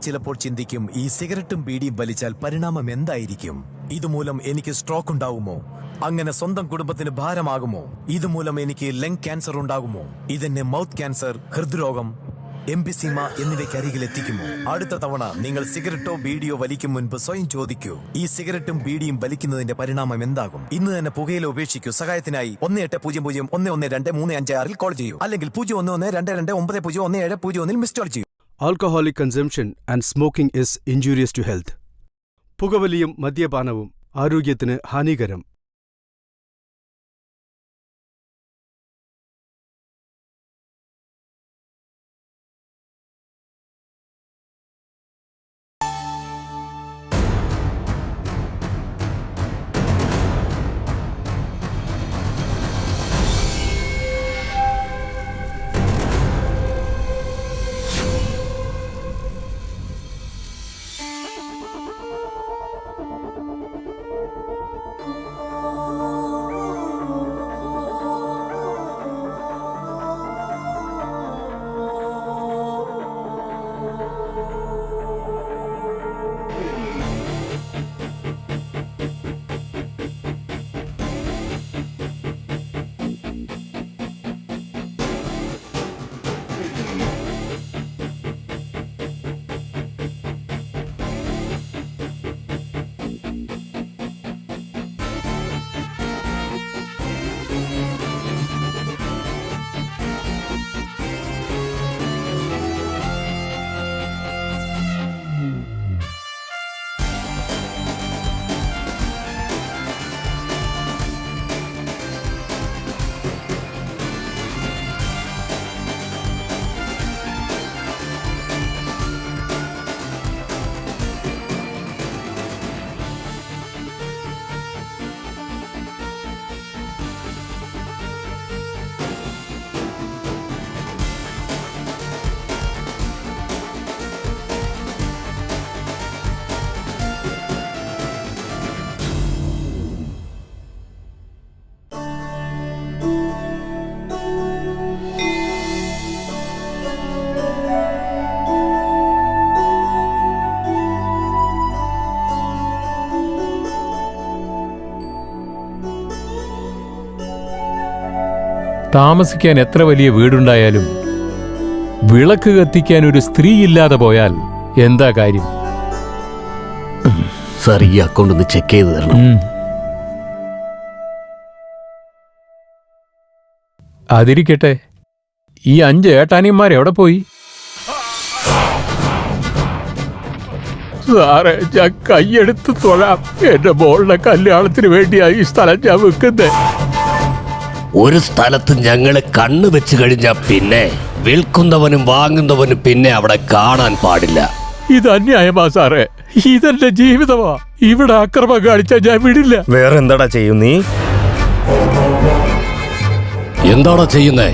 ചിലപ്പോൾ ചിന്തിക്കും, ഈ സിഗരറ്റും ബീഡിയും വലിച്ചാൽ പരിണാമം എന്തായിരിക്കും? ഇതുമൂലം എനിക്ക് സ്ട്രോക്ക് ഉണ്ടാകുമോ? അങ്ങനെ സ്വന്തം കുടുംബത്തിന് ഭാരമാകുമോ? ഇതുമൂലം എനിക്ക് ലങ് ക്യാൻസർ ഉണ്ടാകുമോ? ഇതെന്നെ മൗത്ത് ക്യാൻസർ, ഹൃദ്രോഗം, എംഫിസീമ എന്നിവയ്ക്കരികിൽ എത്തിക്കുമോ? അടുത്ത തവണ നിങ്ങൾ സിഗരറ്റോ ബീഡിയോ വലിക്കും മുൻപ് സ്വയം ചോദിക്കൂ, ഈ സിഗരറ്റും ബീഡിയും വലിക്കുന്നതിന്റെ പരിണാമം എന്താകും? ഇന്ന് തന്നെ പുകയില ഉപേക്ഷിക്കൂ. സഹായത്തിനായി 1800-112356 കോൾ ചെയ്യൂ, അല്ലെങ്കിൽ 011229011701 മിസ് കോൾ ചെയ്യൂ. Alcoholic consumption and smoking is injurious to health. പുകവലിയും മദ്യപാനവും ആരോഗ്യത്തിന് ഹാനികരം. താമസിക്കാൻ എത്ര വലിയ വീടുണ്ടായാലും വിളക്ക് കത്തിക്കാൻ ഒരു സ്ത്രീ ഇല്ലാതെ പോയാൽ എന്താ കാര്യം? സാർ, ഈ അക്കൗണ്ട് ഒന്ന് ചെക്ക് ചെയ്ത് തരണം. അതിരിക്കട്ടെ, ഈ 5 ഏട്ടാനിയന്മാരെവിടെ പോയി? സാറേ, ഞാൻ കൈയെടുത്ത് തൊഴാം. എന്റെ മോളുടെ കല്യാണത്തിന് വേണ്ടിയായി ഈ സ്ഥലം ഞാൻ വെക്കുന്നേ. ഒരു സ്ഥലത്ത് ഞങ്ങള് കണ്ണു വെച്ച് കഴിഞ്ഞാൽ പിന്നെ വിൽക്കുന്നവനും വാങ്ങുന്നവനും പിന്നെ അവിടെ കാണാൻ പാടില്ല. ഇത് അന്യായമാ സാറേ, ഇതെന്റെ ജീവിതമാ. ഇവിടെ അക്രമം കാണിച്ചാൽ ഞാൻ വിടില്ല. വേറെ എന്താടാ ചെയ്യും നീ? എന്താടാ ചെയ്യുന്നേ?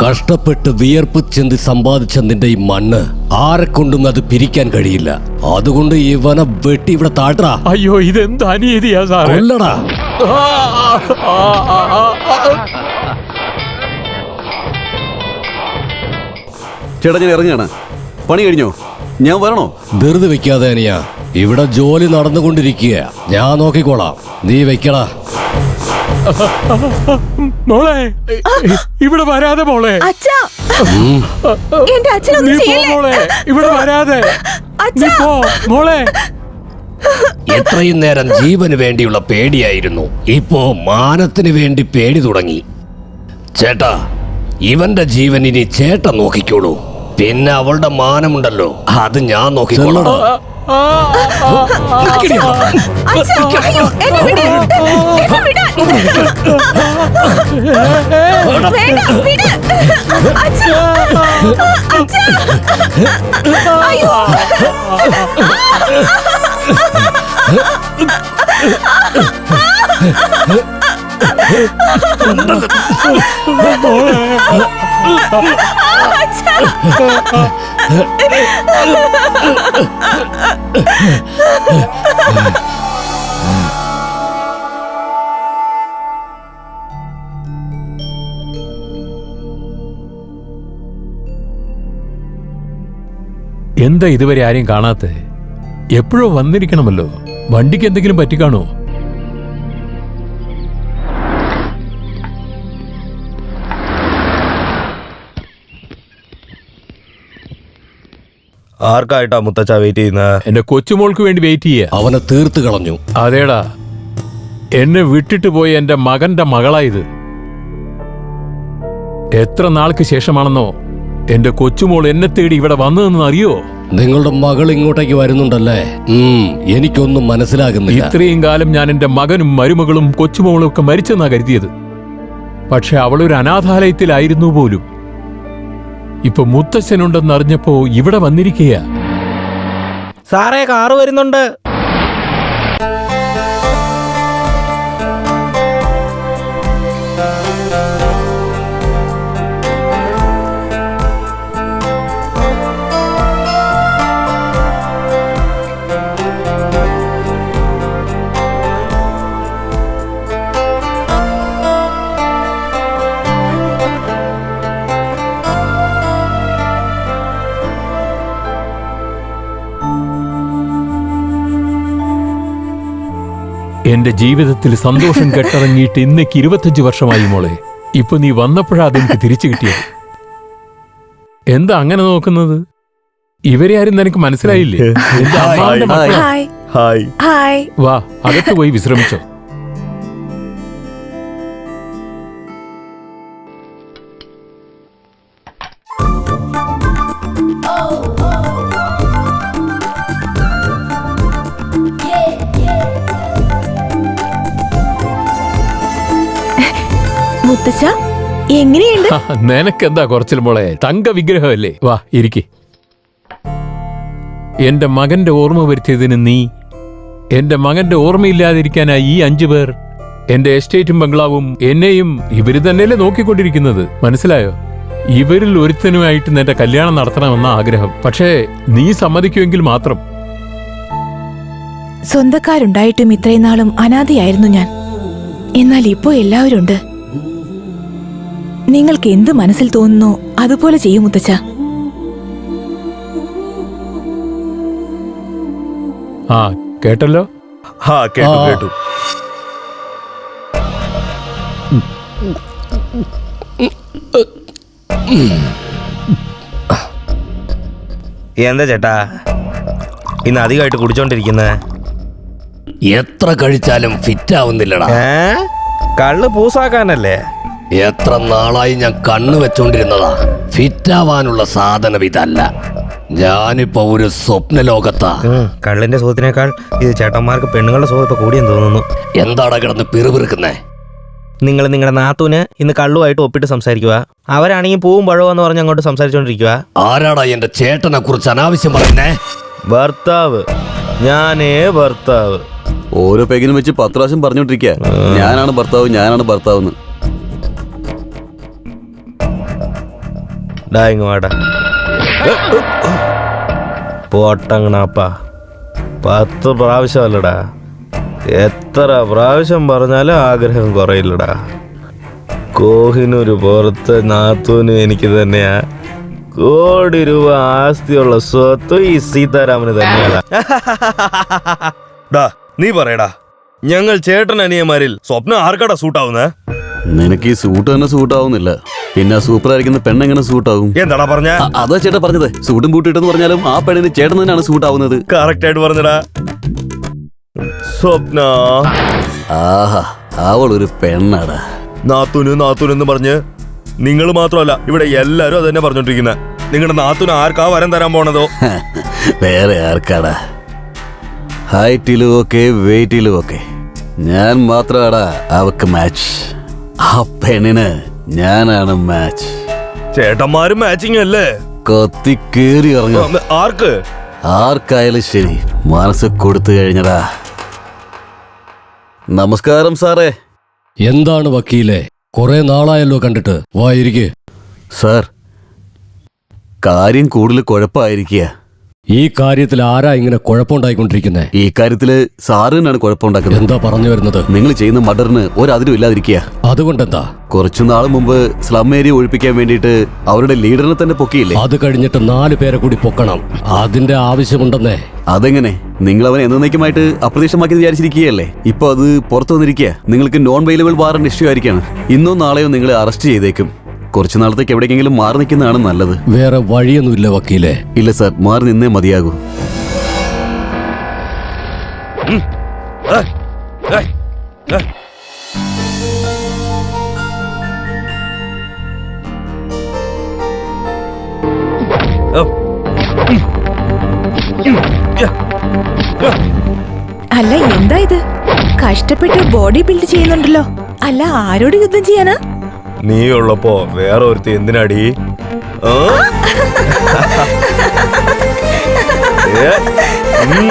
കഷ്ടപ്പെട്ട് വിയർപ്പ് ചെന്തി സമ്പാദിച്ച നിന്റെ ഈ മണ്ണ് ആരെക്കൊണ്ടും അത് പിരിക്കാൻ കഴിയില്ല. അതുകൊണ്ട് ഇവനെ വെട്ടി ഇവിടെ താഴ്ത്താ. അയ്യോ, ഇതെന്ത് അനീതിയാ സാറേ. കൊല്ലടാ. ചേട്ടാ, ഞാൻ ഇറങ്ങുകയാണ്. പണി കഴിഞ്ഞോ? ഞാൻ വരണോ? ധൃതി വെക്കാതെ അനിയാ, ഇവിടെ ജോലി നടന്നുകൊണ്ടിരിക്കുക. ഞാൻ നോക്കിക്കോളാം, നീ വെക്കടാ. മോളെ, ഇവിടെ വരാതെ മോളെ. മോളെ, ഇവിടെ വരാതെ മോളെ. എത്രയും നേരം ജീവന് വേണ്ടിയുള്ള പേടിയായിരുന്നു, ഇപ്പോ മാനത്തിന് വേണ്ടി പേടി തുടങ്ങി. ചേട്ടാ, ഇവന്റെ ജീവൻ ഇനി ചേട്ടൻ നോക്കിക്കോളൂ. പിന്നെ അവളുടെ മാനമുണ്ടല്ലോ, അത് ഞാൻ നോക്കിക്കോളാം. എന്താ ഇതുവരെ ആരെയും കാണാത്തെ? എപ്പോഴോ വന്നിരിക്കണമല്ലോ. വണ്ടിക്ക് എന്തെങ്കിലും പറ്റിക്കാണോ? ആർക്കായിട്ടാ മുത്തച്ഛ വെയിറ്റ് ചെയ്യുന്നത്? എന്റെ കൊച്ചുമോൾക്ക് വേണ്ടി വെയിറ്റ് ചെയ്യാ. അവനെ തീർത്ത് കളഞ്ഞു. അതേടാ, എന്നെ വിട്ടിട്ട് പോയ എന്റെ മകന്റെ മകളായത്. എത്ര നാൾക്ക് ശേഷമാണെന്നോ എന്റെ കൊച്ചുമോൾ എന്നെ തേടി ഇവിടെ വന്നതെന്ന് അറിയോ? നിങ്ങളുടെ മകൾ ഇങ്ങോട്ടേക്ക് വരുന്നുണ്ടല്ലേ? എനിക്കൊന്നും മനസ്സിലാകുന്നില്ല. ഇത്രയും കാലം ഞാൻ എന്റെ മകനും മരുമകളും കൊച്ചുമോളും ഒക്കെ മരിച്ചെന്നാ കരുതിയത്. പക്ഷെ അവളൊരു അനാഥാലയത്തിലായിരുന്നു പോലും. ഇപ്പൊ മുത്തച്ഛനുണ്ടെന്ന് അറിഞ്ഞപ്പോ ഇവിടെ വന്നിരിക്കുക. സാറേ, കാറ് വരുന്നുണ്ട്. എന്റെ ജീവിതത്തിൽ സന്തോഷം കെട്ടിറങ്ങിയിട്ട് ഇന്നേക്ക് 25 വർഷമായി മോളെ. ഇപ്പൊ നീ വന്നപ്പോഴാ അതെനിക്ക് തിരിച്ചു കിട്ടിയത്. എന്താ അങ്ങനെ നോക്കുന്നത്? ഇവരെ ആരും നിനക്ക് മനസ്സിലായില്ലേ? എന്റെ അമ്മാവന്റെ മക്കളാ. ഹായ്. ഹായ്. വാ, അകത്ത് പോയി വിശ്രമിച്ചോ. മുത്തച്ഛ, എങ്ങനെയുണ്ട്? നിനക്കെന്താ കുറച്ചിൽ മോളെ, തങ്ക വിഗ്രഹമല്ലേ. വാ ഇരിക്കെ. എന്റെ മകന്റെ ഓർമ്മ വരുത്തിയതിന് നീ, എന്റെ മകന്റെ ഓർമ്മയില്ലാതിരിക്കാനായി ഈ 5 പേർ, എന്റെ എസ്റ്റേറ്റും ബംഗ്ലാവും എന്നെയും ഇവര് തന്നെയല്ലേ നോക്കിക്കൊണ്ടിരിക്കുന്നത്. മനസ്സിലായോ? ഇവരിൽ ഒരുത്തനുമായിട്ട് നിന്റെ കല്യാണം നടത്തണമെന്ന ആഗ്രഹം. പക്ഷേ നീ സമ്മതിക്കുമെങ്കിൽ മാത്രം. സ്വന്തക്കാരുണ്ടായിട്ടും ഇത്രയും നാളും അനാഥയായിരുന്നു ഞാൻ. എന്നാൽ ഇപ്പോ എല്ലാവരും ഉണ്ട്. നിങ്ങൾക്ക് എന്ത് മനസ്സിൽ തോന്നുന്നോ അതുപോലെ ചെയ്യൂ മുത്തച്ഛ. ആ, കേട്ടല്ലോ. കേട്ടു. എന്താ ചേട്ടാ ഇന്ന് അധികമായിട്ട് കുടിച്ചോണ്ടിരിക്കുന്നത്? എത്ര കഴിച്ചാലും ഫിറ്റ് ആവുന്നില്ലടാ. കള്ള് പൂസാക്കാനല്ലേ? എത്ര നാളായി ഞാൻ കണ്ണു വെച്ചോണ്ടിരുന്നതാ. ഫിറ്റ് ആവാനുള്ള സാധനം ഇതല്ല. ഞാനിപ്പോ ഒരു സ്വപ്ന ലോകത്താ. കള്ളിന്റെ സുഖത്തിനേക്കാൾ ഇത് ചേട്ടന്മാർക്ക് പെണ്ണുങ്ങളുടെ സുഖം ഇപ്പൊ കൂടിയെന്ന് തോന്നുന്നു. എന്താടാ കിടന്ന് പിറുപിറുക്കുന്നേ? നിങ്ങൾ നിങ്ങളുടെ നാത്തൂന് ഇന്ന് കള്ളുമായിട്ട് ഒപ്പിട്ട് സംസാരിക്കുക. അവരാണെങ്കിൽ പൂവും പഴവെന്ന് പറഞ്ഞ് അങ്ങോട്ട് സംസാരിച്ചോണ്ടിരിക്കുക. ആരാടാ എന്റെ ചേട്ടനെ കുറിച്ച് അനാവശ്യം പറയുന്നേ? ഭർത്താവ്, ഞാനേ ഭർത്താവ്. ഓരോ പെഗിനും വെച്ച് 10 പ്രാവശ്യം പറഞ്ഞോണ്ടിരിക്കുക, ഞാനാണ് ഭർത്താവ്, ഞാനാണ് ഭർത്താവെന്ന്. ഇങ്ങ് വാടാ. പോട്ടങ്ങണാപ്പാ, 10 പ്രാവശ്യമല്ലടാ, എത്ര പ്രാവശ്യം പറഞ്ഞാലും ആഗ്രഹം കുറയില്ലടാ. കോഹിനൂര് പുറത്ത് നാത്തൂനും എനിക്ക് തന്നെയാ. കോടി രൂപ ആസ്തിയുള്ള സ്വത്ത് ഈ സീതാരാമന് തന്നെയാണ്. നീ പറയടാ, ഞങ്ങൾ ചേട്ടൻ അനിയന്മാരിൽ സ്വപ്നം ആർക്കാടാ സൂട്ടാവുന്നേ? നിനക്ക് ഈ സൂട്ട് തന്നെ സൂട്ടാവുന്നില്ല, പിന്നെ സൂപ്പർ ആയിരിക്കുന്ന പെണ്ണെങ്ങനെ സൂട്ടാവും? എന്താടാ പറഞ്ഞ? അതാ ചേട്ടാ പറഞ്ഞത്. സൂട്ടും ബൂട്ടിട്ടെന്ന് പറഞ്ഞാലും ആ പെണ്ണിന് ചേട്ടൻ തന്നെയാണ് സൂട്ടാവുന്നത്. കറക്റ്റ് ആയിട്ട് പറഞ്ഞടാ. സ്വപ്ന, ആഹാ, അവളൊരു പെണ്ണാടാ. നാത്തൂനെന്ന് പറഞ്ഞ് നിങ്ങൾ മാത്രമല്ല ഇവിടെ എല്ലാരും അത് തന്നെ പറഞ്ഞോണ്ടിരിക്കുന്നത്. നിങ്ങളുടെ നാത്തൂന് ആർക്കാ വരം തരാൻ പോണതോ? വേറെ ആർക്കാടാ? ഹൈറ്റിലും ഒക്കെ വെയിറ്റിലും ഒക്കെ ഞാൻ മാത്രമാടാ അവക്ക് മാച്ച്. ആ പെണ്ണിന് ഞാനാണ് മാച്ച്. ചേട്ടന്മാരും മാച്ചിങ് അല്ലേ? കൊത്തി കേറി ഇറങ്ങും. ആർക്ക്? ആർക്കായാലും ശരി, മനസ്സ് കൊടുത്തു കഴിഞ്ഞടാ. നമസ്കാരം സാറേ. എന്താണ് വക്കീലെ, കുറെ നാളായല്ലോ കണ്ടിട്ട്. വായിരിക്കെ. സാർ, കാര്യം കൂടുതൽ കുഴപ്പമായിരിക്കുക. ഈ കാര്യത്തിൽ ആരാ ഇങ്ങനെ കുഴപ്പമുണ്ടായിക്കൊണ്ടിരിക്കുന്നത്? ഈ കാര്യത്തില് സാറ് തന്നെയാണ് കുഴപ്പമുണ്ടാക്കുന്നത്. എന്താ പറഞ്ഞു വരുന്നത്? നിങ്ങൾ ചെയ്യുന്ന മർഡറിന് ഒരതിരും ഇല്ലാതിരിക്കുക. അതുകൊണ്ടെന്താ? കുറച്ചു നാൾ മുമ്പ് സ്ലം ഏരിയ ഒഴിപ്പിക്കാൻ വേണ്ടിയിട്ട് അവരുടെ ലീഡറിനെ തന്നെ പൊക്കിയില്ലേ? അത് കഴിഞ്ഞിട്ട് 4 പേരെ കൂടി പൊക്കണം. അതിന്റെ ആവശ്യമുണ്ടെന്നേ. അതെങ്ങനെ? നിങ്ങൾ അവനെ എന്നേക്കുമായിട്ട് അപ്രതീക്ഷിതമാക്കി വിചാരിച്ചിരിക്കുകയല്ലേ? ഇപ്പൊ അത് പുറത്തു വന്നിരിക്കുക. നിങ്ങൾക്ക് നോൺ വെയിലബിൾ വാറന്റ് ഇഷ്യൂ ആയിരിക്കാണ്. ഇന്നോ നാളെയോ നിങ്ങളെ അറസ്റ്റ് ചെയ്തേക്കും. കുറച്ചു നാളത്തേക്ക് എവിടേക്കെങ്കിലും മാറി നിൽക്കുന്നതാണ് നല്ലത്. വേറെ വഴിയൊന്നുമില്ല വക്കീലെ. ഇല്ല സാർ, മാറി നിന്നേ മതിയാകൂ. അല്ല, എന്താ ഇത്? കഷ്ടപ്പെട്ട് ബോഡി ബിൽഡ് ചെയ്യുന്നുണ്ടല്ലോ. അല്ല, ആരോട് യുദ്ധം ചെയ്യാനാ? നീ ഉള്ളപ്പോ വേറെ ഒരുത്തി എന്തിനാടി? ആ? ഏ? ഉം.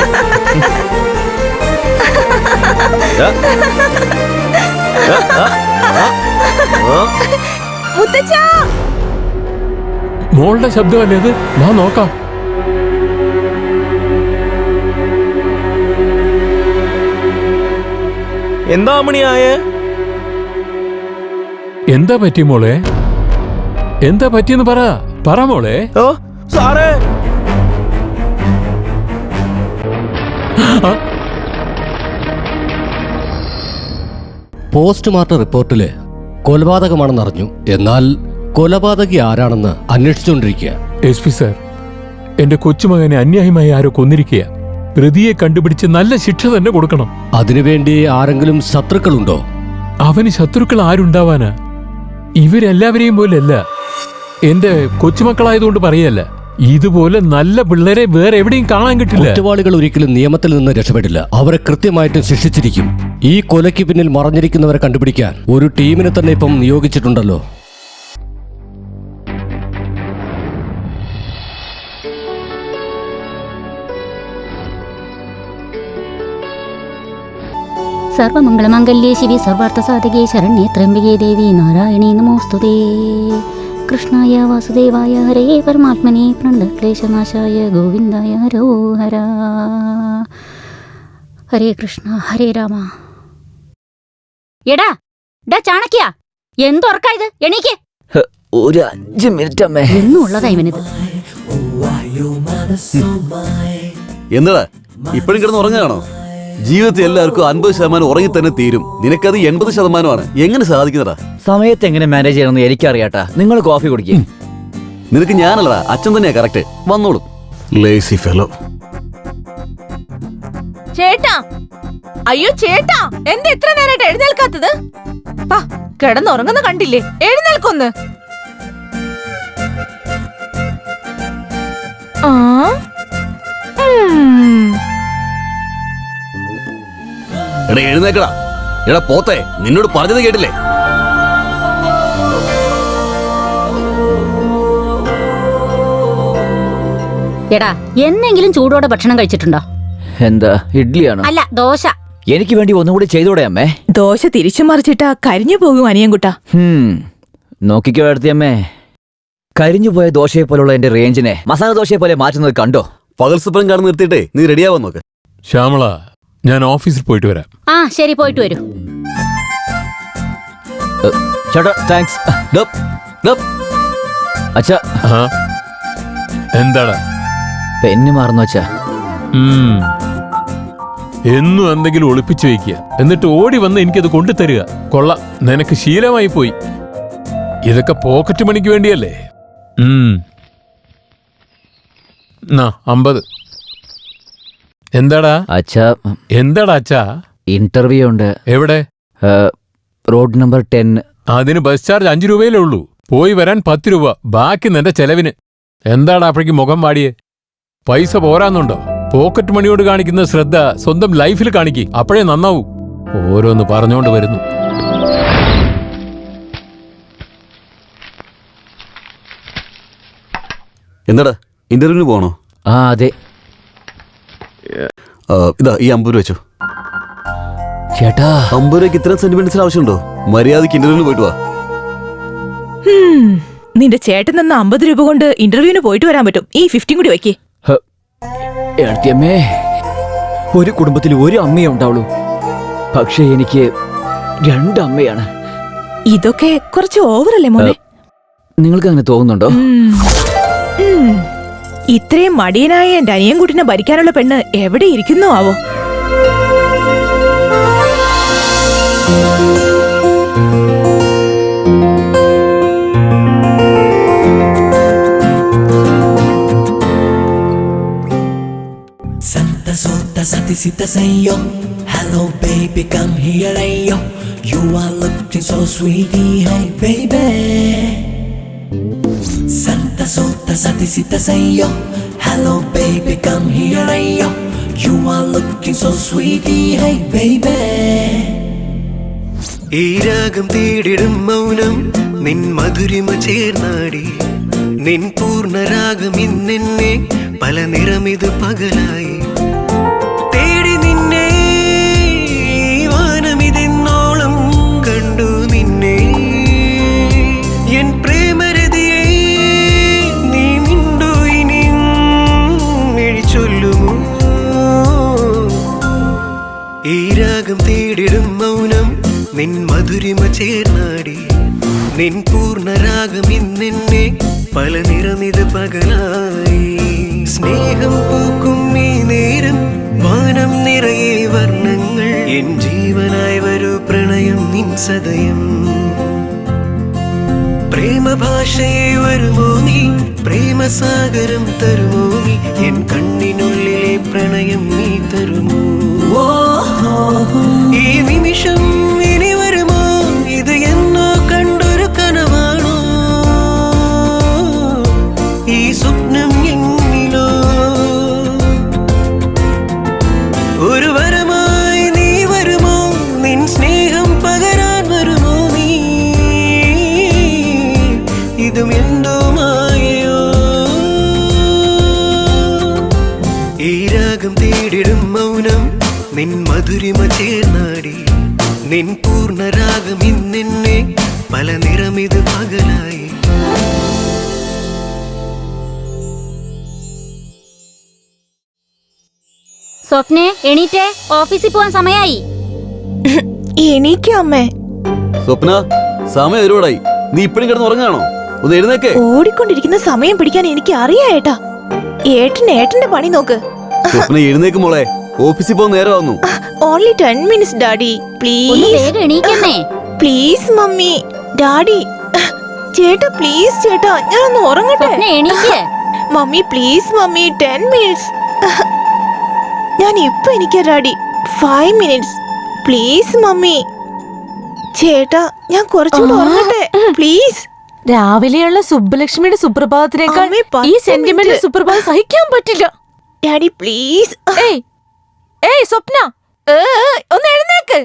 മുത്തച്ഛാ! മോളുടെ ശബ്ദമല്ലേ അത്? വാ നോക്കാം. എന്താ മണിയായേ? എന്താ പറ്റി മോളെ? എന്താ പറ്റിയെന്ന് പറ മോളെ. ഓ സാറേ, പോസ്റ്റ്മോർട്ടം റിപ്പോർട്ടില് കൊലപാതകമാണെന്നറിഞ്ഞു. എന്നാൽ കൊലപാതകി ആരാണെന്ന് അന്വേഷിച്ചുകൊണ്ടിരിക്കുക. SP സാർ, എന്റെ കൊച്ചുമകനെ അന്യായമായി ആരോ കൊന്നിരിക്കുക. പ്രതിയെ കണ്ടുപിടിച്ച് നല്ല ശിക്ഷ തന്നെ കൊടുക്കണം. അതിനുവേണ്ടി ആരെങ്കിലും ശത്രുക്കളുണ്ടോ? അവന് ശത്രുക്കൾ ആരുണ്ടാവാനാ? ഇവരെല്ലാവരെയും പോലെയല്ല. എന്റെ കൊച്ചുമക്കളായതുകൊണ്ട് പറയല്ല. ഇതുപോലെ നല്ല പിള്ളേരെ വേറെ എവിടെയും കാണാൻ കിട്ടില്ല. കുറ്റവാളികൾ ഒരിക്കലും നിയമത്തിൽ നിന്ന് രക്ഷപ്പെടില്ല. അവരെ കൃത്യമായിട്ടും ശിക്ഷിച്ചിരിക്കും. ഈ കൊലയ്ക്ക് പിന്നിൽ മറഞ്ഞിരിക്കുന്നവരെ കണ്ടുപിടിക്കാൻ ഒരു ടീമിനെ തന്നെ ഇപ്പം നിയോഗിച്ചിട്ടുണ്ടല്ലോ. സർവമംഗളമംഗല്യേ ശിവി സർവാർത്ഥസാധകേ ശരണ്യേ ത്രയംബകേ ദേവി നാരായണീ നമോസ്തുതേ. കൃഷ്ണായ വാസുദേവായ ഹരേ പരമാത്മനേ പ്രണതക്ലേശനാശായ ഗോവിന്ദായ ഹരോഹര. ഹരേ കൃഷ്ണ ഹരേ രാമ. എടാ ചാണക്യ, എന്തൊറക്കാ ഇത്? എണീക്ക്. ഒരു 5 മിനിറ്റ് അമ്മേ. എന്നുള്ളതാ ഇവനിത്. എന്താ ഇപ്പോഴും കിടന്ന് ഉറങ്ങുകയാണോ? ജീവിതത്തിൽ എല്ലാവർക്കും 50% ഉറങ്ങി തന്നെ തീരും. നിനക്കത് 80%. എങ്ങനെ സാധിക്കുന്നതാ? സമയത്ത് എങ്ങനെ മാനേജ് ചെയ്യണമെന്ന് എനിക്കറിയാട്ടാ. നിങ്ങൾ കോഫി കുടിക്കും. നിനക്ക് ഞാനല്ലടാ, അച്ഛൻ തന്നെയാ കറക്റ്റ്. വന്നോളും. Lazy fellow. ചേട്ടാ, അയ്യോ ചേട്ടാ, എന്താ എത്ര നേരമായിട്ട് എഴുന്നേൽക്കാത്തത്? കിടന്നുറങ്ങുന്ന കണ്ടില്ലേ? എഴുന്നേൽക്കൊന്ന്. എടാ എഴുന്നേക്കടാ. എടാ പോത്തെ, നിന്നോട് പറഞ്ഞത് കേട്ടില്ലേ? എടാ, എന്നെങ്കിലും ചൂടോടെ ഭക്ഷണം കഴിച്ചിട്ടുണ്ടോ? എന്താ ഇഡ്ഡലിയാണോ? അല്ല, ദോശ. എനിക്ക് വേണ്ടി ഒന്നുകൂടി ചെയ്തൂടെ അമ്മേ? ദോശ തിരിച്ചു മറിച്ചിട്ടാ കരിഞ്ഞു പോകും അനിയൻകുട്ടാ. നോക്കിക്കോ അടുത്തമ്മേ, കരിഞ്ഞു പോയ ദോശയെ പോലുള്ള എന്റെ റേഞ്ചിനെ മസാല ദോശയെ പോലെ മാറ്റുന്നത് കണ്ടോ? പകൽ സ്വപ്നം കാണുന്ന നിർത്തിയിട്ടേ നീ റെഡിയാവാൻ നോക്ക്. ശ്യാമള, ഞാൻ ഓഫീസിൽ പോയിട്ട് വരാം. ആ ശരി, പോയിട്ട് വരൂ. ചേട്ടാ താങ്ക്സ്. അച്ഛാ, എന്താടാ? പെന്ന് മാറുന്നു അച്ഛാ. എന്നും എന്തെങ്കിലും ഒളിപ്പിച്ചു വെക്കുക, എന്നിട്ട് ഓടി വന്ന് എനിക്കത് കൊണ്ടുതരിക. കൊള്ളാം, നിനക്ക് ശീലമായി പോയി. ഇതൊക്കെ പോക്കറ്റ് മണിക്ക് വേണ്ടിയല്ലേ? 50. എന്താടാ അച്ഛാ? എന്താടാ അച്ഛാ? ഇന്റർവ്യൂ ഉണ്ട്. എവിടെ? Road number 10. അതിന് ബസ് ചാർജ് 5 രൂപയിലേ ഉള്ളൂ. പോയി വരാൻ 10 രൂപ. ബാക്കി നിന്റെ ചെലവിന്. എന്താടാ അപ്പോഴേക്ക് മുഖം വാടിയേ? പൈസ പോരാന്നുണ്ടോ? പോക്കറ്റ് മണിയോട് കാണിക്കുന്ന ശ്രദ്ധ സ്വന്തം ലൈഫിൽ കാണിക്ക്. അപ്പോഴേ നന്നാവൂ. ഓരോന്ന് പറഞ്ഞോണ്ട് വരുന്നു. എന്താടാ, ഇന്റർവ്യൂവിന് പോകണോ? ആ അതെ. ഇതാ ഈ 50 രൂപ വെച്ചോ. ചേട്ടാ, 50 രൂപയ്ക്ക് ഇത്രയും സെന്റിമെന്റ്സിന് ആവശ്യമുണ്ടോ? മര്യാദയ്ക്ക് ഇന്റർവ്യൂവിന് പോയിട്ട് വാ. നിന്റെ ചേട്ടൻ തന്ന 50 രൂപ കൊണ്ട് ഇന്റർവ്യൂവിന് പോയിട്ട് വരാൻ പറ്റും. ഈ 50 കൂടി വയ്ക്കേ. ഏടത്തിയമ്മേ, ഒരു കുടുംബത്തിൽ ഒരു അമ്മയേ ഉണ്ടാവുള്ളൂ. പക്ഷേ എനിക്ക് 2 അമ്മയാണ്. ഇതൊക്കെ കുറച്ച് ഓവറല്ലേ മോനെ? നിങ്ങൾക്ക് അങ്ങനെ തോന്നുന്നുണ്ടോ? ഇത്രയും മടിയനായ എന്റെ അനിയൻകുട്ടിനെ ഭരിക്കാനുള്ള പെണ്ണ് എവിടെ ഇരിക്കുന്നോ ആവോ? Santa Sota Sati Sita Sayo, hello baby come here ayo, you are looking so sweetie hey baby. Santa Sota Sati Sita Sayo, hello baby come here ayo, you are looking so sweetie hey baby. ഈ രാഗം തേടിടും മൗനം നിൻ മധുരിമ ചേർന്നാടി, നിൻ പൂർണ്ണരാഗം ഇന്നെന്നെ പല നിറമിത് പകലായി തേടി നിന്നെ വാനമിതെന്നോളം കണ്ടു നിന്നെ എൻ പ്രേമരതിയെ നീ മിണ്ടു ഇനി മിഴിച്ചൊല്ലുമോ? ഈ രാഗം തേടിടും മൗനം നിൻ മധുരിമ ചേർന്നാടി, നിൻ പൂർണ്ണരാഗം ഇന്നെന്നെ പല നിറമിത് പകലായി സ്നേഹം പൂക്കും ഈ നേരം വാനം നിറയെ വർണ്ണങ്ങൾ എൻ ജീവനായി വരൂ പ്രണയം നിൻ സദയം പ്രേമഭാഷയെ വരുമോ നീ പ്രേമസാഗരം തരുമോ നീ എൻ കണ്ണിനുള്ളിലെ പ്രണയം നീ തരുമോ? ഈ നിമിഷം ഇനി വരുമോ? ഇത് എന്നോ കണ്ടൊരു കനവാണോ? ഈ സ്വപ്നം എന്നിലോ ഒരു വരമായി നീ വരുമോ? നിൻ സ്നേഹം പകരാൻ വരുമോ നീ? ഇതും എന്തോ മായയോ? ഈ രാഗം തേടിടും മൗനം നിൻ മധുരിമ ചേർന്നാടി, നിൻ പൂർണ്ണരാഗം ഇന്നെന്നെ പല നിറമിത് പകലായി. സ്വപ്നെ എണീറ്റേ, ഓഫീസിൽ പോവാൻ സമയായി. എണീക്കോ അമ്മേ? സ്വപ്ന, സമയം ഒരുപാടായി. നീ ഇപ്പഴും കിടന്ന് ഉറങ്ങാണോ? ഒന്ന് എഴുന്നേക്കേ. ഓടിക്കൊണ്ടിരിക്കുന്ന സമയം പിടിക്കാൻ എനിക്ക് അറിയാ ഏട്ടാ. ഏട്ടന്റെ പണി നോക്ക്. സ്വപ്ന എഴുന്നേക്ക് മോളെ, ഓഫീസിൽ പോകാൻ നേരമാവുന്നു. ഓൺലി 10 minutes ഡാഡി, ഒന്ന് പ്ലീസ് വേഗം എണീക്കന്നേ. പ്ലീസ് മമ്മി, ഡാഡി, ചേട്ടാ പ്ലീസ് ചേട്ടാ, ഞാനൊന്ന് ഉറങ്ങട്ടെ. സ്വപ്നെ എണീക്ക്. Mummy please mummy, 10 minutes. ഞാൻ ഇപ്പൊ എനിക്ക് ഡാഡി, 5 minutes പ്ലീസ് മമ്മി. ചേട്ടാ ഞാൻ കുറച്ചുകൂടെ ഉറങ്ങട്ടെ പ്ലീസ്. രാവിലെയുള്ള സുബ്ബലക്ഷ്മിയുടെ സുപ്രഭാതത്തിനേക്കാൾ അമ്മേ, 10 ഈ സെന്റിമെന്റ് minute. സുപ്രഭാതം സഹിക്കാൻ പറ്റില്ല. Daddy please. ഏയ് സ്വപ്ന, ഒന്ന് എഴുന്നേക്ക്.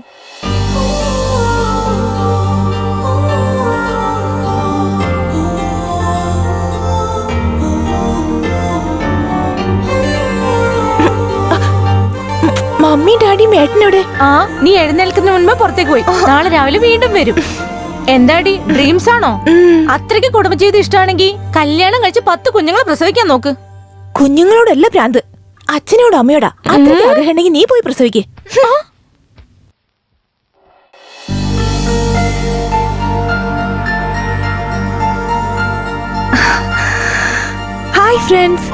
മമ്മി ഡാഡി മേട്ടനോടെ? നീ എഴുന്നേൽക്കുന്ന മുൻപ് പുറത്തേക്ക് പോയി. നാളെ രാവിലെ വീണ്ടും വരും. എന്താടി ഡ്രീംസ് ആണോ? അത്രയ്ക്ക് കുടുംബജീവിതം ഇഷ്ടമാണെങ്കിൽ കല്യാണം കഴിച്ച് 10 കുഞ്ഞുങ്ങളെ പ്രസവിക്കാൻ നോക്ക്. കുഞ്ഞുങ്ങളോടല്ല ഭ്രാന്ത്, അച്ഛനോട് അമ്മയോടാ. അത്രയ്ക്ക് ആഗ്രഹം ഉണ്ടെങ്കിൽ നീ പോയി പ്രസവിക്കേ. ഹായ് ഫ്രണ്ട്സ്,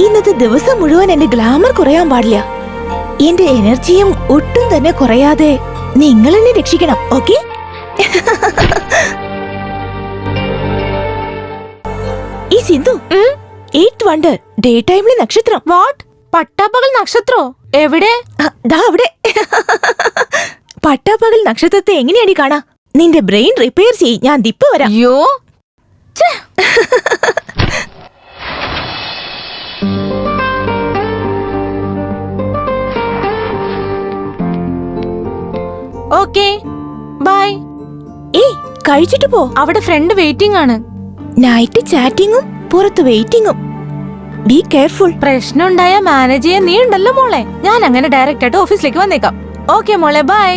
ഇന്നത്തെ ദിവസം മുഴുവൻ എന്റെ ഗ്ലാമർ കുറയാൻ പാടില്ല. എന്റെ എനർജിയും ഒട്ടും തന്നെ കുറയാതെ നിങ്ങൾ എന്നെ രക്ഷിക്കണം, ഓക്കെ? ഈ സിന്ധു, 8th വണ്ടർ ഡേ ടൈമിലെ നക്ഷത്രം. വാട്ട്? പട്ടാപ്പകൽ നക്ഷത്രോ? എവിടെ? ദാ അവിടെ. പട്ടാപ്പകൽ നക്ഷത്രത്തെ എങ്ങനെയാണ് കാണാ? നിന്റെ ബ്രെയിൻ റിപ്പയർ ചെയ്യ്, ഞാൻ ദിപ്പ വരാം. അയ്യോ, ഓക്കേ ബൈ. ഏയ് കഴിച്ചിട്ട് പോ. അവിടെ ഫ്രണ്ട് വെയിറ്റിംഗ് ആണ്. നൈറ്റ് ചാറ്റിങ്ങും പുറത്ത് വെയിറ്റിംഗും. Be careful. പ്രശ്നം ഉണ്ടായ മാനേജ് ചെയ്യാൻ നീ ഉണ്ടല്ലോ മോളെ. ഞാൻ അങ്ങനെ ഡയറക്റ്റ് ആയിട്ട് ഓഫീസിലേക്ക് വന്നേക്കാം. ഓക്കെ മോളെ, ബൈ.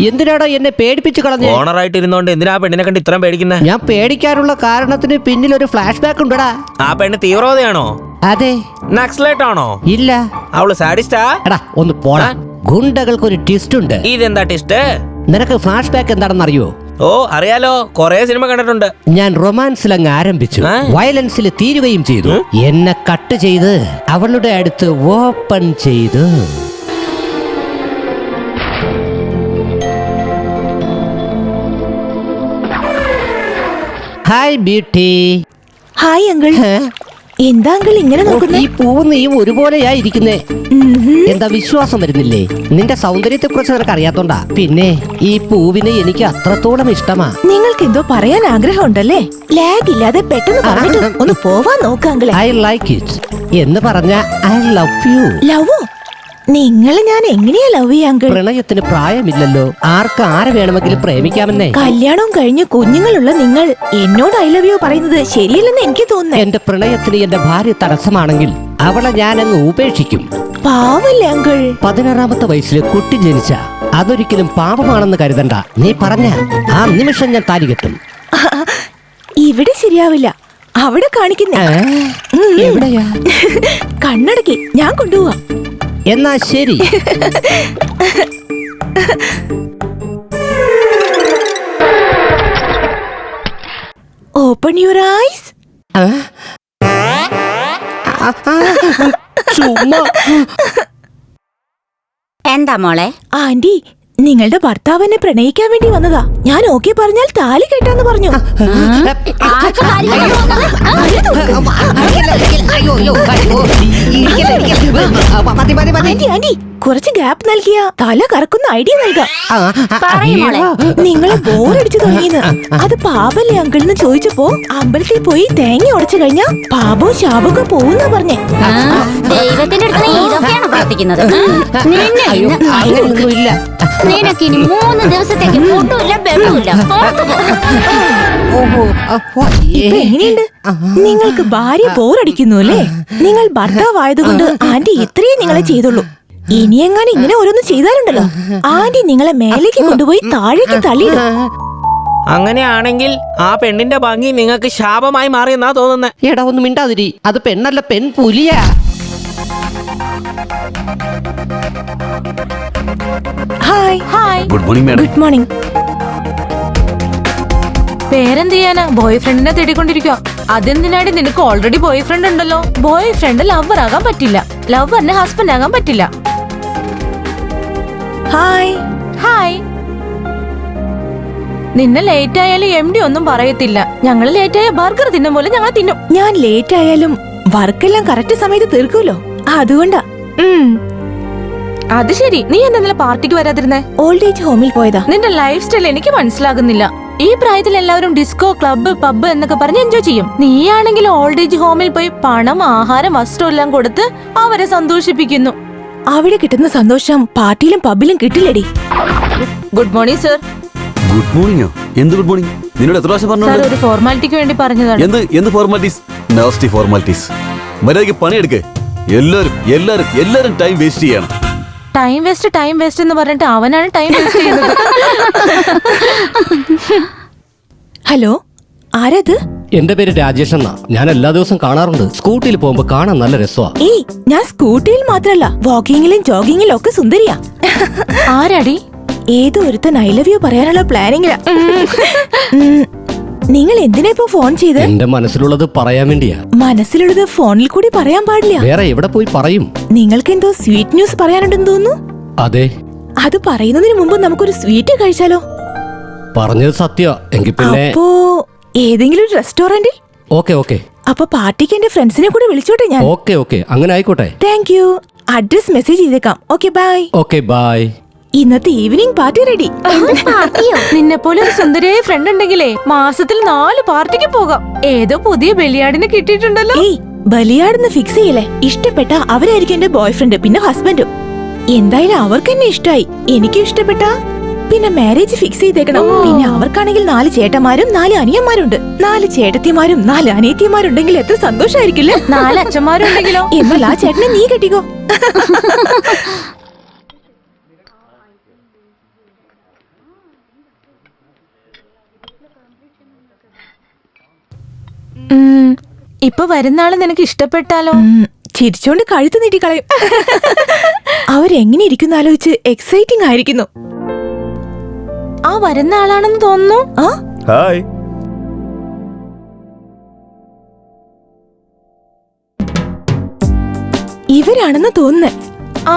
എന്തിനാടാ എന്നെ പേടിപ്പിച്ചു കളഞ്ഞേ? ഓണറായിട്ട് ഇരുന്നോണ്ട് എന്തിനാ പെണ്ണിനെ കണ്ട് ഇത്രയും പേടിക്കുന്നത്? ഞാൻ പേടിക്കാനുള്ള കാരണത്തിന് പിന്നിൽ ഒരു ഫ്ലാഷ് ബാക്ക് ഉണ്ടടാ. ആ പെണ്ണ് തീവ്രവാദിയാണോ? അതെ. നക്സലൈറ്റ് ആണോ? ഇല്ല. അവള് സാഡിസ്റ്റാ? എടാ ഒന്ന് പോടാ. ഗുണ്ടകൾക്ക് ഒരു ട്വിസ്റ്റ് ഉണ്ട്. ഇതെന്താ ട്വിസ്റ്റ്? നിനക്ക് ഫ്ലാഷ് ബാക്ക് എന്താണെന്ന് അറിയോ? ഓ അറിയാലോ, കൊറേ സിനിമ കണ്ടിട്ടുണ്ട്. ഞാൻ റൊമാൻസിൽ അങ്ങ് ആരംഭിച്ചു, വയലൻസിൽ തീരുകയും ചെയ്തു. എന്നെ കട്ട് ചെയ്ത് അവളുടെ അടുത്ത് ഓപ്പൺ ചെയ്തു. Hi beauty. Hi uncle. എന്താ അങ്കിൾ ഇങ്ങനെ നോക്കുന്നേ? ഈ പൂവ് നീയും ഒരുപോലെയാ ഇരിക്കുന്നേ. എന്താ വിശ്വാസം വരുന്നില്ലേ? നിന്റെ സൗന്ദര്യത്തെ കുറിച്ച് നിനക്ക് അറിയാത്തോണ്ടാ. പിന്നെ ഈ പൂവിനെ എനിക്ക് അത്രത്തോളം ഇഷ്ടമാ. നിങ്ങൾക്ക് എന്തോ പറയാൻ ആഗ്രഹം ഉണ്ടല്ലേ? ലാഗ് ഇല്ലാതെ പെട്ടെന്ന് പറഞ്ഞിട്ട് ഒന്ന് പോവാൻ നോക്ക് അങ്കിളെ. ഐ ലൈക്ക് ഇറ്റ് എന്ന് പറഞ്ഞ ഐ ലവ് യു. ലവോ? നിങ്ങൾ ഞാൻ എങ്ങനെയാ ലവ് ചെയ്യാ അങ്കിൾ? പ്രണയത്തിന് പ്രായമില്ലല്ലോ, ആർക്ക് ആരെ വേണമെങ്കിലും പ്രേമിക്കാമെന്നേ. കല്യാണം കഴിഞ്ഞ് കുഞ്ഞുങ്ങളുള്ള നിങ്ങൾ എന്നോട് ഐ ലവ് യു പറയുന്നത് ശരിയല്ലെന്ന് എനിക്ക് തോന്നുന്നു. എന്റെ പ്രണയത്തിന് എന്റെ ഭാര്യ തടസ്സമാണെങ്കിൽ അവളെ ഞാനങ്ങ് ഉപേക്ഷിക്കും. പാവല്ലേ അങ്കിൾ? 16ാമത്തെ വയസ്സിൽ കുട്ടി ജനിച്ച അതൊരിക്കലും പാപമാണെന്ന് കരുതണ്ട. നീ പറഞ്ഞ ആ നിമിഷം ഞാൻ താലി കെട്ടും. ഇവിടെ ശരിയാവില്ല, അവിടെ കാണിക്കുന്നേ. എവിടെയാ? കണ്ണടക്കി ഞാൻ കൊണ്ടുപോവാ. എന്നാ ശരി. Open your eyes. എന്താ മോളെ? ആന്റി, നിങ്ങളുടെ ഭർത്താവ് എന്നെ പ്രണയിക്കാൻ വേണ്ടി വന്നതാ. ഞാൻ ഓക്കെ പറഞ്ഞാൽ താലി കെട്ടാന്ന് പറഞ്ഞു. ആന്റി, കുറച്ച് ഗ്യാപ്പ് നൽകിയ തല കറക്കുന്ന ഐഡിയ നൽകാം. നിങ്ങളെ ബോറടിച്ചു തുടങ്ങിയെന്ന്. അത് പാപല്ലേ അങ്കിൾ എന്ന് ചോദിച്ചപ്പോ അമ്പലത്തിൽ പോയി തേങ്ങ ഉടച്ചു കഴിഞ്ഞാ പാപവും ശാപവും പോകുന്ന പറഞ്ഞേ. ദൈവത്തിന്റെ അടുത്ത് ഇതൊക്കെയാണ് പ്രാർത്ഥിക്കുന്നത്. നിനക്കിനി 3 ദിവസത്തേക്ക് ഫുഡുമില്ല ബെഡുമില്ല. ഇപ്പൊ എങ്ങനെയുണ്ട്? നിങ്ങൾക്ക് ഭാര്യ ബോറടിക്കുന്നു അല്ലേ? നിങ്ങൾ ഭർത്താവായതുകൊണ്ട് ആന്റി ഇത്രയും നിങ്ങളെ ചെയ്തുള്ളൂ. ഇനിയെങ്ങാനും ഇങ്ങനെ ഓരോന്ന് ചെയ്താലുണ്ടല്ലോ, ആന്റി നിങ്ങളെ മേലേക്ക് കൊണ്ടുപോയി താഴേക്ക് തള്ളിയിടും. അങ്ങനെയാണെങ്കിൽ ആ പെണ്ണിന്റെ ഭംഗി നിങ്ങൾക്ക് ശാപമായി മാറിയെന്നാ തോന്നുന്നേ. എടാ ഒന്ന് മിണ്ടാതിരി, അത് പെണ്ണല്ല പെൺ പുലിയാ. Hi. Hi. Good morning madam. Good morning. പേരെന്ത് ചെയ്യാനാ? ബോയ് ഫ്രണ്ടിനെ തേടിക്കൊണ്ടിരിക്കുക. അതെന്തിനാടി? നിനക്ക് ഓൾറെഡി ബോയ് ഫ്രണ്ട് ഉണ്ടല്ലോ. ബോയ് ഫ്രണ്ട് ലവർ ആകാൻ പറ്റില്ല, ലവറിന് ഹസ്ബൻഡ് ആകാൻ പറ്റില്ല. ഹായ്. ഹായ്. നിന്നെ ലേറ്റ് ആയാലും MD ഒന്നും പറയത്തില്ല. ഞങ്ങൾ ലേറ്റ് ആയ ബർഗർ തിന്നും പോലെ ഞങ്ങൾ തിന്നും. ഞാൻ ലേറ്റ് ആയാലും വർക്കെല്ലാം കറക്റ്റ് സമയത്ത് തീർക്കുമല്ലോ, അതുകൊണ്ടാ. അത് ശരി. നീ എന്താ പാർട്ടിക്ക് വരാതിരുന്നേ? ഓൾഡ് ഏജ് ഹോമിൽ പോയതാ. നിന്റെ ലൈഫ് സ്റ്റൈൽ എനിക്ക് മനസ്സിലാകുന്നില്ല. ഈ പ്രായത്തിൽ എല്ലാവരും ഡിസ്കോ, ക്ലബ്ബ്, പബ്ബ് എന്നൊക്കെ പറഞ്ഞ് എൻജോയ് ചെയ്യും. നീയാണെങ്കിൽ ഓൾഡ് ഏജ് ഹോമിൽ പോയി പണം, ആഹാരം, വസ്ത്രം എല്ലാം കൊടുത്ത് അവരെ സന്തോഷിപ്പിക്കുന്നു. അവിടെ കിട്ടുന്ന സന്തോഷം പാർട്ടിയിലും പബ്ബിലും കിട്ടില്ലടി. Good morning sir. ഗുഡ് മോർണിംഗോ? എന്ത് ഗുഡ് മോർണിംഗ്? നിന്നോട് എത്ര പ്രാവശ്യം സർ, പറഞ്ഞു? ഒരു ഫോർമാലിറ്റിക്ക് വേണ്ടി പറഞ്ഞതാണ്. എന്ത് ഫോർമാലിറ്റീസ്? Nasty formalities. മര്യാദയ്ക്ക് പണിയെടുക്ക്. എല്ലാരും ടൈം വേസ്റ്റ് ചെയ്യണം. ടൈം വേസ്റ്റ് എന്ന് പറഞ്ഞിട്ട് അവനാണ് ടൈം വേസ്റ്റ് ചെയ്യുന്നത്. ഹലോ, ആരത്? എന്റെ പേര് രാജേഷ് എന്നാ. ഞാൻ എല്ലാ ദിവസവും കാണാറുണ്ട്. സ്കൂട്ടിയിൽ പോകുമ്പോ കാണാൻ നല്ല രസമാ. ഏയ്, ഞാൻ സ്കൂട്ടിയിൽ മാത്രല്ല വാക്കിങ്ങിലും ജോഗിങ്ങിലും ഒക്കെ സുന്ദരിയാ. ആരാടി? ഏതോ ഒരുത്തൻ ഐ ലവ് യു പറയാനുള്ള പ്ലാനിങ്ങിലാ. നിങ്ങൾ എന്തിനാ ഇപ്പൊ ഫോൺ ചെയ്ത്? എന്റെ മനസ്സിലുള്ളത് പറയാൻ വേണ്ടിയാ. മനസ്സിലുള്ളത് ഫോണിൽ കൂടി പറയാൻ പാടില്ല. വേറെ എവിടെ പോയി പറയും? നിങ്ങൾക്ക് എന്തോ സ്വീറ്റ് ന്യൂസ് പറയാനുണ്ടെന്ന് തോന്നുന്നു. അതെ. അത് പറയുന്നതിന് മുമ്പ് നമുക്കൊരു സ്വീറ്റ് കഴിച്ചാലോ? പറഞ്ഞത് സത്യ. എങ്കിൽ പിന്നെ അപ്പോ ഏതെങ്കിലും ഒരു റെസ്റ്റോറന്റിൽ? ഓക്കെ. അപ്പൊ പാർട്ടിക്ക് എന്റെ ഫ്രണ്ട്സിനെ കൂടി വിളിച്ചോട്ടെ ഞാൻ. ഓക്കെ, അങ്ങനെ ആയിക്കോട്ടെ. Thank you. അഡ്രസ് മെസ്സേജ് ചെയ്തേക്കാം. Okay bye. Okay bye. ഇന്നത്തെ ഈവനിങ് പാർട്ടി റെഡി. നിന്നെ പോലെ ഒരു സുന്ദരിയായ ഫ്രണ്ട് ഉണ്ടെങ്കിലേ മാസത്തിൽ 4 പാർട്ടിക്ക് പോകാം. ഏതോ പുതിയ ബലിയാടിനെ കിട്ടിയിട്ടുണ്ടല്ലോ. ഏയ്, ബലിയാടെന്ന് ഫിക്സ് ചെയ്യലേ. ഇഷ്ടപ്പെട്ട അവരായിരിക്കും എന്റെ ബോയ് ഫ്രണ്ട്, പിന്നെ ഹസ്ബൻഡും. എന്തായാലും അവർക്ക് എന്നെ ഇഷ്ടായി, എനിക്കും ഇഷ്ടപ്പെട്ട പിന്നെ മാരേജ് ഫിക്സ് ചെയ്തേക്കണം. പിന്നെ അവർക്കാണെങ്കിൽ 4 ചേട്ടന്മാരും 4 അനിയന്മാരുണ്ട്. 4 ചേട്ടത്തിമാരും 4 അനിയത്തിമാരുണ്ടെങ്കിൽ എത്ര സന്തോഷമായിരിക്കില്ലേ? 4 അച്ഛന്മാരുണ്ടെങ്കിലോ? എന്നാൽ ആ ചേട്ടനെ നീ കെട്ടിക്കോ. ഇപ്പൊ വരുന്ന ആള് നിനക്ക് ഇഷ്ടപ്പെട്ടാലോ? ചിരിച്ചോണ്ട് കഴുത്ത് നീട്ടിക്കളയും. അവരെങ്ങനെ ഇരിക്കുന്ന ആലോചിച്ച് എക്സൈറ്റിംഗ് ആയിരിക്കുന്നു. ആ വരുന്ന ആളാണെന്ന് തോന്നുന്നു. ഹായ്. ഇവരാണെന്ന് തോന്നുന്നേ. ആ,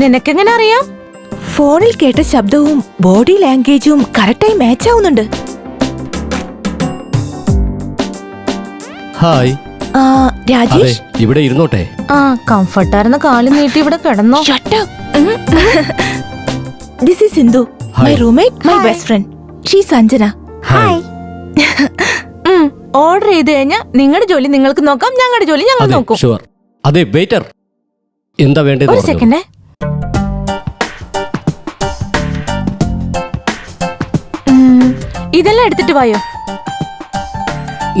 നിനക്കെങ്ങനെ അറിയാം? ഫോണിൽ കേട്ട ശബ്ദവും ബോഡി ലാംഗ്വേജും കറക്റ്റായി മാച്ച് ആവുന്നുണ്ട്. ഹായ്. രാജേഷ് ഇവിടെ ഇരുന്നോട്ടെ. ആ, കംഫർട്ടായിരുന്ന കാല് നീട്ടി ഇവിടെ കിടന്നോ. This is Sindhu, my roommate, my best friend. She Sanjana. Hi. Order ചെയ്ത് കഴിഞ്ഞാൽ നിങ്ങളുടെ ജോലി നിങ്ങൾക്ക് നോക്കാം, ഞങ്ങളുടെ ജോലി ഞങ്ങൾ നോക്കും. ഷുവർ. അതെ, വെയിറ്റർ, എന്താ വേണ്ടത്? ഒരു സെക്കൻഡ്. ഇതെല്ലാം എടുത്തിട്ട് വായോ.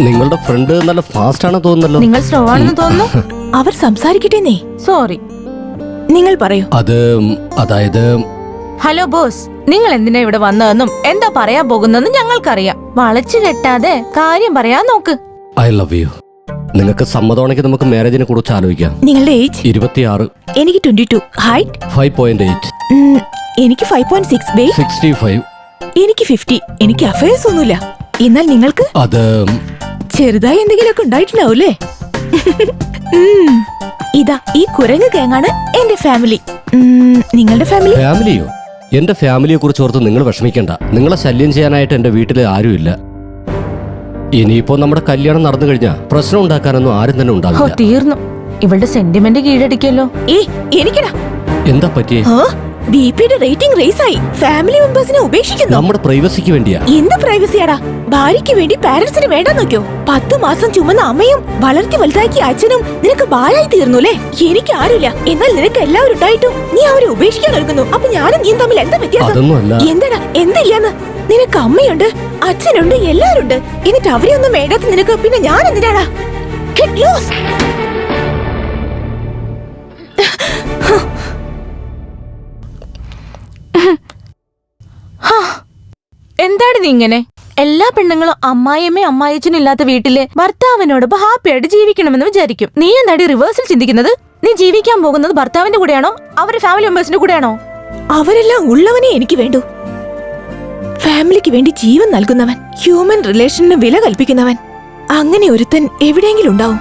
നിങ്ങളുടെ ഫ്രണ്ട് നല്ല ഫാസ്റ്റ് ആണെന്ന് തോന്നുന്നല്ലോ. നിങ്ങൾ സ്ലോ ആണെന്ന് തോന്നുന്നു. അവർ സംസാരിക്കട്ടെ. സോറി, നിങ്ങൾ പറയൂ. അതായത് ഹലോ ബോസ്, നിങ്ങൾ എന്തിനാ ഇവിടെ വന്നതെന്നും എന്താ പറയാൻ പോകുന്നതെന്നും ഞങ്ങൾക്കറിയാം. വളച്ചു കെട്ടാതെ കാര്യം പറയാൻ നോക്ക്. I love you. നിങ്ങൾക്ക് സമ്മതമാണെങ്കിൽ നമുക്ക് മാരേജിനെ കുറിച്ച് ആലോചിക്കാം. നിങ്ങളുടെ ഏജ്? 26. എനിക്ക് 22. ഹൈറ്റ്? 5.8. എനിക്ക് 5.6. വെയിറ്റ്? 65. എനിക്ക് 50. എനിക്ക് അഫയേഴ്സ് ഒന്നുമില്ല. എന്നാൽ നിങ്ങൾക്ക് ചെറുതായി എന്തെങ്കിലുമൊക്കെ ഉണ്ടായിട്ടുണ്ടാവൂലേ? ഇതാ ഈ കുരങ്ങ് ഗാങ്ങാണ് എന്റെ ഫാമിലി. നിങ്ങളുടെ ഫാമിലി? ഫാമിലിയോ? എന്റെ ഫാമിലിയെ കുറിച്ച് ഓർത്ത് നിങ്ങൾ വിഷമിക്കണ്ട. നിങ്ങളെ ശല്യം ചെയ്യാനായിട്ട് എന്റെ വീട്ടിൽ ആരുമില്ല. ഇനിയിപ്പോ നമ്മുടെ കല്യാണം നടന്നു കഴിഞ്ഞാൽ പ്രശ്നം ഉണ്ടാക്കാനൊന്നും ആരും തന്നെ ഉണ്ടാവില്ല. തീർന്നു. ഇവളുടെ സെന്റിമെന്റ് കീഴടക്കിയല്ലോ. എനിക്കടാ. എന്താ പറ്റിയേ? ബിപിയുടെ റേറ്റിംഗ് റേസ് ആയി. ഫാമിലി മെമ്പേഴ്സിനെ ഉപേക്ഷിക്കുന്നു. നമ്മുടെ പ്രൈവസിക്ക് വേണ്ടിയാ. എന്ത് പ്രൈവസിയാടാ? ഭാര്യയ്ക്ക് വേണ്ടി പാരന്റ്സിന് വേണ്ട നോക്കിയോ? 10 മാസം ചുമന്ന അമ്മയും വളർത്തി വലുതാക്കിയ അച്ഛനും നിനക്ക് ഭാരായി തീർന്നുല്ലേ? എനിക്ക് ആരുമില്ല, എന്നാൽ നിനക്ക് എല്ലാവരും ഉണ്ടായിട്ടും നീ അവരെ ഉപേക്ഷിക്കാൻ ഒരുങ്ങുന്നു. അപ്പൊ ഞാനും നീ തമ്മിൽ എന്താ വ്യത്യാസം? എന്താടാ എന്തില്ലാന്ന്? നിനക്ക് അമ്മയുണ്ട്, അച്ഛനുണ്ട്, എല്ലാരും ഉണ്ട്. എന്നിട്ട് അവരെ ഒന്നും വേണ്ടാത്ത നിനക്ക് പിന്നെ ഞാൻ എന്തിനാടാ? Get lost. എന്താണ് നീ ഇങ്ങനെ? എല്ലാ പെണ്ണുങ്ങളും അമ്മായിയമ്മയും അമ്മായിച്ചനും ഇല്ലാത്ത വീട്ടിലെ ഭർത്താവിനോടൊപ്പം ഹാപ്പി ആയിട്ട് ജീവിക്കണമെന്ന് വിചാരിക്കും. നീ എന്താടി റിവേഴ്സിൽ ചിന്തിക്കുന്നത്? നീ ജീവിക്കാൻ പോകുന്നത് ഭർത്താവിന്റെ കൂടെയാണോ അവരുടെ ഫാമിലി മെമ്പേഴ്സിന്റെ കൂടെയാണോ? അവരെല്ലാം ഉള്ളവനെ എനിക്ക് വേണ്ടു. ഫാമിലിക്ക് വേണ്ടി ജീവൻ നൽകുന്നവൻ, ഹ്യൂമൻ റിലേഷന് വില കൽപ്പിക്കുന്നവൻ. അങ്ങനെ ഒരുത്തൻ എവിടെയെങ്കിലും ഉണ്ടാവും.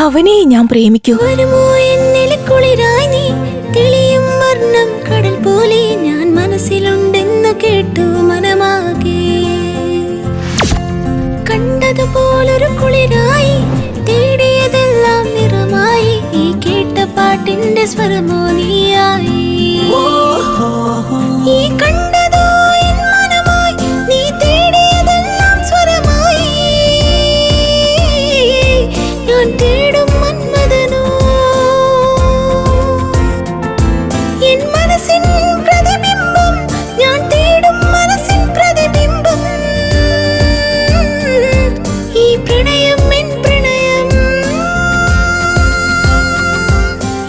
അവനെ ഞാൻ പ്രേമിക്കൂ. കടൽ പോലെ ഞാൻ മനസ്സിലുണ്ടെന്നു കേട്ടു മനമാകെ. കണ്ടതുപോലൊരു കുളിരായി, തേടിയതെല്ലാം നിറമായി. ഈ കേട്ട പാട്ടിന്റെ സ്വരമോ നീയായി. ഈ കണ്ടതോ എൻ മനമായി, നീ തേടിയതെല്ലാം സ്വരമായി. ഞാൻ തേടും മന്മഥനോ എൻ മനസ്സിൻ പ്രതിബിംബം. ഞാൻ തേടും മനസ്സിൻ പ്രതിബിംബം. ഈ പ്രണയം എൻ പ്രണയം.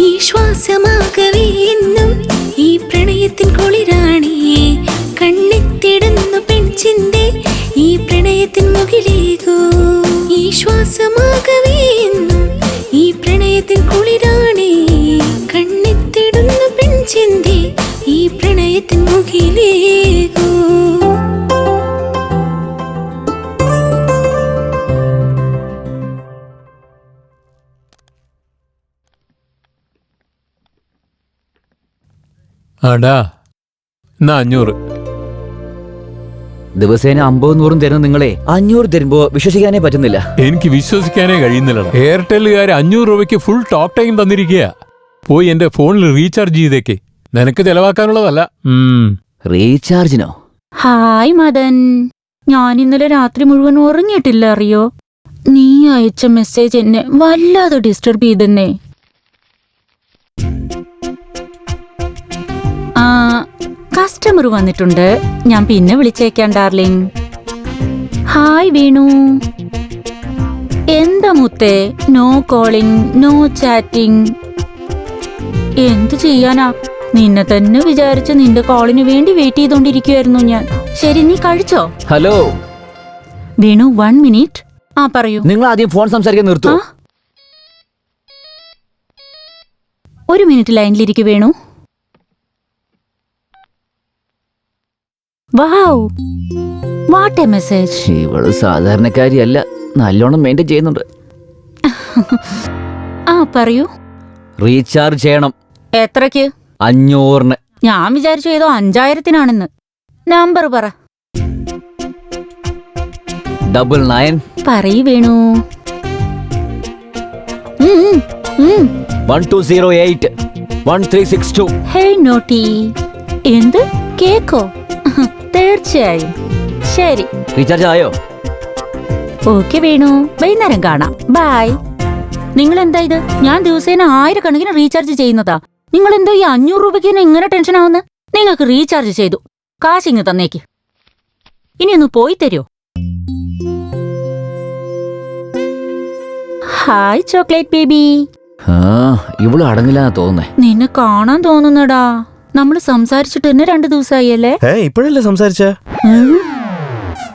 ഈ ശ്വാസമാകവേ എന്നും ഈ പ്രണയത്തിൻ കുളിരാണി. കണ്ണെത്തിടുന്നു പെൺചിന്തേ ഈ പ്രണയത്തിൻ മുകിലേകൂ. ഈ ശ്വാസമാകവേ എന്നും ഈ പ്രണയത്തിൻ കുളിരാണി. കണ്ണെത്തിടുന്നു പെൺചിന്തേ ഈ പ്രണയത്തിൻ മുകിലേകൂ. ആടാ, എന്നാ 500. ദിവസേന 50-100 തരുന്ന നിങ്ങളെ 500 തരുമ്പോ വിശ്വസിക്കാനേ പറ്റുന്നില്ല. എനിക്ക് വിശ്വസിക്കാനേ കഴിയുന്നില്ല. എയർടെല്ലുകാർ 500 രൂപയ്ക്ക് ഫുൾ ടോക്ക് ടൈം തന്നിരിക്കുക. പോയി എന്റെ ഫോണിൽ റീചാർജ് ചെയ്തേക്ക്. നിനക്ക് ചെലവാക്കാനുള്ളതല്ല. റീചാർജിനോ? ഹായ് മദൻ, ഞാൻ ഇന്നലെ രാത്രി മുഴുവൻ ഉറങ്ങിയിട്ടില്ല അറിയോ. നീ അയച്ച മെസ്സേജ് എന്നെ വല്ലാതെ ഡിസ്റ്റർബ് ചെയ്തെന്നേ. കസ്റ്റമർ വന്നിട്ടുണ്ട്, ഞാൻ പിന്നെ വിളിച്ചേക്കാം ഡാർലിംഗ്. ഹായ് വീണു. എന്താ മുത്തേ, നോ കോളിംഗ്, നോ ചാറ്റിംഗ്. എന്തു ചെയ്യാനാ, നിന്നെ തന്നെ വിചാരിച്ച് നിന്റെ കോളിന് വേണ്ടി വെയിറ്റ് ചെയ്തോണ്ടിരിക്കുവായിരുന്നു ഞാൻ. ശരി, നീ കഴിച്ചോ? ഹലോ വീണു, 1 മിനിറ്റ്. ആ പറയൂ. നിങ്ങൾ ആദ്യം ഫോൺ സംസാരിക്കാൻ നിർത്തൂ. ഒരു മിനിറ്റ് ലൈനിലിരിക്കു Venu. Wow, what a message. ഇവള് സാധാരണക്കാരിയല്ല, നല്ലോണം മെയിൻറ്റെയിൻ ചെയ്യുന്നുണ്ട്. ആ പറയൂ. റീചാർജ് ചെയ്യണം. എത്രക്ക്? 500. ഞാൻ വിചാരിച്ചു ഏതോ 5000-നാണെന്ന്. നമ്പർ പറ. 99. പറയൂ വേണു. 1208 1362. Hey naughty. എന്ത് കേക്കോ? തീർച്ചയായും. ശരി, റീചാർജ് ആയോ? ഓക്കെ വേണു, വൈകുന്നേരം കാണാം. ബൈ. നിങ്ങൾ എന്താ ഇത്? ഞാൻ ദിവസേന 1000 കണക്കിന് റീചാർജ് ചെയ്യുന്നതാ. നിങ്ങൾ എന്തോ ഈ 500 രൂപയ്ക്ക് ഇങ്ങനെ ടെൻഷൻ ആവുന്ന? നിങ്ങൾക്ക് റീചാർജ് ചെയ്തു, കാശിങ് തന്നേക്ക്. ഇനി ഒന്ന് പോയി തരുമോ? Hi chocolate baby. ഇവള് അടങ്ങില്ലാന്നാ തോന്നുന്നേ. നിന്നെ കാണാൻ തോന്നുന്നടാ. നമ്മള് സംസാരിച്ചിട്ട് തന്നെ 2 ദിവസമായല്ലേ? ഇപ്പോഴല്ലേ സംസാരിച്ച?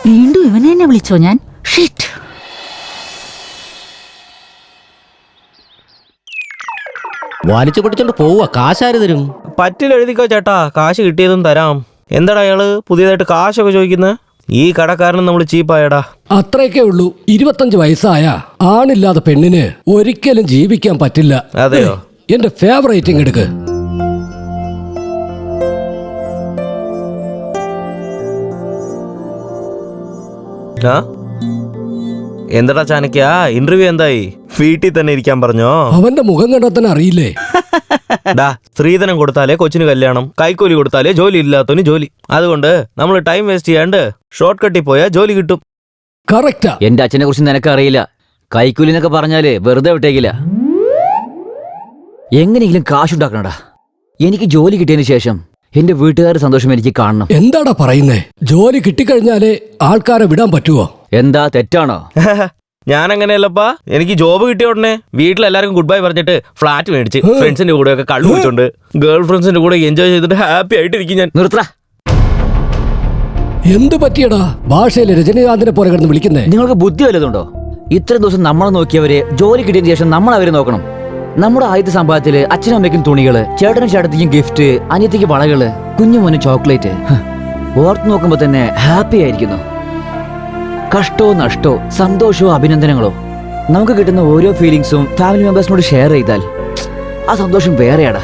വീണ്ടും ഇവനെ എന്നെ വിളിച്ചോ ഞാൻ? ഷിറ്റ്. വാലിച്ചു പിടിച്ചോണ്ട് പോവുക. കാശാര് തരും? പറ്റിൽ എഴുതിക്കോ ചേട്ടാ, കാശ് കിട്ടിയതും തരാം. എന്താടാ അയാള് പുതിയതായിട്ട് കാശൊക്കെ ചോദിക്കുന്നത്? ഈ കടക്കാരനും നമ്മൾ ചീപ്പായടാ. അത്രയൊക്കെ ഉള്ളൂ. 25 വയസ്സായ ആണില്ലാതെ പെണ്ണിന് ഒരിക്കലും ജീവിക്കാൻ പറ്റില്ല. അതെയോ? എന്റെ ഫേവറേറ്റിംഗ് എടുക്ക്. എന്താടാ ചാനക്യ, ഇന്റർവ്യൂ എന്തായി? വീട്ടിൽ തന്നെ ഇരിക്കാൻ പറഞ്ഞോ? അവന്റെ മുഖം കണ്ടാൽ അറിയില്ലേ? ഡാ, സ്ത്രീധനം കൊടുത്താലേ കൊച്ചിന് കല്യാണം, കൈക്കൂലി കൊടുത്താലേ ജോലി ഇല്ലാത്തവന് ജോലി. അതുകൊണ്ട് നമ്മൾ ടൈം വേസ്റ്റ് ചെയ്യാണ്ട് ഷോർട്ട് കട്ടിൽ പോയാൽ ജോലി കിട്ടും. കറക്റ്റാ. എന്റെ അച്ഛനെ കുറിച്ച് നിനക്ക് അറിയില്ല. കൈക്കൂലി എന്നൊക്കെ പറഞ്ഞാല് വെറുതെ വിട്ടേക്കില്ല. എങ്ങനെയെങ്കിലും കാശുണ്ടാക്കണടാ. എനിക്ക് ജോലി കിട്ടിയതിന് ശേഷം എന്റെ വീട്ടുകാരുടെ സന്തോഷം എനിക്ക് കാണണം. എന്താടാ പറയുന്നേ? ജോലി കിട്ടിക്കഴിഞ്ഞാലേ ആൾക്കാരെ വിടാൻ പറ്റുവോ? എന്താ തെറ്റാണോ? ഞാൻ അങ്ങനെയല്ലപ്പാ. എനിക്ക് ജോബ് കിട്ടിയ ഉടനെ വീട്ടിലെല്ലാവർക്കും ഗുഡ് ബൈ പറഞ്ഞിട്ട് ഫ്ലാറ്റ് മേടിച്ച് ഫ്രണ്ട്സിന്റെ കൂടെ ഒക്കെ കള്ളു കുടിച്ചോണ്ട് ഗേൾ ഫ്രണ്ട്സിന്റെ കൂടെ എൻജോയ് ചെയ്തിട്ട് ഹാപ്പി ആയിട്ടിരിക്കും ഞാൻ. നിർത്തറ. എന്ത് പറ്റിയടാ ഭാഷയില് രജനീകാന്തിനെ പോലെ കിടന്ന് വിളിക്കുന്നേ? നിങ്ങൾക്ക് ബുദ്ധി വല്ലതുണ്ടോ? ഇത്രയും ദിവസം നമ്മളെ നോക്കിയവരെ ജോലി കിട്ടിയതിന് ശേഷം നമ്മൾ അവരെ നോക്കണം. നമ്മുടെ ആദ്യത്തെ സമ്പാദത്തില് അച്ഛനും അമ്മയ്ക്കും തുണികള്, ചേട്ടനും ചേട്ടത്തിക്കും ഗിഫ്റ്റ്, അനിയത്തിക്ക് വളകള്, കുഞ്ഞുമോനും ചോക്ലേറ്റ്. ഓർത്ത് നോക്കുമ്പോ തന്നെ ഹാപ്പി ആയിരിക്കുന്നു. കഷ്ടോ നഷ്ടോ സന്തോഷമോ അഭിനന്ദനങ്ങളോ നമുക്ക് കിട്ടുന്ന ഓരോ ഫീലിങ്സും ഫാമിലി മെമ്പേഴ്സിനോട് ഷെയർ ചെയ്താൽ ആ സന്തോഷം വേറെയാടാ.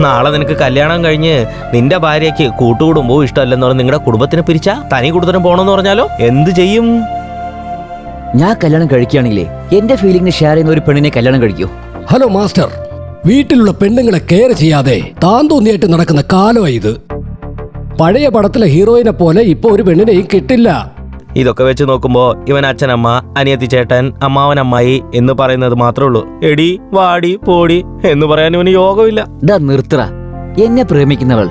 നാളെ നിനക്ക് കല്യാണം കഴിഞ്ഞ് നിന്റെ ഭാര്യയ്ക്ക് കൂട്ടുകുടുംബവും ഇഷ്ടമല്ലെന്ന് പറഞ്ഞ് നിങ്ങളുടെ കുടുംബത്തിനെ പിരിച്ചാ തനി കുടുംബത്തിനും പോണെന്ന് പറഞ്ഞാലോ എന്ത് ചെയ്യും? ഞാൻ കല്യാണം കഴിക്കുകയാണെങ്കിലേ എന്റെ ഫീലിംഗിന് ഷെയർ ചെയ്യുന്ന ഒരു പെണ്ണിനെ കല്യാണം കഴിക്കൂ. ഹലോ മാസ്റ്റർ, വീട്ടിലുള്ള പെണ്ണുങ്ങളെ കെയർ ചെയ്യാതെ താൻ തോന്നിയായിട്ട് നടക്കുന്ന കാലമായി ഇത്. പഴയ പടത്തിലെ ഹീറോയിനെ പോലെ ഇപ്പൊ ഒരു പെണ്ണിനെയും കിട്ടില്ല. ഇതൊക്കെ വെച്ച് നോക്കുമ്പോ ഇവൻ അച്ഛനമ്മ, അനിയത്തി ചേട്ടൻ, അമ്മാവൻ അമ്മായി എന്ന് പറയുന്നത് മാത്രമേ ഉള്ളൂ. എടി വാടി പോടി എന്ന് പറയാൻ ഇവന് യോഗമില്ല. നിർത്തറ. എന്നെ പ്രേമിക്കുന്നവൾ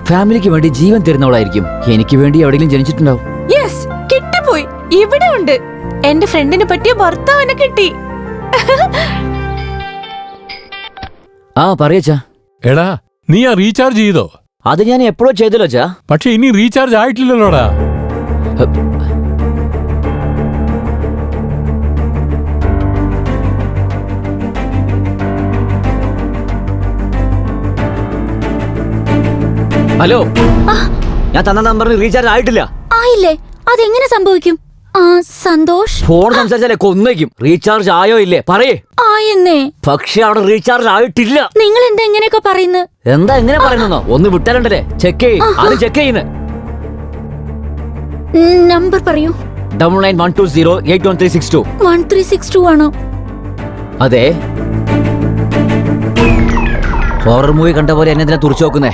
ഫാമിലിക്ക് വേണ്ടി ജീവൻ തരുന്നവളായിരിക്കും. എനിക്ക് വേണ്ടി എവിടെയെങ്കിലും ജനിച്ചിട്ടുണ്ടാവും. യെസ്, കിട്ടിപ്പോയി. ഇവിടെ ഉണ്ട്. എന്റെ ഫ്രണ്ടിനെ പറ്റിയ ഭർത്താവിനെ കിട്ടി. ആ പറയച്ചാ. എടാ, നീ ആ റീചാർജ് ചെയ്തോ? അത് ഞാൻ എപ്പോഴോ ചെയ്തല്ലോ ചാ. പക്ഷെ ഇനി റീചാർജ് ആയിട്ടില്ലല്ലോടാ. ഹലോ, ഞാൻ തന്ന നമ്പറിന് റീചാർജ് ആയിട്ടില്ല. ആയില്ലേ? അതെങ്ങനെ സംഭവിക്കും? ആ സന്തോഷ്, ഫോൺ സംസാരിച്ചാലേ കൊന്നേക്കും. റീചാർജ് ആയോ ഇല്ലേ പറയേ. ആയെന്നേ. പക്ഷെ അവിടെ റീചാർജ് ആയിട്ടില്ല. നിങ്ങൾ എന്താ എങ്ങനെയൊക്കെ പറയുന്നത്? എന്താ എങ്ങനെ പറയുന്നോ? ഒന്ന് വിട്ടാലുണ്ടല്ലേ. ചെക്ക് ചെയ്യ്. അത് ചെക്ക് ചെയ്യുന്നത്. നമ്പർ പറയൂ. 9912081362. 1362 ആണോ? അതെ. ഹൊറർ മൂവി കണ്ട പോലെ എന്നെ എന്തിനാ തുറച്ചു നോക്കുന്നേ?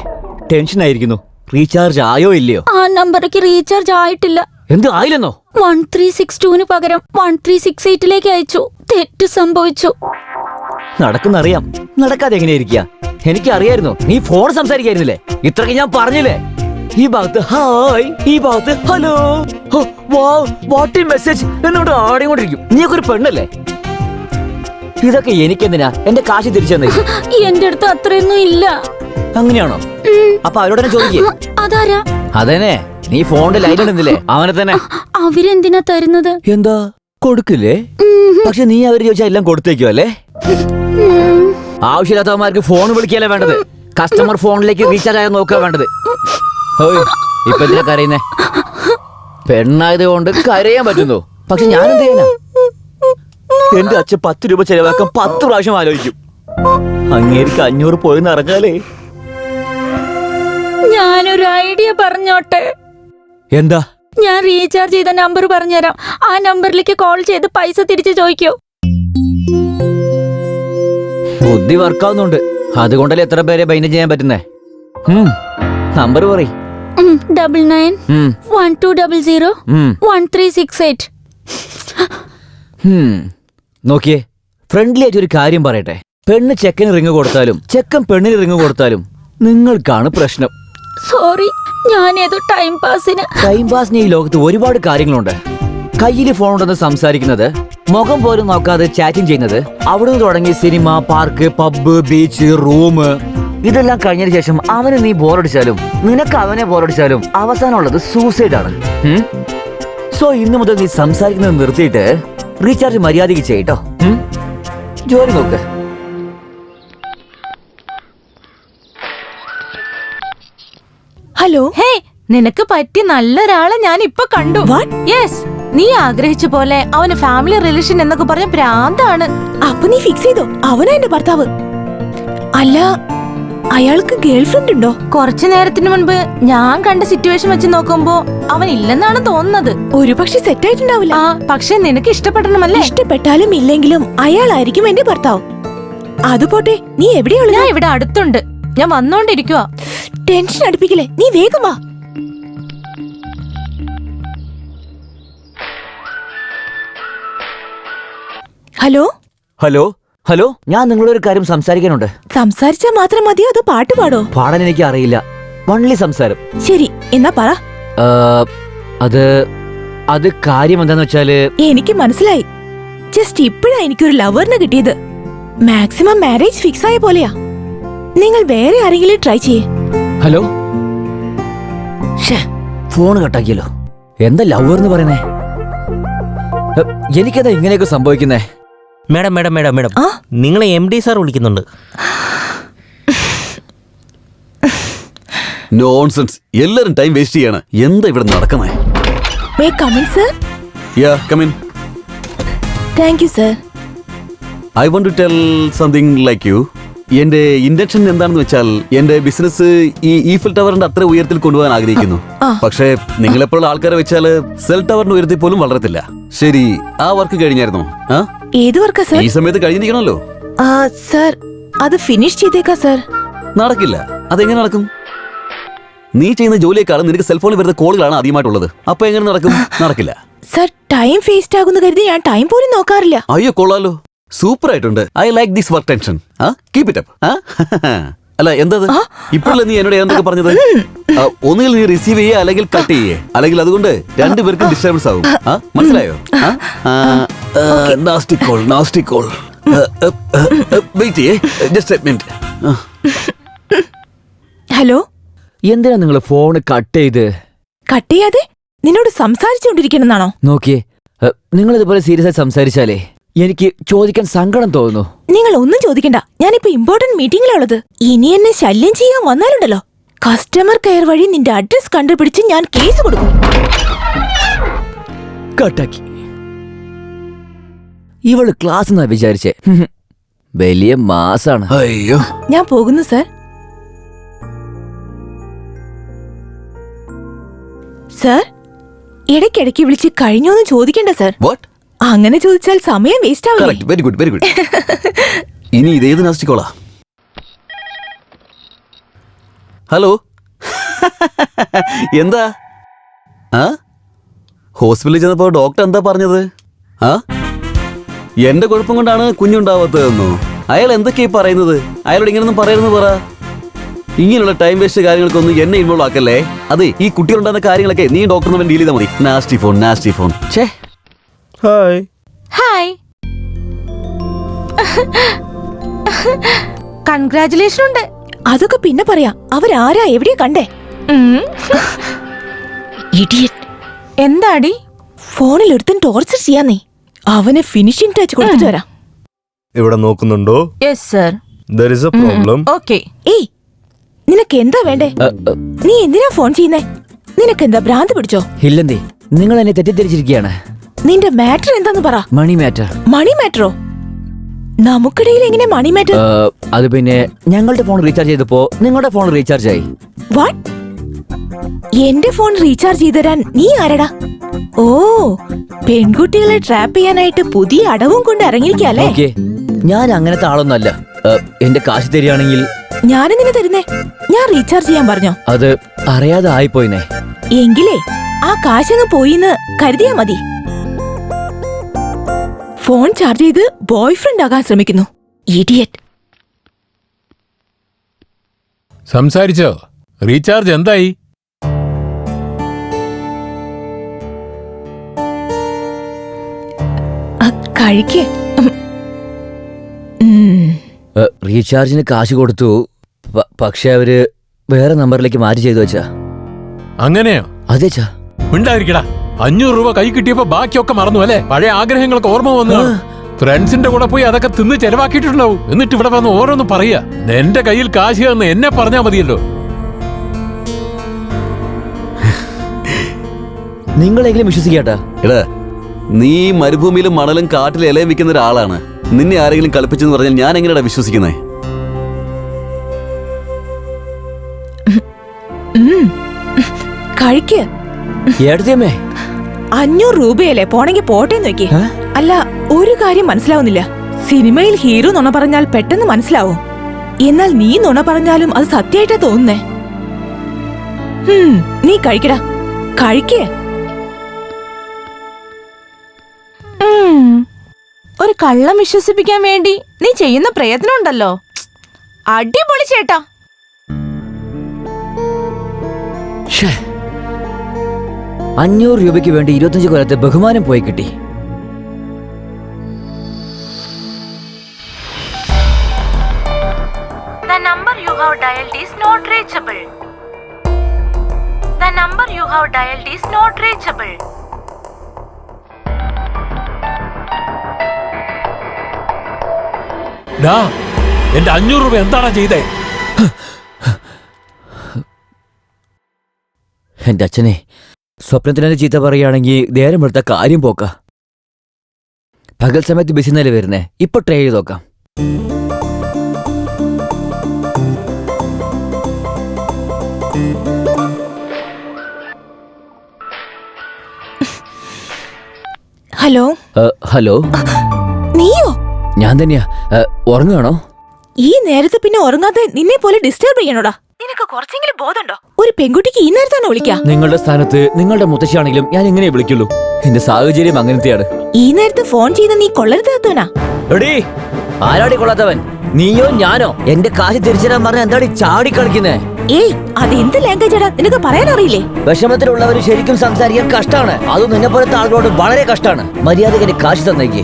ടെൻഷൻ ആയിരിക്കുന്നു. റീചാർജ് ആയോ ഇല്ലയോ? ആ നമ്പറിലേക്ക് റീചാർജ് ആയിട്ടില്ല. എന്ത് ആയില്ലെന്നോ? 1362 പകരം 1368 അയച്ചു. തെറ്റ് സംഭവിച്ചു. നടക്കുന്നറിയാം, നടക്കാതെ എങ്ങനെയായിരിക്കുക? എനിക്ക് അറിയായിരുന്നു നീ ഫോൺ സംസാരിക്കായിരുന്നില്ലേ? ഇത്രയ്ക്ക് ഞാൻ പറഞ്ഞില്ലേ? ഈ ഭാഗത്ത് ഹായ്, ഈ ഭാഗത്ത് ഹലോ, വാട്ട് മെസ്സേജ് എന്നോട് ആടിക്കൊണ്ടിരിക്കും. നീയൊക്കെ ഒരു പെണ്ണല്ലേ? ഇതൊക്കെ എനിക്കെന്തിനാ? എന്റെ കാശ് തിരിച്ചു തന്നെ. എന്റെ അടുത്ത് അത്രയൊന്നും ഇല്ല. അങ്ങനെയാണോ? അപ്പൊ അവരോടനെ ചോദിക്കേ. അതാരാ? അതന്നെ, നീ ഫോണിന്റെ ലൈൻ ഇടുന്നില്ലേ അവനെ തന്നെ. അവരെന്തിനാ തരുന്നത്? എന്താ കൊടുക്കില്ലേ? പക്ഷെ നീ അവര് ചോദിച്ചാൽ എല്ലാം കൊടുത്തേക്കോ അല്ലേ? ആവശ്യമില്ലാത്തവന്മാർക്ക് ഫോൺ വിളിക്കല്ലേ വേണ്ടത്, കസ്റ്റമർ ഫോണിലേക്ക് റീചാർജ് ആയാൽ നോക്കുക വേണ്ടത്. ഓയ് ഇപ്പൊ എന്തിനാ കരയുന്നേ? പെണ്ണായത് കൊണ്ട് കരയാൻ പറ്റുന്നു. പക്ഷെ ഞാനെന്ത് ചെയ്യാനാ? എന്റെ അച്ഛൻ 10 രൂപ ചെലവാക്കാൻ 10 പ്രാവശ്യം ആലോചിക്കും. അങ്ങേർക്ക് 500 പോയെന്ന് അറിഞ്ഞാലേ. ഞാനൊരു ഐഡിയ പറഞ്ഞോട്ടെ? എന്താ? ഞാൻ റീചാർജ് ചെയ്ത നമ്പർ പറഞ്ഞുതരാം. ആ നമ്പറിലേക്ക് കോൾ ചെയ്ത് പൈസ തിരിച്ചു ചോദിക്കോ? ബുദ്ധി വർക്കാവുന്നുണ്ട്. അതുകൊണ്ടല്ലേ എത്ര പേരെ ബൈൻഡ് ചെയ്യാൻ പറ്റുന്നേ. നമ്പർ പറയ്. 9912001368. നോക്കിയേ, ഫ്രണ്ട്ലി ആയിട്ട് ഒരു കാര്യം പറയട്ടെ. പെണ്ണ് ചെക്കന് റിങ് കൊടുത്താലും ചെക്കൻ പെണ്ണിന് റിങ് കൊടുത്താലും നിങ്ങൾക്കാണ് പ്രശ്നം. സോറി, ഞാനേതോ ടൈം പാസിന്. ടൈം പാസിന് ഈ ലോകത്ത് ഒരുപാട് കാര്യങ്ങളുണ്ട്. കയ്യിൽ ഫോൺ ഉണ്ടെന്ന് സംസാരിക്കുന്നത്, മുഖം പോലും നോക്കാതെ ചാറ്റിംഗ് ചെയ്യുന്നത്, അവിടുന്ന് തുടങ്ങി cinema, park, pub, beach, room, ഇതെല്ലാം കഴിഞ്ഞതിന് ശേഷം അവന് നീ ബോറടിച്ചാലും നിനക്ക് അവനെ ബോറടിച്ചാലും അവസാനമുള്ളത് സൂസൈഡാണ്. സോ ഇന്നു മുതൽ നീ സംസാരിക്കുന്നത് നിർത്തിയിട്ട് റീചാർജ് മര്യാദയ്ക്ക് ചെയ്യട്ടോ. ജോലി നോക്ക്. ഹലോ. ഹേ, നിനക്ക് പറ്റിയ നല്ലൊരാളെ ഞാൻ ഇപ്പൊ കണ്ടു. യെസ്, നീ ആഗ്രഹിച്ച പോലെ അവന് ഫാമിലി റിലേഷൻ എന്നൊക്കെ പറഞ്ഞ പ്രാന്താണ്. അപ്പൊ നീ ഫിക്സ് ചെയ്തോ അവനാ എന്റെ ഭർത്താവ്? അല്ല, അയാൾക്ക് ഗേൾഫ്രണ്ട് ഉണ്ടോ? കുറച്ചു നേരത്തിന് മുൻപ് ഞാൻ കണ്ട സിറ്റുവേഷൻ വെച്ച് നോക്കുമ്പോ അവൻ ഇല്ലെന്നാണ് തോന്നുന്നത്. ഒരു പക്ഷെ സെറ്റ് ആയിട്ടുണ്ടാവില്ല. പക്ഷെ നിനക്ക് ഇഷ്ടപ്പെടണമല്ലേ? ഇഷ്ടപ്പെട്ടാലും ഇല്ലെങ്കിലും അയാളായിരിക്കും എന്റെ ഭർത്താവ്. അതുപോട്ടെ, നീ എവിടെയുള്ള? ഞാൻ ഇവിടെ അടുത്തുണ്ട്. ഞാൻ വന്നോണ്ടിരിക്കുവാ. ടെൻഷൻ അടുപ്പിക്കില്ലേ, നീ വേഗം വാ. ഹലോ ഹലോ ഹലോ, ഞാൻ നിങ്ങളൊരു കാര്യം സംസാരിക്കാനുണ്ട്. സംസാരിച്ചാ മാത്രം മതിയോ അതോ പാട്ട് പാടോ? പാടാൻ എനിക്ക് അറിയില്ല, വൺലി സംസാരം. ശരി, എന്നാ പറ. അത് കാര്യം എന്താന്ന് വെച്ചാല്, എനിക്ക് മനസ്സിലായി. ജസ്റ്റ് ഇപ്പോഴാ എനിക്കൊരു ലവറിനെ കിട്ടിയത്. മാക്സിമം മാരേജ് ഫിക്സ് ആയ പോലെയാ. നിങ്ങൾ വേറെ ആരെങ്കിലും ട്രൈ ചെയ്യേ. ഹലോ, ഫോൺ കട്ടാക്കിയല്ലോ. എന്താ ലവർ എന്ന് പറയുന്നേ? എനിക്കെന്താ ഇങ്ങനെയൊക്കെ സംഭവിക്കുന്നേ? മേഡം മേഡം മേഡം മേഡം, നിങ്ങളെ MD സാർ വിളിക്കുന്നുണ്ട്. നോൺസെൻസ്, എല്ലാരും ടൈം വേസ്റ്റ് ചെയ്യാണ്. എന്താ ഇവിടെ നടക്കുന്നേ? May come in sir? Yeah, come in. Thank you sir. I want to tell something like you. എന്റെ ഇന്റൻഷൻ എന്താണെന്ന് വെച്ചാൽ, എന്റെ ബിസിനസ് ഈ ഈഫൽ ടവറിന്റെ അത്ര ഉയരത്തിൽ കൊണ്ടുപോകാൻ ആഗ്രഹിക്കുന്നു. പക്ഷേ നിങ്ങളെപ്പോഴുള്ള ആൾക്കാരെ വെച്ചാല് സെൽ ടവറിന്റെ ഉയരത്തിൽ പോലും വളരത്തില്ല. ശരി, ആ വർക്ക് കഴിഞ്ഞായിരുന്നോ? ഏത് വർക്കാ സർ? ഈ സമയത്ത് കഴിഞ്ഞിരിക്കണമല്ലോ. സർ, അത് ഫിനിഷ് ചെയ്തേക്കാ സർ. നടക്കില്ല. അതെങ്ങനെ നടക്കും? നീ ചെയ്യുന്ന ജോലിയേക്കാളും നിനക്ക് സെൽഫോണിൽ വരുന്ന കോളുകളാണ് ആദ്യമായിട്ടുള്ളത്. അപ്പൊ എങ്ങനെ നടക്കും? നടക്കില്ല സർ. ടൈം വേസ്റ്റ് ആകുന്ന കരുതി ഞാൻ ടൈം പോലും നോക്കാറില്ല. അയ്യോ, കൊള്ളാലോ, സൂപ്പർ ആയിട്ടുണ്ട്. I like this work tension. Keep it up. അല്ല, എന്താ ഇപ്പോഴല്ലേ നീ എന്നോട് എന്തൊക്കെ പറഞ്ഞത്? ഒന്നുകിൽ നീ റിസീവ് ചെയ്യേ അല്ലെങ്കിൽ കട്ട് ചെയ്യേ, അല്ലെങ്കിൽ അതുകൊണ്ട് രണ്ടുപേർക്കും ഡിസ്റ്റർബൻസ് ആകും. മനസ്സിലായോ? Nasty call, nasty call. Wait ചെയ്യേ, ജസ്റ്റ് എ മിനിറ്റ്. ഹലോ. എന്തിനാ നിങ്ങൾ ഫോൺ കട്ട് ചെയ്ത്? കട്ട് ചെയ്യാതെ നിന്നോട് സംസാരിച്ചുകൊണ്ടിരിക്കണമെന്നാണോ? നോക്കിയേ, നിങ്ങൾ ഇതുപോലെ സീരിയസ് ആയി സംസാരിച്ചാലേ എനിക്ക് ചോദിക്കാൻ സങ്കടം തോന്നുന്നു. നിങ്ങൾ ഒന്നും ചോദിക്കണ്ട, ഞാനിപ്പോ ഇമ്പോർട്ടന്റ് മീറ്റിംഗിലുള്ളത്. ഇനി എന്നെ ശല്യം ചെയ്യാൻ വന്നാലുണ്ടല്ലോ, കസ്റ്റമർ കെയർ വഴി നിന്റെ അഡ്രസ് കണ്ടുപിടിച്ച് ഞാൻ കേസ് കൊടുക്കും. കട്ടാക്കി. ഇവള് ക്ലാസ് എന്നാ വിചാരിച്ചേ. വലിയ മാസാണ്. അയ്യോ, ഞാൻ പോകുന്നു സർ. സർ, ഇടയ്ക്കിടയ്ക്ക് വിളിച്ച് കഴിഞ്ഞോന്ന് ചോദിക്കണ്ട സർ. അങ്ങനെ ചോദിച്ചാൽ സമയം വേസ്റ്റ് ആവില്ലേ? Very good, very good. ഇനി ഇതേത് നാസ്റ്റിക്കോളാ? ഹലോ, എന്താ? ഹോസ്പിറ്റലിൽ ചെന്നപ്പോ ഡോക്ടർ എന്താ പറഞ്ഞത്? എന്റെ കുഴപ്പം കൊണ്ടാണ് കുഞ്ഞുണ്ടാവാത്തതെന്നോ? അയാൾ എന്തൊക്കെയാ പറയുന്നത്? അയാളോട് ഇങ്ങനൊന്നും പറയരുതെന്ന് പറ. ഇങ്ങനെയുള്ള ടൈം വേസ്റ്റ് കാര്യങ്ങൾക്കൊന്നും എന്നെ ഇൻവോൾവ് ആക്കല്ലേ. അതെ, ഈ കുട്ടികളുണ്ടാകുന്ന കാര്യങ്ങളൊക്കെ നീ ഡോക്ടറിന് ഡീൽ ചെയ്താൽ മതി. Nasty phone, nasty phone. ഛേ. ഹായ്. ഹായ്. കൺഗ്രാറ്റുലേഷൻ ഉണ്ട്. അതൊക്കെ പിന്നെ പറയാം. അവരാരാ, എവിടെയാ കണ്ടേ? എന്താടി? ഫോണിൽ ഒരുത്തൻ ടോർച്ചർ ചെയ്യാന്നേ. അവന് ഫിനിഷിംഗ് ടച്ച് കൊടുത്തിട്ട് വരാം. ഇവിടെ നോക്കുന്നുണ്ടോ? Yes sir. There is a problem. Okay. ഏയ് നിനക്ക് എന്താ വേണ്ടേ? നീ എന്തിനാ ഫോൺ ചെയ്യുന്നേ? നിനക്ക് എന്താ ഭ്രാന്ത് പിടിച്ചോ? ഇല്ലെന്തേ, നിങ്ങൾ എന്നെ തെറ്റിദ്ധരിച്ചിരിക്കുകയാണ്. നിന്റെ മാറ്റർ എന്താന്ന് പറ. മണി മാറ്റർ. മണി മാറ്ററോ? നമുക്കിടയിൽ എങ്ങനെ മണി മാറ്റർ? അത് പിന്നെ ഞങ്ങളുടെ ഫോൺ റീചാർജ് ചെയ്തപ്പോ നിങ്ങളുടെ ഫോൺ റീചാർജ് ആയി. വാട്ട്? എന്റെ ഫോൺ റീചാർജ് ചെയ്ത് തരാൻ നീ ആരടാ? ഓ, പെൺകുട്ടികളെ ട്രാപ്പ് ചെയ്യാനായിട്ട് പുതിയ അടവും കൊണ്ട് ഇറങ്ങിയിരിക്കല്ലേ? ഞാൻ അങ്ങനത്തെ ആളൊന്നല്ല. എന്റെ കാശ് തരികയാണെങ്കിൽ ഞാനെന്തിനാ തരുന്നേ? ഞാൻ റീചാർജ് ചെയ്യാൻ പറഞ്ഞോ? അത് അറിയാതെ ആയിപ്പോയിന്നേ. എങ്കിലേ ആ കാശങ്ങ് പോയിന്ന് കരുതിയാ മതി. ഫോൺ ചാർജ് ചെയ്ത് ബോയ് ഫ്രണ്ട് ആകാൻ ശ്രമിക്കുന്നു. ഇഡിയറ്റ്. സംസാരിച്ചോ? റീചാർജ് എന്തായി? കഴിക്കേ. റീചാർജിന് കാശ് കൊടുത്തു, പക്ഷെ അവര് വേറെ നമ്പറിലേക്ക് മാറ്റി ചെയ്തു വെച്ചാ. അങ്ങനെയോ? അതേച്ചാ. ഉണ്ടായിരിക്കടാ. 500 രൂപ കൈ കിട്ടിയപ്പോ ബാക്കിയൊക്കെ മറന്നു അല്ലേ? പഴയ ആഗ്രഹങ്ങൾക്ക് ഓർമ്മ വന്നു. ഫ്രണ്ട്സിന്റെ കൂടെ പോയി അതൊക്കെ തിന്ന് ചെലവാക്കിയിട്ടുണ്ടാവും. എന്നിട്ട് ഇവിടെ വന്ന് ഓരോന്ന് പറയാ. എന്റെ കയ്യിൽ കാശ് എന്ന് എന്നെ പറഞ്ഞാ മതിയല്ലോ. നിങ്ങളെങ്കിലും വിശ്വസിക്കാട്ടാ. എടാ, നീ മരുഭൂമിയിലും മണലും കാട്ടിലും ഇലയും വിൽക്കുന്ന ഒരാളാണ്. നിന്നെ ആരെങ്കിലും കളിപ്പിച്ചെന്ന് പറഞ്ഞാൽ ഞാൻ എങ്ങനെയാ വിശ്വസിക്കുന്നേ? കഴിക്ക്. 500 രൂപയല്ലേ, പോണെങ്കി പോട്ടെ നോക്കി. അല്ല, ഒരു കാര്യം മനസ്സിലാവുന്നില്ല. സിനിമയിൽ ഹീറോ നുണ പറഞ്ഞാൽ പെട്ടെന്ന് മനസ്സിലാവും. എന്നാൽ നീ നുണ പറഞ്ഞാലും അത് സത്യമായിട്ടാ തോന്നുന്നേ. നീ കഴിക്കടാ, കഴിക്കേ. ഒരു കള്ളം വിശ്വസിപ്പിക്കാൻ വേണ്ടി നീ ചെയ്യുന്ന പ്രയത്നം ഉണ്ടല്ലോ. അടിപൊളി ചേട്ടാ. 500 രൂപയ്ക്ക് വേണ്ടി 25 കൊല്ലത്തെ ബഹുമാനം പോയി കിട്ടി. The number you have dialed is not reachable. The number you have dialed is not reachable. എന്റെ 500 രൂപ എന്താണ് ചെയ്തേ? എന്റെ അച്ഛനെ സ്വപ്നത്തിന് ചീത്ത പറയുകയാണെങ്കിൽ നേരം എടുത്ത കാര്യം പോക്ക. പകൽ സമയത്ത് ബിസി നില വരുന്നേ. ഇപ്പൊ ട്രൈ ചെയ്ത് നോക്കാം. ഹലോ. ഹലോ. നീയോ? ഞാൻ തന്നെയാ. ഉറങ്ങുകയാണോ? ഈ നേരത്ത് പിന്നെ ഉറങ്ങാതെ നിന്നെ പോലെ ഡിസ്റ്റർബ് ചെയ്യണോടാ? നിനക്ക് കുറച്ചെങ്കിലും ബോധമുണ്ടോ? ഒരു പെൺകുട്ടിക്ക് ഈ നേരത്താണോ വിളിക്കാ? നിങ്ങളുടെ സ്ഥാനത്ത് നിങ്ങളുടെ മുത്തശ്ശിയാണെങ്കിലും ഞാൻ എങ്ങനെ വിളിക്കുള്ളൂ? എന്റെ സാഹചര്യം അങ്ങനത്തെയാണ്. ഈ നേരത്ത് ഫോൺ ചെയ്ത് നീ കൊള്ളരുതാത്തവനാ. എടീ, ആരാടി കൊള്ളാത്തവൻ? നീയോ ഞാനോ? എന്റെ കാശ് തിരിച്ചുതരാൻ പറഞ്ഞ എന്താടി ചാടി കളിക്കുന്നേ? ഏയ്, അത് എന്ത് ലാംഗ്വേജാടാ? നിനക്ക് പറയാൻ അറിയില്ലേ? വിഷമത്തിലുള്ളവര് ശരിക്കും സംസാരിക്കാൻ കഷ്ടാണ്. അതും നിന്നെ പോലത്തെ ആളുകളോട് വളരെ കഷ്ടാണ്. മര്യാദയ്ക്ക് എന്റെ കാശ് തന്നേക്ക്.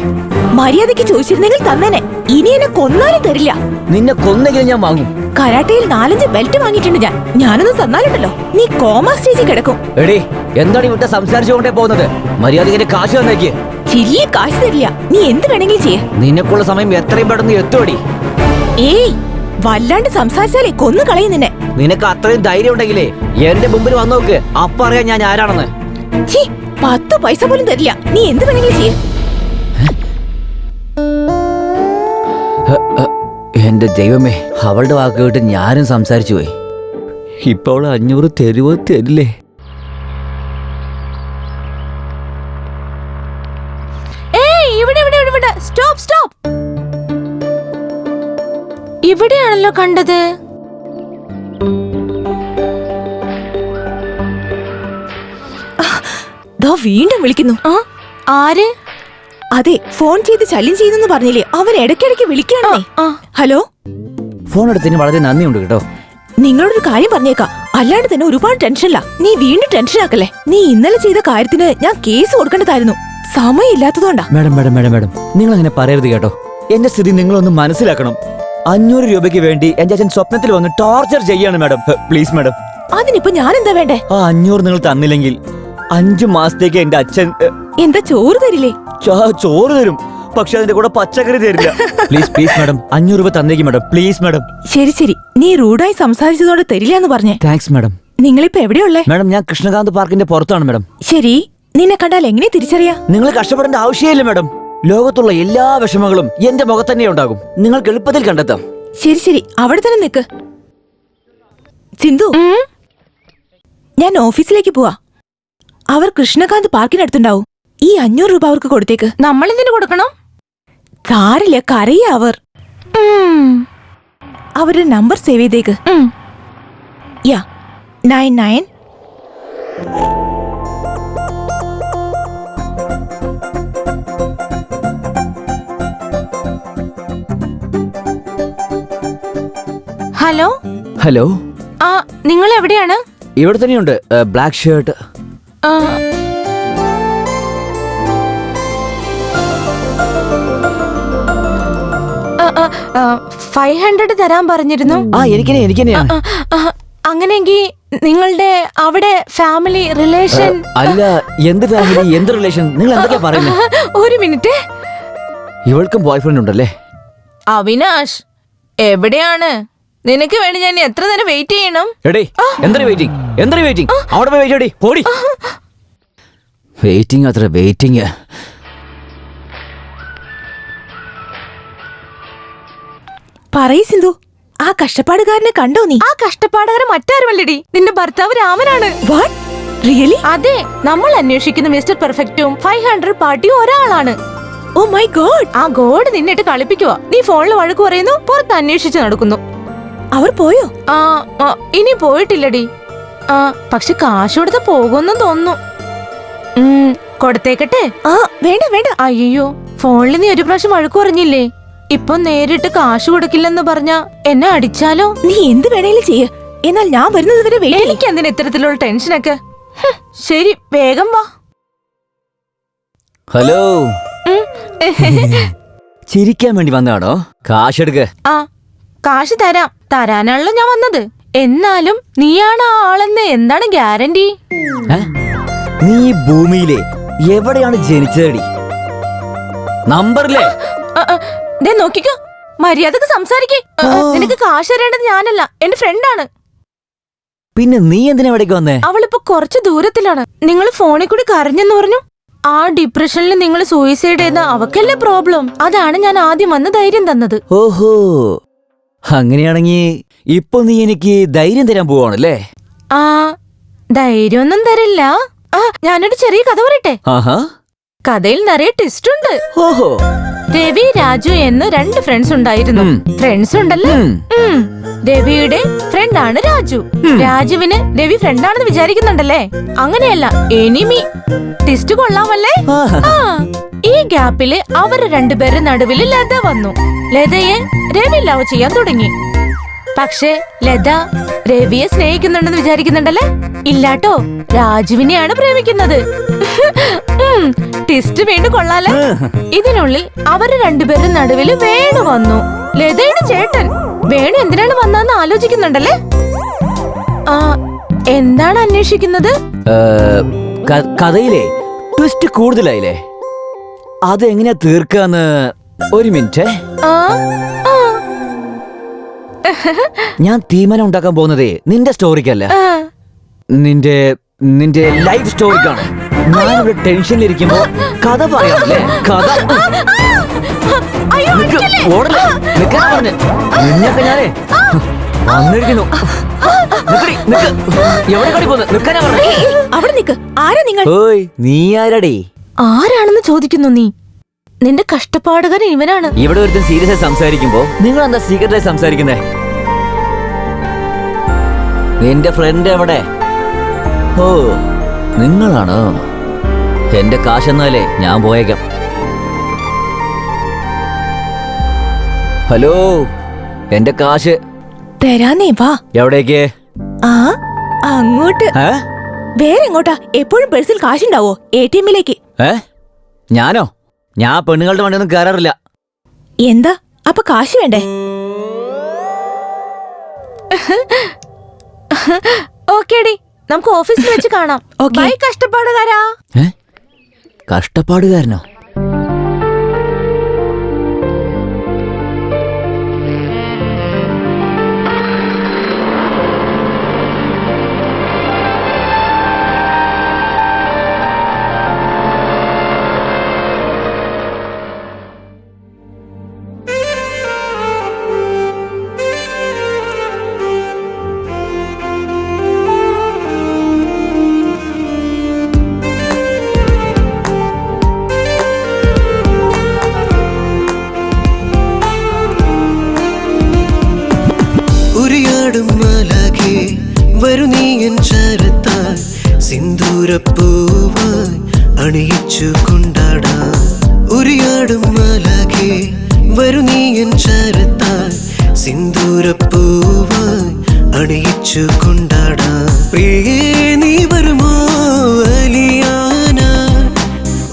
മര്യാദയ്ക്ക് ചോദിച്ചിരുന്നെങ്കിൽ തന്നേനെ. ഇനി എന്നെ കൊന്നാലും തരില്ല. നിന്നെ കൊന്നെങ്കിലും ഞാൻ വാങ്ങും. കരാട്ടയിൽ 4-5 ബെൽറ്റ് വാങ്ങിയിട്ടുണ്ട് ഞാൻ. ഞാനൊന്നും തന്നാലുണ്ടല്ലോ നീ കോമാ സ്റ്റേജിൽ കിടക്കും. എടീ, എന്താണ് ഇവിടെ സംസാരിച്ചുകൊണ്ടേ പോകുന്നത്? മര്യാദയ്ക്ക് എന്റെ കാശ് തന്നേക്ക്. ചില്ലി കാശ് തരില്ല. നീ എന്ത് വേണമെങ്കിലും ചെയ്യ. നിനക്കുള്ള സമയം എത്രയും പെട്ടെന്ന് എത്തുവടി. ഏയ്, വല്ലാണ്ട് സംസാരിച്ചാലേ കൊന്നു കളയും നിന്നെ. നിനക്ക് അത്രയും ധൈര്യം ഉണ്ടെങ്കിലേ എന്റെ മുമ്പിൽ വന്നു നോക്ക്. അപ്പ അറിയാൻ ഞാൻ ആരാണെന്ന്. 10 പൈസ പോലും തരില്ല. നീ എന്ത് വേണമെങ്കിലും ചെയ്യ. എന്റെ ദൈവമേ, അവളുടെ വാക്ക് കേട്ട് ഞാനും സംസാരിച്ചു പോയി. ഇപ്പൊ അവള് 500 തരുവോ തരില്ലേ? Stop stop. ഇവിടെയാണല്ലോ കണ്ടത്. വീണ്ടും വിളിക്കുന്നു. ആര്? അതെ, ഫോൺ ചെയ്ത് ശല്യം ചെയ്യുന്നു പറഞ്ഞില്ലേ, അവൻ ഇടയ്ക്കിടയ്ക്ക് വിളിക്കുകയാണേ. ഹലോ. ഫോൺ എടുത്തതിന് വളരെ നന്ദിയുണ്ട് കേട്ടോ. നിങ്ങളോടൊരു കാര്യം പറഞ്ഞേക്കാം, അല്ലാണ്ട് തന്നെ ഒരുപാട് ടെൻഷനില്ല. നീ വീണ്ടും ടെൻഷൻ ആക്കല്ലേ. നീ ഇന്നലെ ചെയ്ത കാര്യത്തിന് ഞാൻ കേസ് കൊടുക്കേണ്ടതായിരുന്നു. സമയമില്ലാത്തതുകൊണ്ടാ. മാഡം മാഡം മാഡം മാഡം നിങ്ങൾ അങ്ങനെ പറയരുത് കേട്ടോ. എന്റെ സ്ഥിതി നിങ്ങളൊന്ന് മനസ്സിലാക്കണം. 500 രൂപയ്ക്ക് വേണ്ടി എന്റെ അച്ഛൻ സ്വപ്നത്തിൽ വന്ന് ടോർച്ചർ ചെയ്യാണ് മാഡം. Please madam. അതിനിപ്പോ ഞാൻ എന്താ വേണ്ടേ? ആ 500 നിങ്ങൾ തന്നില്ലെങ്കിൽ 5 മാസത്തേക്ക് എന്റെ അച്ഛൻ എന്താ ചോറ് തരില്ലേ? ചോറ് തരും, പക്ഷെ അതിന്റെ കൂടെ പച്ചക്കറി തരില്ല. പ്ലീസ് പ്ലീസ് മാഡം, 500 രൂപ തന്നേക്ക് മാഡം, പ്ലീസ് മാഡം. ശരി ശരി, നീ റൂഡായി സംസാരിച്ചതോടെ തരില്ല എന്ന് പറഞ്ഞേ. Thanks madam. നിങ്ങളിപ്പോ എവിടെയുള്ളേ? മാഡം ഞാൻ കൃഷ്ണകാന്ത് പാർക്കിന്റെ പുറത്താണ് മാഡം. ശരി, നിന്നെ കണ്ടാൽ എങ്ങനെ തിരിച്ചറിയാ? നിങ്ങൾ കഷ്ടപ്പെടേണ്ട ആവശ്യമില്ല മാഡം. ലോകത്തുള്ള എല്ലാ വിഷമങ്ങളും എന്റെ മുഖത്ത് തന്നെ ഉണ്ടാകും. നിങ്ങൾക്ക് എളുപ്പത്തിൽ കണ്ടെത്താം. ശരി ശരി, അവിടെ തന്നെ നിക്ക്. സിന്ധു, ഞാൻ ഓഫീസിലേക്ക് പോവാ. അവർ കൃഷ്ണകാന്ത് പാർക്കിനടുത്തുണ്ടാവും. ഈ 500 രൂപ അവർക്ക് കൊടുത്തേക്ക്. നമ്മൾ എന്തിനു കൊടുക്കണം? സാരില്ല, കരയ അവർ. അവരുടെ നമ്പർ സേവ് ചെയ്തേക്ക്. യാ 99. ഹലോ ഹലോ, ആ നിങ്ങൾ എവിടെയാണ്? ഇവിടെ തന്നെയുണ്ട്. Black shirt. 500 തരാൻ പറഞ്ഞിരുന്നു. എനിക്കെന്നെയാണ്. അങ്ങനെയെങ്കിൽ നിങ്ങളുടെ അവിടെ ഫാമിലി റിലേഷൻ? അല്ല, എന്ത് ഫാമിലി, എന്ത് റിലേഷൻ, നിങ്ങൾ എന്തൊക്കെയാ പറയുന്നത്? ഒരു മിനിറ്റ്. ഇവൾക്കും ബോയ്ഫ്രണ്ട് ഉണ്ടല്ലേ? അവിനാഷ്, എവിടെയാണ്? നിനക്ക് വേണ്ടി ഞാൻ എത്ര നേരം വെയിറ്റ് ചെയ്യണം? എന്തൊരു വെയിറ്റിംഗ്, എന്തൊരു വെയിറ്റിംഗ്? അവിടെ പോയി വെയിറ്റ് ചെയ്യടി, പോടി. വെയിറ്റിംഗ് അത്ര വെയിറ്റിംഗ്. പറയ് സിന്ധു, ആ കഷ്ടപ്പാടുകാരനെ കണ്ടോ നീ? ആ കഷ്ടപ്പാടുകാരൻ മറ്റാരുമല്ലടി, നിന്റെ ഭർത്താവ് രാമനാണ്. What, really? അതെ, നമ്മൾ അന്വേഷിക്കുന്ന മിസ്റ്റർ പെർഫെക്റ്റും 500 പാർട്ടിയും ഒരാളാണ്. Oh my god. ആ ഗോഡ് നിന്നിട്ട് കളിപ്പിക്കുവാ. നീ ഫോണിൽ വഴക്ക് പറയുന്നു, പുറത്ത് അന്വേഷിച്ച് നടക്കുന്നു. അവർ പോയോ? ഇനി പോയിട്ടില്ലടി. പക്ഷെ കാശ് കൊടുത്ത് പോകുമെന്നും തോന്നുന്നു. കൊടുത്തേക്കട്ടെ? വേണ്ട വേണ്ട. അയ്യോ, ഫോണിൽ നീ ഒരു പ്രാവശ്യം വഴക്ക് പറഞ്ഞില്ലേ? ഇപ്പൊ നേരിട്ട് കാശ് കൊടുക്കില്ലെന്ന് പറഞ്ഞ എന്നെ അടിച്ചാലോ? നീ എന്ത് വേണേലും ചെയ്യ, എന്നാൽ ഞാൻ വരുന്നത് വരെ വെയിറ്റ്. എനിക്ക് എന്തിനാ ഇത്തരത്തിലുള്ള ടെൻഷനൊക്കെ? ശരി, വേഗം വാ. ഹലോ, ചിരിക്കാൻ വേണ്ടി വന്നാണോ? കാശെടുക്ക്. കാശ് തരാം, തരാനാണല്ലോ ഞാൻ വന്നത്. എന്നാലും നീയാണ് ആ ആളെന്ന് എന്താണ് ഗ്യാരണ്ടി? നീ ഭൂമിയിലെ എവിടെയാണ് ജനിച്ചതടി? നമ്പറില്ലേ? നോക്കിക്കോ, മര്യാദക്ക് സംസാരിക്കേ. നിനക്ക് കാശ് തരേണ്ടത് ഞാനല്ല, എന്റെ ഫ്രണ്ടാണ്. പിന്നെ നീ എന്തിനാ എവിടേക്ക് വന്നേ? അവളിപ്പോ കുറച്ച് ദൂരത്തിലാണ്. നിങ്ങൾ ഫോണിൽ കൂടി കരഞ്ഞെന്ന് പറഞ്ഞു. ആ ഡിപ്രഷനിൽ നിങ്ങൾ സൂയിസൈഡ് ചെയ്ത അവക്കല്ലേ പ്രോബ്ലം. അതാണ് ഞാൻ ആദ്യം വന്ന് ധൈര്യം തന്നത്. ഓഹോ, അങ്ങനെയാണെങ്കി ഇപ്പൊ നീ എനിക്ക് ധൈര്യം തരാൻ പോവാണല്ലേ? ധൈര്യമൊന്നും തരില്ല. ഞാനൊരു ചെറിയ കഥ പറയട്ടെ. കഥയിൽ നിറയെ ട്വിസ്റ്റ് ഉണ്ട്. ഓഹോ, രവി, രാജു എന്ന് 2 ഫ്രണ്ട്സ് ഉണ്ടായിരുന്നു. ഫ്രണ്ട്സ് ഉണ്ടല്ലോ. രവിയുടെ ഫ്രണ്ടാണ് രാജു. രാജുവിന് രവി ഫ്രണ്ടാണെന്ന് വിചാരിക്കുന്നുണ്ടല്ലേ? അങ്ങനെയല്ല, എനിമി. ട്വിസ്റ്റ് കൊള്ളാമല്ലേ? ഈ ഗ്യാപ്പില് അവർ 2 പേരുടെ നടുവില് ലത വന്നു. ലതയെ രവി ലവ് ചെയ്യാൻ തുടങ്ങി. പക്ഷെ ലത രവിയെ സ്നേഹിക്കുന്നുണ്ടെന്ന് വിചാരിക്കുന്നുണ്ടല്ലേ? ഇല്ലാട്ടോ, രാജുവിനെയാണ് പ്രേമിക്കുന്നത്. ട്വിസ്റ്റ് വീണ്ടും കൊള്ളാലേ? ഇതിനുള്ളിൽ അവര് 2 പേരുടെ നടുവില് വേണു വന്നു. ലതയുടെ ചേട്ടൻ. വേണു എന്തിനാണ് വന്നതെന്ന് ആലോചിക്കുന്നുണ്ടല്ലേ? എന്താണ് അന്വേഷിക്കുന്നത്? കഥയിലെ ട്വിസ്റ്റ് കൂടുതലായില്ലേ? അതെങ്ങനെയാ തീർക്കാന്ന്? ഒരു മിനിറ്റ്. ഞാൻ തീരുമാനം ഉണ്ടാക്കാൻ പോകുന്നതേ നിന്റെ സ്റ്റോറിക്കല്ല, നിന്റെ ലൈഫ് സ്റ്റോറിക്കാണ്. ഞാനിവിടെ ടെൻഷനിലിരിക്കുമ്പോ കഥ പറയാമല്ലേ? കഥ നിന്നൊക്കെ ഞാനേ വന്നിരിക്കുന്നു. എവിടെ കളി പോന്ന്? നിൽക്കാനാ പറഞ്ഞേ. അവിടെ നിക്ക്. ആരാ നിങ്ങൾ? ഓയ്, നീ ആരാടേ? ആരാണെന്ന് ചോദിക്കുന്നു നീ? നിന്റെ കഷ്ടപ്പാടുകാരൻ ഇവനാണ്. ഇവിടെ ഒരുത്തൻ സീരിയസ് ആയി സംസാരിക്കുമ്പോ നിങ്ങൾ എന്താ സീക്രട്ടായി സംസാരിക്കുന്നേ? നിന്റെ ഫ്രണ്ട് എവിടെ? ഓ, നിങ്ങളാണോ? എന്റെ കാശെന്നാലേ ഞാൻ പോയേക്കാം. ഹലോ, എന്റെ കാശ് തരാനേ. വാ. എവിടേക്ക്? അങ്ങോട്ട്. വേറെ എങ്ങോട്ടാ? എപ്പോഴും പേഴ്സിൽ കാശുണ്ടാവോ? ATM-ലേക്ക്. ഞാനോ? ഞാൻ പെണ്ണുങ്ങളുടെ വണ്ടിയൊന്നും കയറാറില്ല. എന്താ അപ്പൊ കാശ് വേണ്ടേ? ഓക്കേടി, നമുക്ക് ഓഫീസിൽ വെച്ച് കാണാം. ബൈ കഷ്ടപ്പാടുകാരാ. കഷ്ടപ്പാടുകാരനോ? വരു നീ എൻ ചരത്താൽ സിന്ദൂരപ്പൂവായി അണിയിച്ചു കൊണ്ടാടാം. ഉരിയാടും മാലാഖേ വരു നീ എൻ ചരത്താൽ സിന്ദൂരപ്പൂവായി അണിയിച്ചു കൊണ്ടാടാം. പ്രിയേ നീ വരുമോ അലിയാന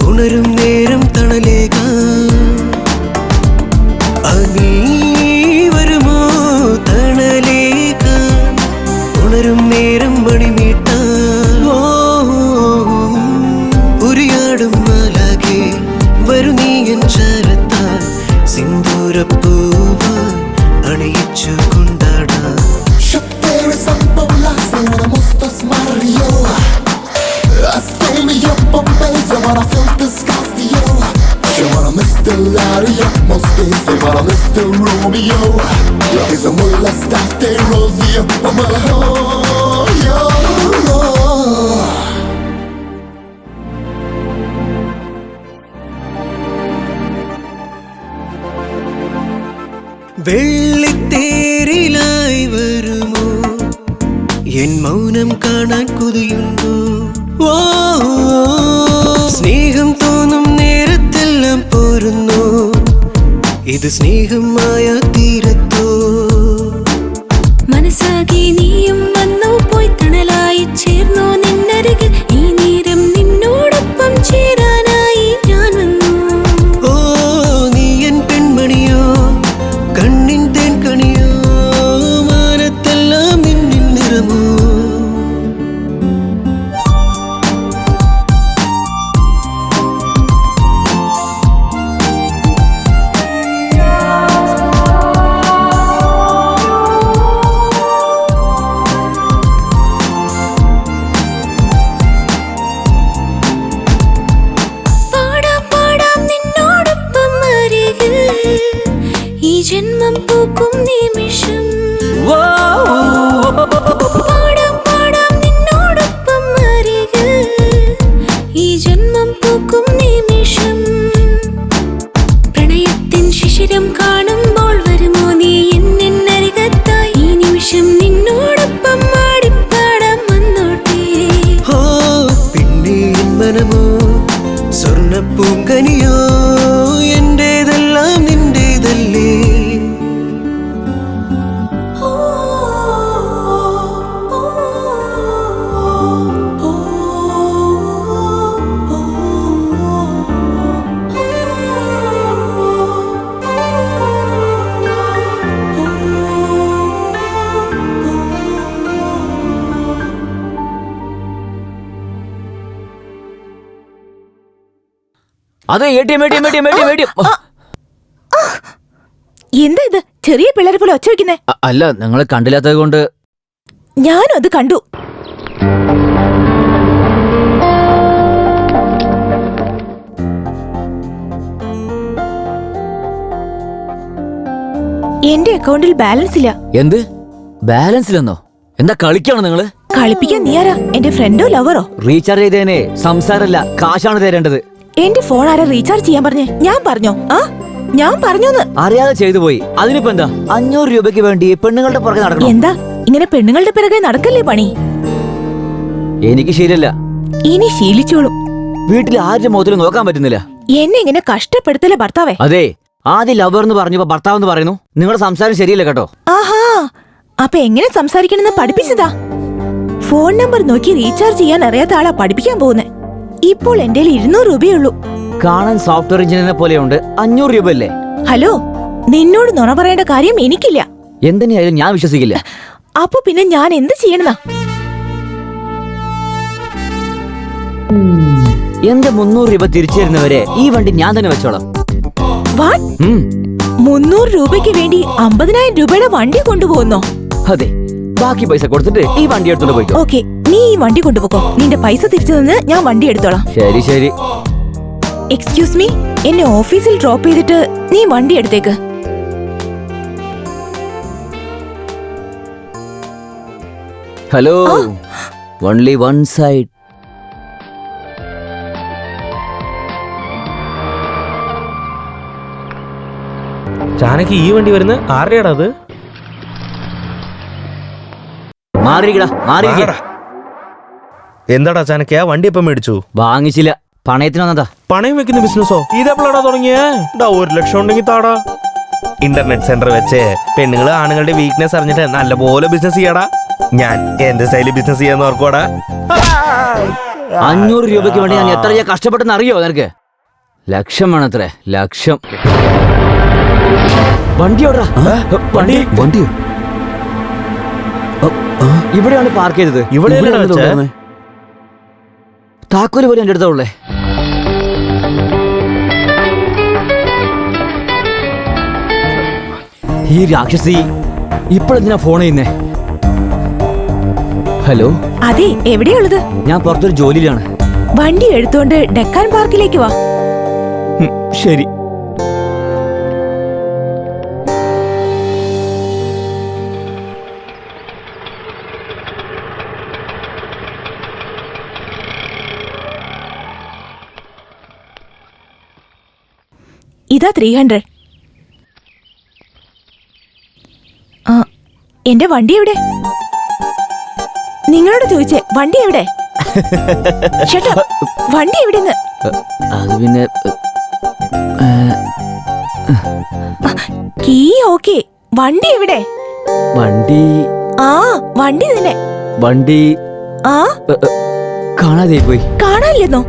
ഉണരും നേരം തണലേകാൻ. നീ വരുമോ തണലേകാൻ ഉണരും നേരം മണിമീട്ടാൻ. ഉരിയാടും മാലാഖേ വരു നീ എൻ ചരത്താൽ സിന്ദൂരപ്പൂവായി അണിയിച്ചു കൊണ്ടാടാം. വെള്ളിത്തേരിലായി വരുമോ എൻ മൗനം കാണാൻ കൊതിയുണ്ടോ? സ്നേഹം തോന്നും നേരത്തെല്ലാം പോരുന്നു ഇത് സ്നേഹമായ തീരത്തോ? മനസ്സാകെ നീയും വന്നു പോയി തണലായി ചേർന്നു നിന്നരികിൽ ഈ നേരം നിന്നോടൊപ്പം ചേരാനായി ഞാൻ വന്നു. ഓ നീ എൻ പെൺമണിയോ കണ്ണിൻ തേൻ കണിയോ മാനത്തെല്ലാം നിന്നിൻ നിറമോ? ഈ ജന്മം പൂക്കും നിമിഷം പാടാം പാടാം നിന്നോടൊപ്പം അരികിൽ ഈ ജന്മം പൂക്കും നിമിഷം. പ്രണയത്തിൻ ശിശിരം കാണുമ്പോൾ വരുമോ നീ എന്നരികത്തായി ഈ നിമിഷം നിന്നോടൊപ്പം ആടിപ്പാടാം വന്നോട്ടെ. പിന്നെ മനമോ സ്വർണ്ണപ്പൂങ്കനിയോ എന്റേതെല്ലാം നിന്റേതല്ലേ? അതെ ATM. എന്താ ഇത് ചെറിയ പിള്ളേരെ പോലെ ഒച്ച വെക്കുന്നേ? അല്ല നിങ്ങളെ കണ്ടില്ലാത്തത് കൊണ്ട്. ഞാനും അത് കണ്ടു. എന്റെ അക്കൗണ്ടിൽ ബാലൻസ് ഇല്ല. എന്ത് ബാലൻസ് ഇല്ലെന്നോ? എന്താ കളിക്കാണോ നിങ്ങള്? കളിപ്പിക്കാൻ നീ ആരാ? എന്റെ ഫ്രണ്ടോ ലവറോ? റീചാർജ് ചെയ്തേനെ സംസാരല്ല കാശാണ് തരേണ്ടത്. എന്റെ ഫോൺ ആരാ റീചാർജ് ചെയ്യാൻ പറഞ്ഞേ? ഞാൻ പറഞ്ഞോ? ഞാൻ പറഞ്ഞോന്ന് അറിയാതെ ചെയ്തു പോയി. അതിനിപ്പോ എന്താ? 500 രൂപയ്ക്ക് വേണ്ടി പെണ്ണുങ്ങളുടെ പുറകെ നടക്കണം. എന്താ ഇങ്ങനെ പെണ്ണുങ്ങളുടെ പിറകെ നടക്കല്ലേ പണി? എനിക്ക് ശീലല്ല. ഇനി ശീലിച്ചോളും. വീട്ടിൽ ആരുടെ മുഖത്തിൽ നോക്കാൻ പറ്റുന്നില്ല. എന്നെ ഇങ്ങനെ കഷ്ടപ്പെടുത്തല്ലേ ഭർത്താവേ. അതെ ആദ്യം ലവർ എന്ന് പറഞ്ഞപ്പോ ഭർത്താവ് എന്ന് പറയുന്നു. നിങ്ങളുടെ സംസാരം ശരിയല്ല കേട്ടോ. ആഹാ അപ്പൊ എങ്ങനെ സംസാരിക്കണമെന്ന് പഠിപ്പിച്ചതാ. ഫോൺ നമ്പർ നോക്കി റീചാർജ് ചെയ്യാൻ അറിയാത്ത ആളാ പഠിപ്പിക്കാൻ പോകുന്നേ. ഇപ്പോൾ എന്റെ 200 രൂപയുള്ളൂ. കാണാൻ സോഫ്റ്റ്വെയർ എഞ്ചിനീയറിനെ പോലെയുണ്ട്. 500 രൂപയല്ലേ? ഹലോ നിന്നോട് നുണ പറയേണ്ട കാര്യം എനിക്കില്ല. എന്തിനായാലും ഞാൻ വിശ്വസിക്കില്ല. അപ്പൊ പിന്നെ ഞാൻ എന്ത് ചെയ്യണമെന്നാ? എന്റെ 300 രൂപ തിരിച്ചു തരുന്നവരെ ഈ വണ്ടി ഞാൻ തന്നെ വെച്ചോളാം. വാട്ട്? 300 രൂപയ്ക്ക് വേണ്ടി 50,000 രൂപയുടെ വണ്ടി കൊണ്ടുപോകുന്നോ? അതെ, ബാക്കി പൈസ കൊടുത്തിട്ട് ഈ വണ്ടി എടുത്തോണ്ട് പോയിക്കോ. ഓക്കെ, നീ ഈ വണ്ടി കൊണ്ടുപോകോ. നിന്റെ പൈസ തിരിച്ചു തന്ന് ഞാൻ വണ്ടി എടുത്തോളാം. ശരി ശരി. എക്സ്ക്യൂസ് മീ, എന്നെ ഓഫീസിൽ ഡ്രോപ്പ് ചെയ്തിട്ട് നീ വണ്ടി എടുത്തേക്ക്. Hello, only one side. ചാനക്ക് ഈ വണ്ടി വരുന്ന ആരുടെയാടാ അത്? എന്താടാ ചാനക്ക് ആ വണ്ടി എപ്പം മേടിച്ചു? വാങ്ങിച്ചില്ല, പണയത്തിന് വന്നതാ. പണയം വെക്കുന്ന ബിസിനസ്സോ? ഇതെപ്പോഴാടാ തുടങ്ങിയേ? 1 ലക്ഷം ഉണ്ടെങ്കിൽ താടാ. ഇന്റർനെറ്റ് സെന്റർ വെച്ച് പെണ്ണുങ്ങള് ആണുങ്ങളുടെ വീക്ക്നെസ് അറിഞ്ഞിട്ട് നല്ലപോലെ ബിസിനസ് ചെയ്യാടാ. ഞാൻ എന്റെ സ്റ്റൈലിൽ ബിസിനസ് ചെയ്യാന്ന് ഓർക്കോടാ. 500 രൂപയ്ക്ക് വേണ്ടി ഞാൻ എത്ര കഷ്ടപ്പെട്ടെന്ന് അറിയോ നിനക്ക്? ലക്ഷം വേണത്രേ, ലക്ഷം. വണ്ടി ഓടാ. വണ്ടിയോ? ഇവിടെയാണ് പാർക്ക് ചെയ്തത്. ഇവിടെ താക്കോല് പോലും എന്റെ അടുത്തുള്ളേ. ഈ രാക്ഷസി ഇപ്പോഴെന്തിനാ ഫോൺ ചെയ്യുന്നേ? ഹലോ. അതെ, എവിടെയുള്ളത്? ഞാൻ പുറത്തൊരു ജോലിയിലാണ്. വണ്ടി എടുത്തോണ്ട് ഡെക്കാൻ പാർക്കിലേക്ക് വാ. ശരി. ഇതാ 300. എന്റെ വണ്ടി എവിടെ? നിങ്ങളോട് ചോദിച്ചേ, വണ്ടി എവിടെ? വണ്ടി എവിടെന്ന്? അത് പിന്നെ കീ ഓക്കെ, വണ്ടി എവിടെ? വണ്ടി വണ്ടി തന്നെ. വണ്ടി കാണാതെ പോയി. കാണാനില്ലെന്നോ?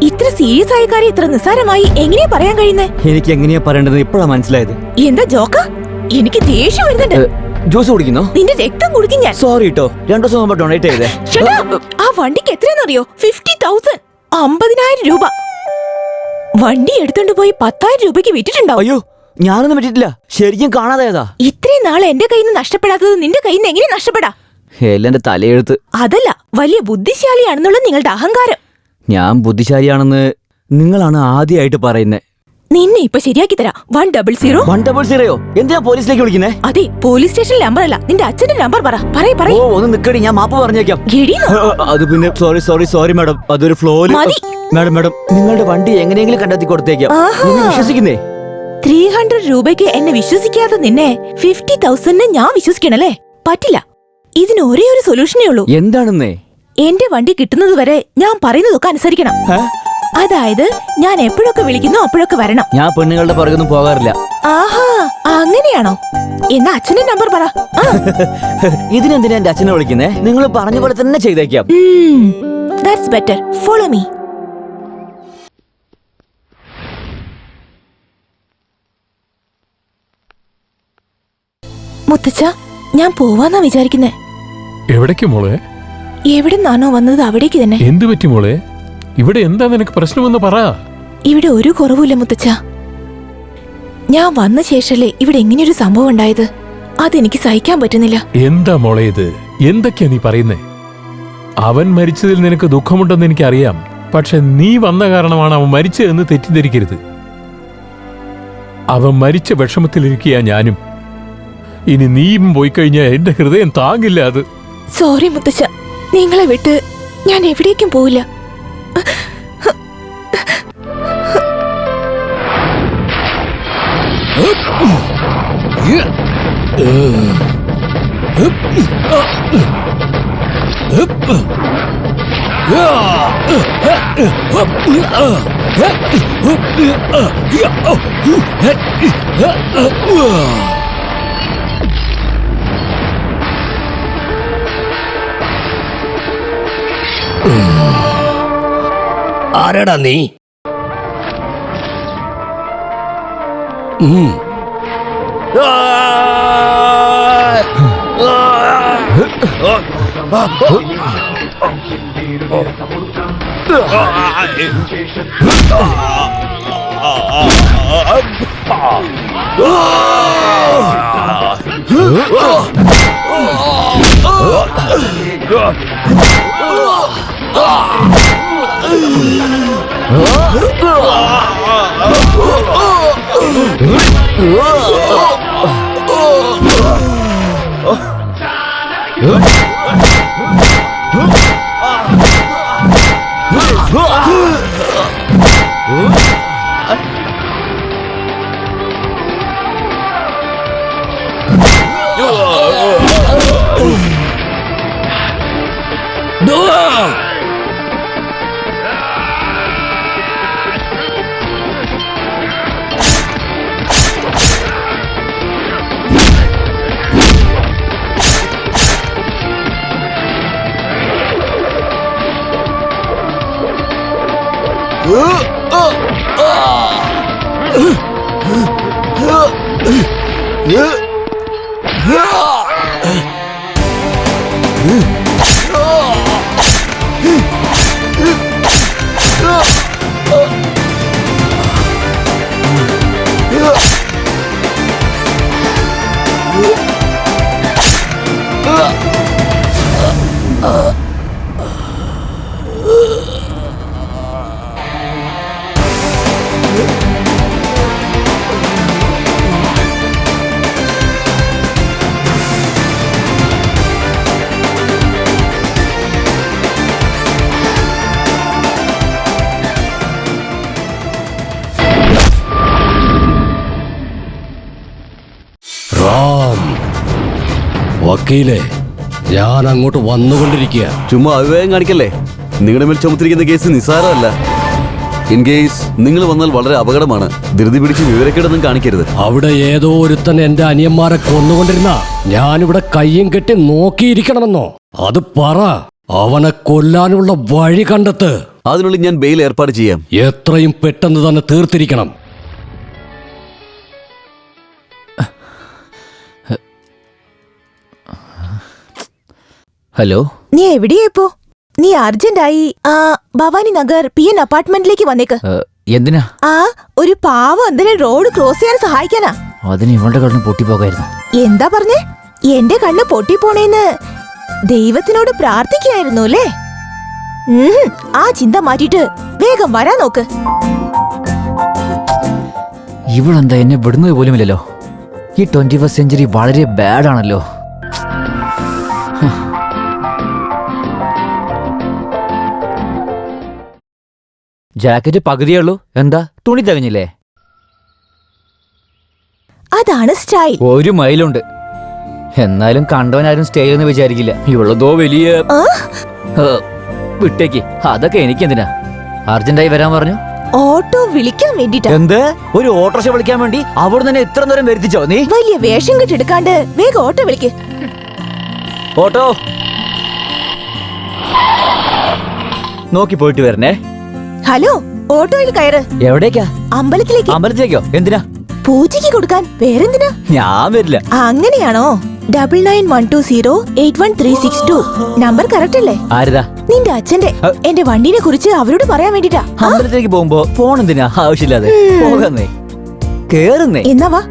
ഇത്ര സീരിയസ് ആയ കാര്യം ഇത്ര നിസ്സാരമായി എങ്ങനെയാ പറയാൻ കഴിയുന്നേ? എനിക്ക് എങ്ങനെയാ പറയേണ്ടത് ഇപ്പോഴാ മനസ്സിലായത്. എന്താ ജോക്ക? എനിക്ക് ദേഷ്യം വരുന്നുണ്ട്. ജ്യൂസ് കുടിക്കുന്നോ? നിന്റെ രക്തം കുടിക്കും ഞാൻ. സോറി കേട്ടോ, 2 ദിവസം മുമ്പ് ഡൊണേറ്റ് ചെയ്തേ. ആ വണ്ടിക്ക് എത്രയെന്നറിയോ? 50,000. 50,000 രൂപ. വണ്ടി എടുത്തോണ്ട് പോയി 10,000 രൂപയ്ക്ക് വിറ്റിട്ടുണ്ടാവും. അയ്യോ, ഞാനൊന്നും വിറ്റിട്ടില്ല. ശരിക്കും കാണാതായതാ. ഇത്രയും നാൾ എന്റെ കയ്യിൽ നിന്ന് നഷ്ടപ്പെടാത്തത് നിന്റെ കയ്യിൽ നിന്ന് എങ്ങനെ നഷ്ടപ്പെടാ? എന്റെ തലയെഴുത്ത്. അതല്ല, വലിയ ബുദ്ധിശാലിയാണെന്നുള്ള നിങ്ങളുടെ അഹങ്കാരം. ഞാൻ ബുദ്ധിശാലിയാണെന്ന് നിങ്ങളാണ് ആദ്യമായിട്ട് പറയുന്നത്. നിന്നെ ഇപ്പൊ ശരിയാക്കി തരാം. 100. 100യോ? എന്തിനാ പോലീസിലേക്ക് വിളിക്കുന്നേ? അതെ, പോലീസ് സ്റ്റേഷൻ നമ്പർ അല്ല, നിന്റെ അച്ഛന്റെ നമ്പർ പറ. ഓ, ഒന്ന് നിക്കടി, ഞാൻ മാപ്പ് പറഞ്ഞേക്കാം. അത് പിന്നെ സോറി മാഡം, അതൊരു ഫ്ലോയിൽ. മാഡം, നിങ്ങളുടെ വണ്ടി എങ്ങനെയെങ്കിലും കണ്ടെത്തി കൊടുത്തേക്കാം. വിശ്വസിക്കുന്നേ? 300 രൂപയ്ക്ക് എന്നെ വിശ്വസിക്കാതെ നിന്നെ 50,000 ഞാൻ വിശ്വസിക്കണല്ലേ? പറ്റില്ല. ഇതിന് ഒരേ ഒരു സൊല്യൂഷനേ ഉള്ളൂ. എന്താണെന്നേ? എന്റെ വണ്ടി കിട്ടുന്നത് വരെ ഞാൻ പറയുന്നതൊക്കെ അനുസരിക്കണം. അതായത് ഞാൻ എപ്പോഴൊക്കെ വിളിക്കുന്നു അപ്പോഴൊക്കെ വരണം. ഞാൻ പെണ്ണുങ്ങളുടെ പുറകൊന്നും പോകാറില്ല. ആഹാ, അങ്ങനെയാണോ? എന്നാ അച്ഛന്റെ നമ്പർ പറ. ഇതിനെന്തിനാ എന്റെ അച്ഛനെ വിളിക്കുന്നേ? നിങ്ങൾ പറഞ്ഞ പോലെ തന്നെ ചെയ്തേക്കാം. That's better. Follow me. മുത്തച്ഛ, ഞാൻ പോവാന്നാ വിചാരിക്കുന്നേ. എവിടേക്ക് മോളെ? എവിടെ നിന്നാണോ വന്നത് അവിടേക്ക് തന്നെ. എന്തു പറ്റി മോളെ? ഇവിടെ എന്താ നിനക്ക് പ്രശ്നമെന്ന് പറ. ഇവിടെ ഒരു കുറവുമില്ല മുത്തച്ഛ. ഞാൻ വന്ന ശേഷല്ലേ ഇവിടെ ഇങ്ങനെയൊരു സംഭവം ഉണ്ടായത്. അതെനിക്ക് സഹിക്കാൻ പറ്റുന്നില്ല. എന്താ മോളെ ഇത്? എന്തൊക്കെയാ നീ പറയുന്നേ? അവൻ മരിച്ചതിൽ നിനക്ക് ദുഃഖമുണ്ടെന്ന് എനിക്കറിയാം. പക്ഷെ നീ വന്ന കാരണമാണ് അവൻ മരിച്ചതെന്ന് തെറ്റിദ്ധരിക്കരുത്. അവൻ മരിച്ച വിഷമത്തിലിരിക്കുക ഞാനും. ഇനി നീയും പോയി കഴിഞ്ഞാൽ എന്റെ ഹൃദയം താങ്ങില്ല. അത് സോറി മുത്തച്ഛ, നിങ്ങളെ വിട്ട് ഞാൻ എവിടേക്കും പോവില്ല. ആരാടാ നീ? വക്കീലെ, ഞാൻ അങ്ങോട്ട് വന്നുകൊണ്ടിരിക്കുക. ചുമ്മാ അവിവേകം കാണിക്കല്ലേ. നിങ്ങളുടെ മേൽ ചുമത്തിരിക്കുന്ന കേസ് നിസ്സാരമല്ല. ഇൻ കേസ് നിങ്ങൾ വന്നാൽ വളരെ അപകടമാണ്. ധൃതി പിടിച്ച് വിവരക്കേടൊന്നും കാണിക്കരുത്. അവിടെ ഏതോ ഒരുത്തൻ എന്റെ അനിയന്മാരെ കൊന്നുകൊണ്ടിരുന്ന ഞാനിവിടെ കയ്യും കെട്ടി നോക്കിയിരിക്കണമെന്നോ? അത് പറ. അവനെ കൊല്ലാനുള്ള വഴി കണ്ടെത്ത്. അതിനുള്ളിൽ ഞാൻ ബെയിൽ ഏർപ്പാട് ചെയ്യാം. എത്രയും പെട്ടെന്ന് തന്നെ തീർത്തിരിക്കണം. ഹലോ, നീ എവിടെയാ ഇപ്പോ? നീ അർജന്റായി ഭവാനി നഗർ PN അപ്പാർട്ട്മെന്റിലേക്ക് വന്നേക്ക്. എന്തിനാ? ഒരു പാവം എന്തിനാ റോഡ് ക്രോസ് ചെയ്യാൻ സഹായിക്കാനാ. അതിന് ഇവളുടെ കണ്ണ് പൊട്ടിപ്പോകായിരുന്നു. എന്താ പറഞ്ഞേ? എന്റെ കണ്ണ് പൊട്ടിപ്പോണേന്ന് ദൈവത്തിനോട് പ്രാർത്ഥിക്കായിരുന്നു അല്ലേ? ആ ചിന്ത മാറ്റിട്ട് വേഗം വരാൻ നോക്ക്. ഇവളെന്താ എന്നെ വിടുന്നത് പോലുമില്ലല്ലോ. ഈ 21st സെഞ്ചുറി വളരെ ബാഡാണല്ലോ. ജാക്കറ്റ് പകുതിയേ ഉള്ളൂ. എന്താ, തുണി തികഞ്ഞില്ലേ? അതാണ് സ്റ്റൈൽ. ഒരു മൈലുണ്ട്. എന്നാലും കണ്ടവനാരും സ്റ്റൈൽ എന്ന് വിചാരിക്കില്ല. ഇവളതോ വലിയ വിട്ടേക്ക്. അതൊക്കെ എനിക്കെന്തിനാ? അർജന്റായി വരാൻ പറഞ്ഞു. ഓട്ടോ വിളിക്കാൻ വേണ്ടിട്ടാ. എന്ത്? ഒരു ഓട്ടോറിക്ഷ വിളിക്കാൻ വേണ്ടി അവിടെ തന്നെ ഇത്ര നേരം വരുത്തിച്ചോ നീ? വലിയ വേഷം കെട്ടെടുക്കാണ്ട് വേഗം ഓട്ടോ വിളിക്ക്. ഓട്ടോ നോക്കി പോയിട്ട് വരണേ. ഹലോ, ഓട്ടോയിൽ കയറ്. എവിടേക്കാ? അമ്പലത്തിലേക്ക്. അമ്പലത്തിലേക്കോ? എന്തിനാ? പൂജയ്ക്ക് കൊടുക്കാൻ. വേറെന്തിനാ? ഞാൻ വരില്ല. അങ്ങനെയാണോ? 9912081362 നമ്പർ കറക്റ്റ് അല്ലേ? ആരതാ? നിന്റെ അച്ഛന്റെ. എന്റെ വണ്ടിനെ കുറിച്ച് അവരോട് പറയാൻ വേണ്ടിട്ടാ. അമ്പലത്തിലേക്ക് പോകുമ്പോ ഫോൺ എന്തിനാ ആവശ്യമില്ലാതെ? പോകാന്നേ, കേറുന്നേ. എന്നാ വാ.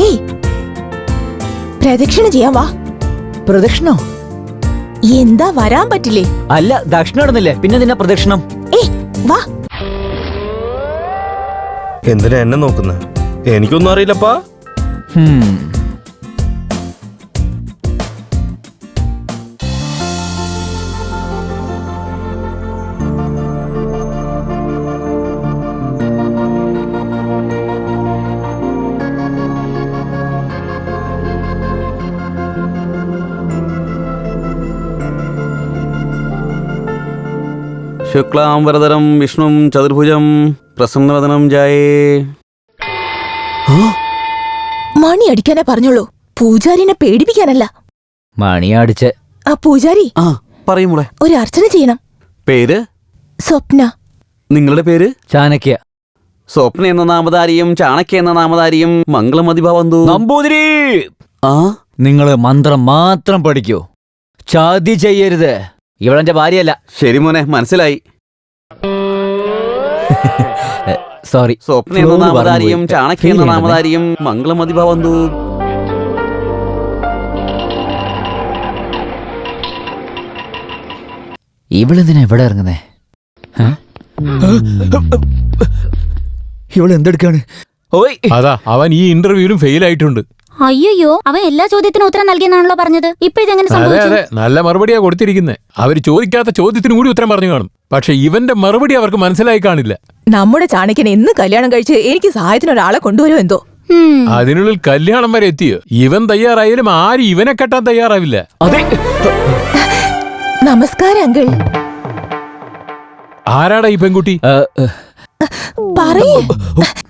ഏയ്, പ്രദക്ഷിണ ചെയ്യാൻ വാ. പ്രദക്ഷിണോ? എന്താ വരാൻ പറ്റില്ലേ? അല്ല, ദക്ഷിണ ഇടുന്നില്ലേ, പിന്നെ നിന്നെ പ്രദക്ഷിണം. ഏയ് വാ. എന്തിനാ എന്നെ നോക്കുന്ന? എനിക്കൊന്നും അറിയില്ലപ്പാ. ശുക്ലാംബരധരം വിഷ്ണും ചതുർഭുജം പ്രസന്നവദനം ജായേ. മണി അടിക്കാനേ പറഞ്ഞോളൂ, പൂജാരിനെ പേടിപ്പിക്കാനല്ല. മണിയടിച്ച്. ആ പൂജാരി ആ പറയും മോളെ. ഒരു അർച്ചന ചെയ്യണം. പേര്? സ്വപ്ന. നിങ്ങളുടെ പേര്? ചാണക്യ. സ്വപ്ന എന്ന നാമധാരിയും ചാണക്യ എന്ന നാമധാരിയും മംഗളമതി ഭവന്തു. നമ്പൂതിരി. ആ നിങ്ങള് മന്ത്രം മാത്രം പഠിക്കൂ, ചതി ചെയ്യരുത്. ഇവളെന്റെ ഭാര്യയല്ല. ശരി മോനെ, മനസ്സിലായി. സോറി. സ്വപ്ന എന്ന നാമധാരിയും ചാണക്യ എന്ന നാമധാരിയും മംഗളമതി ഭവന്തു. ഇവളെന്തിനാ എവിടെ ഇറങ്ങുന്നേ? ഇവളെന്തെടുക്കാണ്? അതാ അവൻ ഈ ഇന്റർവ്യൂവിലും ഫെയിൽ ആയിട്ടുണ്ട്. അയ്യോ, അവൻ എല്ലാ ചോദ്യത്തിനും ഉത്തരം നൽകിയെന്നാണല്ലോ പറഞ്ഞത്. ഇപ്പൊ ഇതെങ്ങനെ അതെ സംഭവിച്ചു? അതെ, നല്ല മറുപടിയാ കൊടുത്തിരിക്കുന്നത്. അവര് ചോദിക്കാത്ത ചോദ്യത്തിന് കൂടി ഉത്തരം പറഞ്ഞു കാണും. പക്ഷെ ഇവന്റെ മറുപടി അവർക്ക് മനസ്സിലായി കാണില്ല. നമ്മുടെ ചാണക്യൻ എന്ന് കല്യാണം കഴിച്ച് എനിക്ക് സഹായത്തിന് ഒരാളെ കൊണ്ടുവരുമോ എന്തോ. അതിനുള്ളിൽ കല്യാണം വരെ എത്തിയോ? ഇവൻ തയ്യാറായാലും ആരും ഇവനെ കെട്ടാൻ തയ്യാറാവില്ല. അതെ. നമസ്കാരം അങ്കിൾ. ആരാടാ ഈ പെൺകുട്ടി? പറയേ.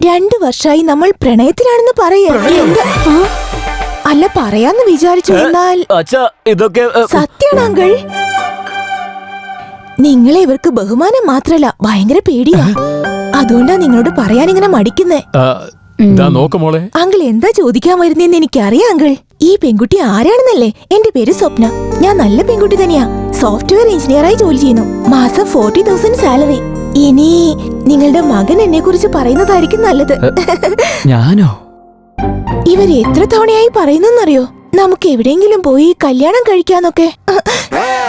2 വർഷമായി നമ്മൾ പ്രണയത്തിലാണെന്ന് പറയാ. അല്ല, പറയാന്ന് വിചാരിച്ചു. എന്നാൽ ഇതൊക്കെ സത്യാണ് അങ്കിൾ. നിങ്ങളെ ഇവർക്ക് ബഹുമാനം മാത്രല്ല, ഭയങ്കര പേടിയാ. അതുകൊണ്ടാ നിങ്ങളോട് പറയാൻ ഇങ്ങനെ മടിക്കുന്നേ. നോക്കുമോളെ, അങ്കിൾ എന്താ ചോദിക്കാൻ വരുന്നേന്ന് എനിക്കറിയാം അങ്കിൾ. ഈ പെൺകുട്ടി ആരാണെന്നല്ലേ? എന്റെ പേര് സ്വപ്ന. ഞാൻ നല്ല പെൺകുട്ടി തന്നെയാ. സോഫ്റ്റ്വെയർ എഞ്ചിനീയറായി ജോലി ചെയ്യുന്നു. മാസം 40,000 സാലറി. ഇനി നിങ്ങളുടെ മകൻ എന്നെ കുറിച്ച് പറയുന്നതായിരിക്കും നല്ലത്. ഞാനോ? ഇവര് എത്ര തവണയായി പറയുന്നറിയോ, നമുക്ക് എവിടെയെങ്കിലും പോയി കല്യാണം കഴിക്കാന്നൊക്കെ.